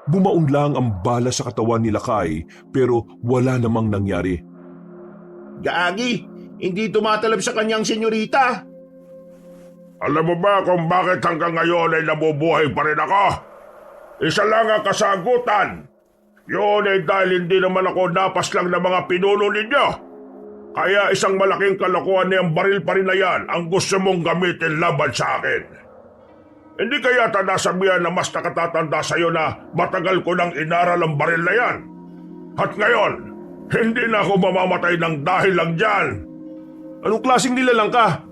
Bumaon lang ang bala sa katawan ni Lakay pero wala namang nangyari. Gaagi, hindi tumatalab sa kanyang senyorita. Alam mo ba kung bakit hanggang ngayon ay nabubuhay pa rin ako? Isa lang ang kasagutan. Yun ay dahil hindi naman ako napaslang ng mga pinuno ninyo. Kaya isang malaking kalokohan niyang baril pa rin na yan ang gusto mong gamitin laban sa akin. Hindi kaya nasabihan na mas nakatatanda sa'yo na matagal ko nang inaral ang baril na yan. At ngayon, hindi na ako mamamatay ng dahil lang dyan. Anong klaseng nilalang ka?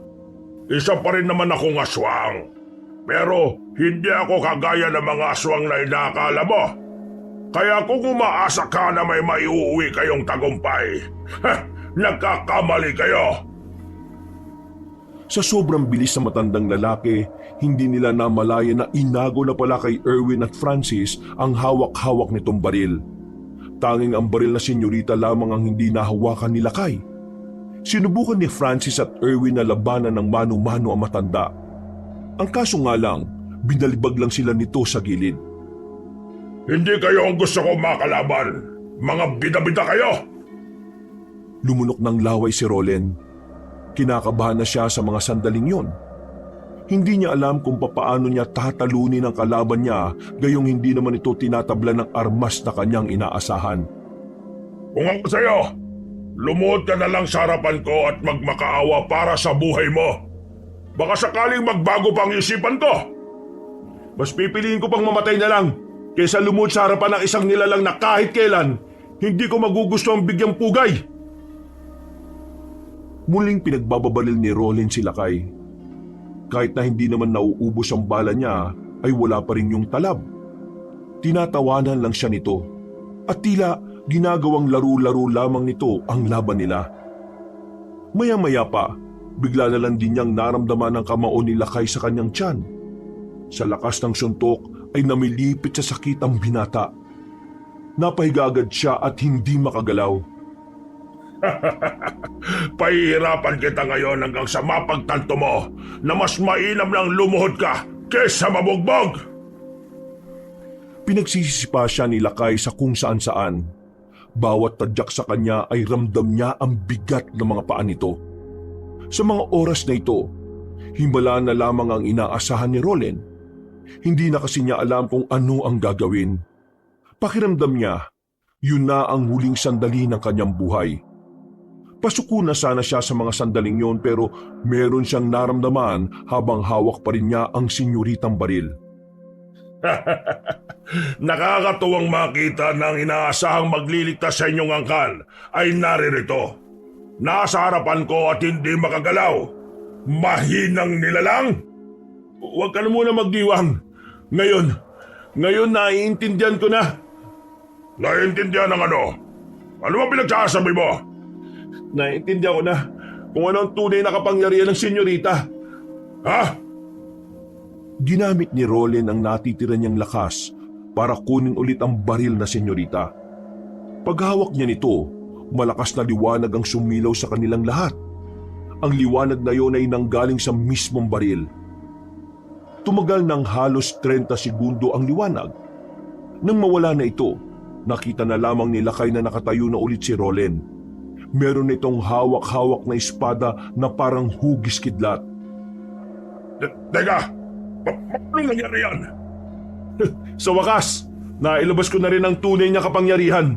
Isa pa rin naman akong aswang. Pero hindi ako kagaya ng mga aswang na inaakala mo. Kaya kung umaasa ka na may maiuwi kayong tagumpay, nagkakamali kayo. Sa sobrang bilis ng matandang lalaki, hindi nila namalaya na inago na pala kay Erwin at Francis ang hawak-hawak nitong baril. Tanging ang baril na senyorita lamang ang hindi nahawakan ni Lakay. Sinubukan ni Francis at Erwin na labanan ng mano-mano ang matanda. Ang kaso nga lang, binalibag lang sila nito sa gilid. Hindi kayo ang gusto kong makalaban. Mga bida-bida kayo! Lumunok ng laway si Rolen. Kinakabahan na siya sa mga sandaling yon. Hindi niya alam kung papaano niya tatalunin ang kalaban niya gayong hindi naman ito tinatabla ng armas na kanyang inaasahan. Kung ako sa'yo, lumuhod ka na lang sa harapan ko at magmakaawa para sa buhay mo. Baka sakaling magbago pang isipan ko. Mas pipiliin ko pang mamatay na lang kaysa lumuhod sa harapan ng isang nilalang na kahit kailan hindi ko magugusto ang bigyang pugay. Muling pinagbababaril ni Rolen si Lakay. Kahit na hindi naman nauubos ang bala niya, ay wala pa rin yung talab. Tinatawanan lang siya nito at tila ginagawang laro-laro lamang nito ang laban nila. Maya-maya pa, bigla na lang din niyang naramdaman ang kamao ni Lakay sa kanyang tiyan. Sa lakas ng suntok ay namilipit sa sakit ang binata. Napahiga agad siya at hindi makagalaw. Pahihirapan kita ngayon hanggang sa mapagtanto mo na mas mainam lang lumuhod ka kesa mabugbog. Pinagsisisipa siya ni Lakay sa kung saan-saan. Bawat tadyak sa kanya ay ramdam niya ang bigat ng mga paa nito. Sa mga oras na ito, himala na lamang ang inaasahan ni Rolen. Hindi na kasi niya alam kung ano ang gagawin. Pakiramdam niya, yun na ang huling sandali ng kanyang buhay. Pasuko na sana siya sa mga sandaling yon pero meron siyang naramdaman habang hawak pa rin niya ang senyoritang baril. Nakakatuwang makita na ang inaasahang magliligtas sa inyong angkal ay naririto. Nasa harapan ko at hindi makagalaw. Mahinang nilalang. Huwag ka na muna magdiwang. Ngayon naiintindihan ko na. Naiintindihan ng ano? Ano ba pinagsasabi mo? Naiintindihan ko na kung ano ang tunay na kapangyarihan ng senyorita. Ha? Ginamit ni Rolen ang natitira niyang lakas para kunin ulit ang baril na senyorita. Paghawak niya nito, malakas na liwanag ang sumilaw sa kanilang lahat. Ang liwanag na iyon ay nanggaling sa mismong baril. Tumagal ng halos 30 segundo ang liwanag. Nang mawala na ito, nakita na lamang ni Lakay na nakatayo na ulit si Rolen. Meron itong hawak-hawak na espada na parang hugis kidlat. Teka! Paano nangyari yan? Sa wakas, nailabas ko na rin ang tunay niya kapangyarihan.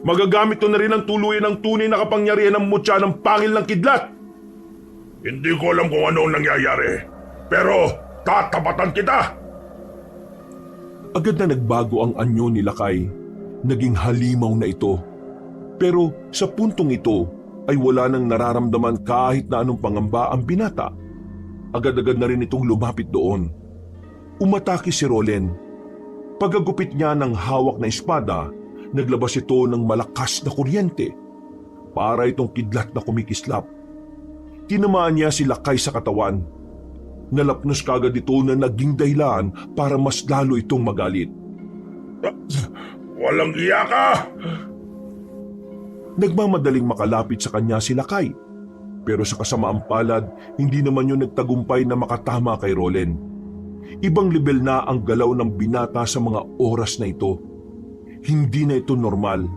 Magagamit ko na rin ang tuluyan ng tunay na kapangyarihan ng mutya ng pangil ng kidlat. Hindi ko alam kung ano ang nangyayari. Pero tatapatan kita! Agad na nagbago ang anyo ni Lakay. Naging halimaw na ito. Pero sa puntong ito ay wala nang nararamdaman kahit na anong pangamba ang binata. Agad-agad na rin itong lumapit doon. Umatake si Rolen. Pagagupit niya ng hawak na espada, naglabas ito ng malakas na kuryente. Para itong kidlat na kumikislap. Tinamaan niya si Lakay sa katawan. Nalapnos kagad ito na naging dahilan para mas lalo itong magalit. Walang iya ka! Nagmamadaling makalapit sa kanya si Lakay. Pero sa kasamaang palad, hindi naman yun nagtagumpay na makatama kay Rolen. Ibang level na ang galaw ng binata sa mga oras na ito. Hindi na ito normal.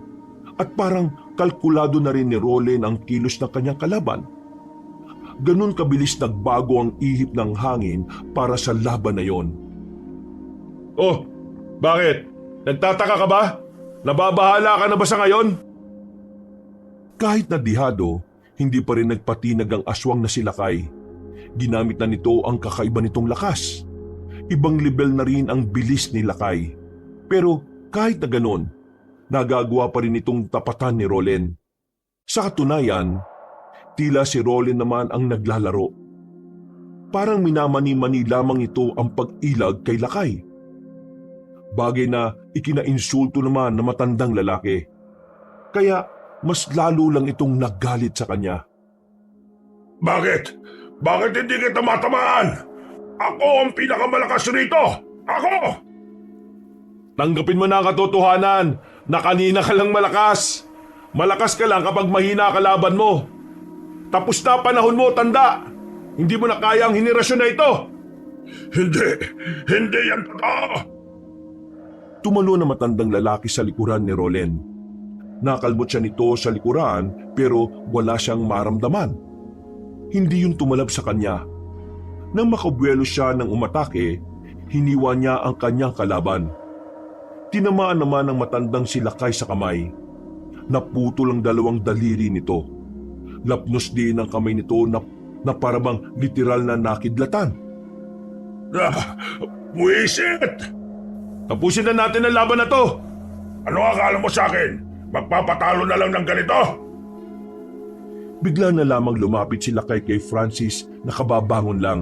At parang kalkulado na rin ni Rolen ang kilos ng kanyang kalaban. Ganun kabilis nagbago ang ihip ng hangin para sa laban na yon. Oh, bakit? Nagtataka ka ba? Nababahala ka na ba sa ngayon? Kahit na dihado, hindi pa rin nagpatinag ang aswang na si Lakay. Ginamit na nito ang kakaiba nitong lakas. Ibang level na rin ang bilis ni Lakay. Pero kahit na ganon, nagagawa pa rin itong tapatan ni Rolen. Sa katunayan, tila si Rolen naman ang naglalaro. Parang minamani-mani lamang ito ang pag-ilag kay Lakay. Bagay na ikinainsulto naman na matandang lalaki. Kaya mas lalo lang itong naggalit sa kanya. Bakit? Bakit hindi kita matamaan? Ako ang pinakamalakas rito! Ako! Tanggapin mo na ang katotohanan na kanina ka lang malakas. Malakas ka lang kapag mahina kalaban mo. Tapos na panahon mo, tanda! Hindi mo na kaya ang henerasyon na ito! Hindi yan totoo! Tumalo na matandang lalaki sa likuran ni Rolen. Nakalmot siya nito sa likuran pero wala siyang maramdaman. Hindi yun tumalab sa kanya. Nang makabuelo siya ng umatake, hiniwa niya ang kanyang kalaban. Tinamaan naman ng matandang si Lakay sa kamay. Naputol ang dalawang daliri nito. Lapnos din ang kamay nito na parabang literal na nakidlatan. Buwisit! Tapusin na natin ang laban na to! Ano akala mo sa akin? Magpapatalo na lang ng ganito? Bigla na lamang lumapit si Lakay kay Francis na kababangon lang.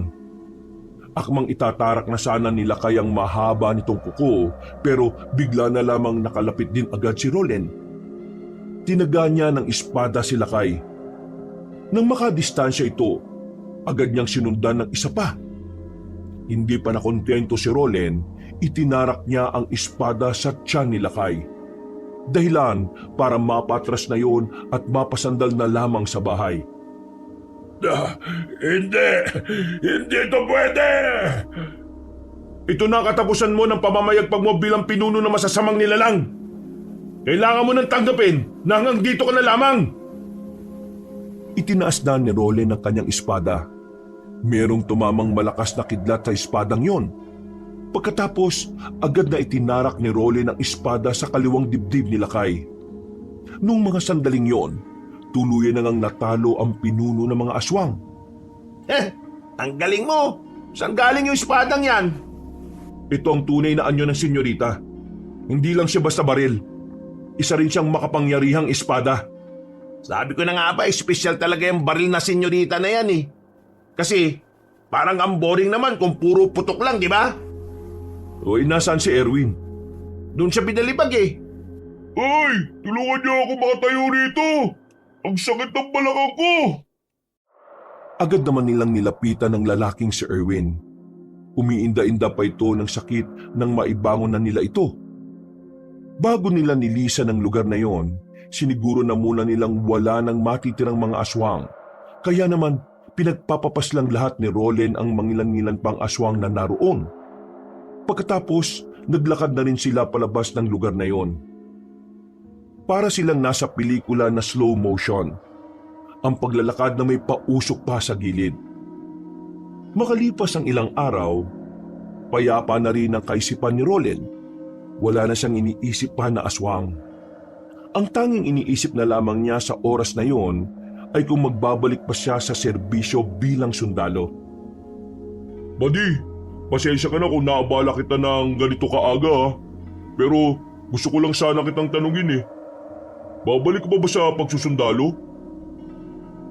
Akmang itatarak na sana ni Lakay ang mahaba nitong kuko pero bigla na lamang nakalapit din agad si Rolen. Tinaga niya ng espada si Lakay. Nang makadistansya ito, agad niyang sinundan ng isa pa. Hindi pa nakontento si Rolen, itinarak niya ang espada sa tiyan ni Lakay. Dahilan para mapatras na yon at mapasandal na lamang sa bahay. Hindi! Hindi ito pwede! Ito na katapusan mo ng pamamayagpag mo bilang pinuno ng masasamang nilalang. Kailangan mo nang tanggapin na hanggang dito ka na lamang. Itinaas na ni Rolen ang kanyang espada. Merong tumamang malakas na kidlat sa espadang yon. Pagkatapos, agad na itinarak ni Rolen ang espada sa kaliwang dibdib ni Lakay. Noong mga sandaling yon, tuluyan na ngang natalo ang pinuno ng mga aswang. Ang galing mo! Saan galing yung espadang yan? Ito ang tunay na anyo ng senyorita. Hindi lang siya basta baril. Isa rin siyang makapangyarihang espada. Sabi ko na nga ba, espesyal talaga yung baril na senyorita na yan eh. Kasi parang ang boring naman kung puro putok lang, di ba? O nasaan si Erwin? Doon siya pinalibag eh. Ay! Tulungan niyo ako makatayo rito! Ang sakit ng balakang ko! Agad naman nilang nilapitan ng lalaking si Erwin. Umiinda-inda pa ito ng sakit nang maibangon na nila ito. Bago nila nilisan ang lugar na yon, siniguro na muna nilang wala nang matitirang mga aswang. Kaya naman, pinagpapapaslang lahat ni Rolen ang mangilan-ngilan pang aswang na naroon. Pagkatapos, naglakad na rin sila palabas ng lugar na yon. Para silang nasa pelikula na slow motion. Ang paglalakad na may pausok pa sa gilid. Makalipas ang ilang araw, payapa na rin ang kaisipan ni Rolen. Wala na siyang iniisip pa na aswang. Ang tanging iniisip na lamang niya sa oras na yon ay kung magbabalik pa siya sa serbisyo bilang sundalo. Buddy, pasensya ka na kung naabala kita ng ganito kaaga ha. Pero gusto ko lang sana kitang tanungin eh. Babalik ka ba sa pagsusundalo?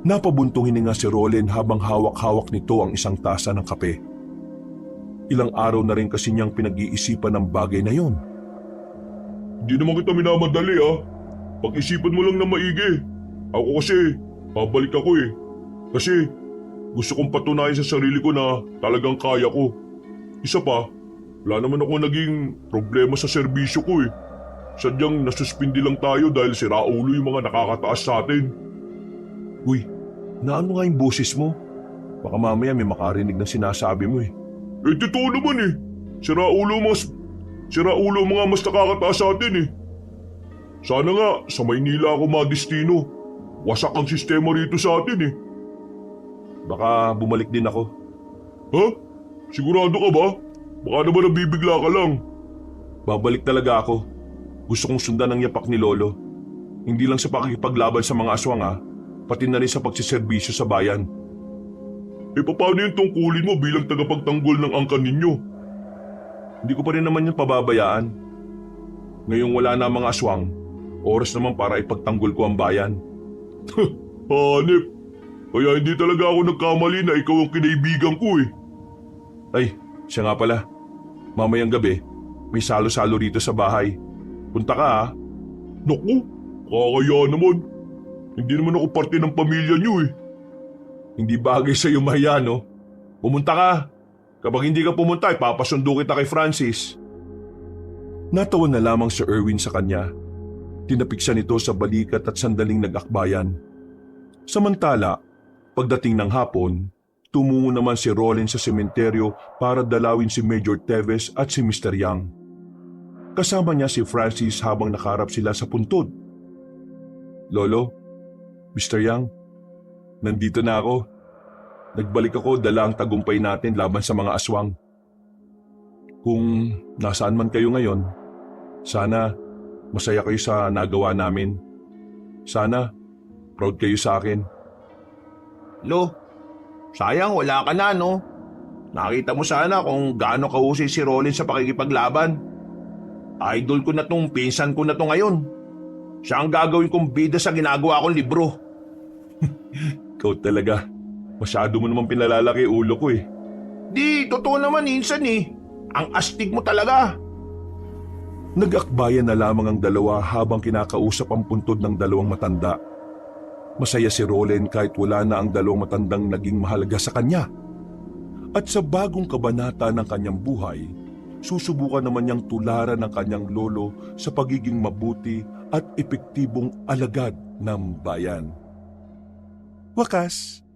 Napabuntong hininga si Rolen habang hawak-hawak nito ang isang tasa ng kape. Ilang araw na rin kasi niyang pinag-iisipan ng bagay na yon. Hindi naman kita minamadali ha. Pag-isipan mo lang na maigi. Ako kasi, babalik ako eh. Kasi gusto kong patunayan sa sarili ko na talagang kaya ko. Isa pa, wala naman ako naging problema sa serbisyo ko eh. Sadyang nasuspindi lang tayo dahil si Raulo yung mga nakakataas sa atin. Uy, naano nga yung boses mo? Baka mamaya may makarinig ng sinasabi mo eh. Eh totoo naman eh. Si Raulo mga mas nakakataas sa atin eh. Sana nga sa Maynila ako madestino. Wasak ang sistema rito sa atin eh. Baka bumalik din ako. Ha? Sigurado ka ba? Baka naman nabibigla ka lang. Babalik talaga ako. Gusto kong sundan ang yapak ni Lolo. Hindi lang sa pakikipaglaban sa mga aswang ha, pati na rin sa pagsiservisyo sa bayan. Eh paano yung tungkulin mo bilang tagapagtanggol ng angkan ninyo? Hindi ko pa rin naman yung pababayaan. Ngayong wala na ang mga aswang, oras naman para ipagtanggol ko ang bayan. Hanip, kaya hindi talaga ako nagkamali na ikaw ang kinaibigan ko eh. Ay, siya nga pala. Mamayang gabi, may salo-salo rito sa bahay. Punta ka ha. Naku, kakaya naman. Hindi naman ako parte ng pamilya niyo eh. Hindi bagay sa iyo mahiya no? Pumunta ka. Kapag hindi ka pumunta, ipapasundo kita kay Francis. Natawa na lamang si Erwin sa kanya. Tinapik siya nito sa balikat at sandaling nag-akbayan. Samantala, pagdating ng hapon, tumungo naman si Rolen sa sementeryo para dalawin si Major Teves at si Mr. Yang. Kasama niya si Francis habang nakaharap sila sa puntod. Lolo, Mr. Yang, nandito na ako. Nagbalik ako dala ang tagumpay natin laban sa mga aswang. Kung nasaan man kayo ngayon, sana masaya kayo sa nagawa namin. Sana proud kayo sa akin. Lo, sayang wala ka na no? Nakita mo sana kung gaano kahusay si Rolen sa pakikipaglaban. Idol ko na tong pinsan ko na to ngayon. Siya ang gagawin kong bida sa ginagawa kong libro. Ikaw talaga. Masyado mo naman pinalalaki ulo ko eh. Di, totoo naman insan eh. Ang astig mo talaga. Nag-akbayan na lamang ang dalawa habang kinakausap ang puntod ng dalawang matanda. Masaya si Rolen kahit wala na ang dalawang matandang naging mahalaga sa kanya. At sa bagong kabanata ng kanyang buhay, susubukan naman niyang tularan ng kanyang lolo sa pagiging mabuti at epektibong alagad ng bayan. Wakas,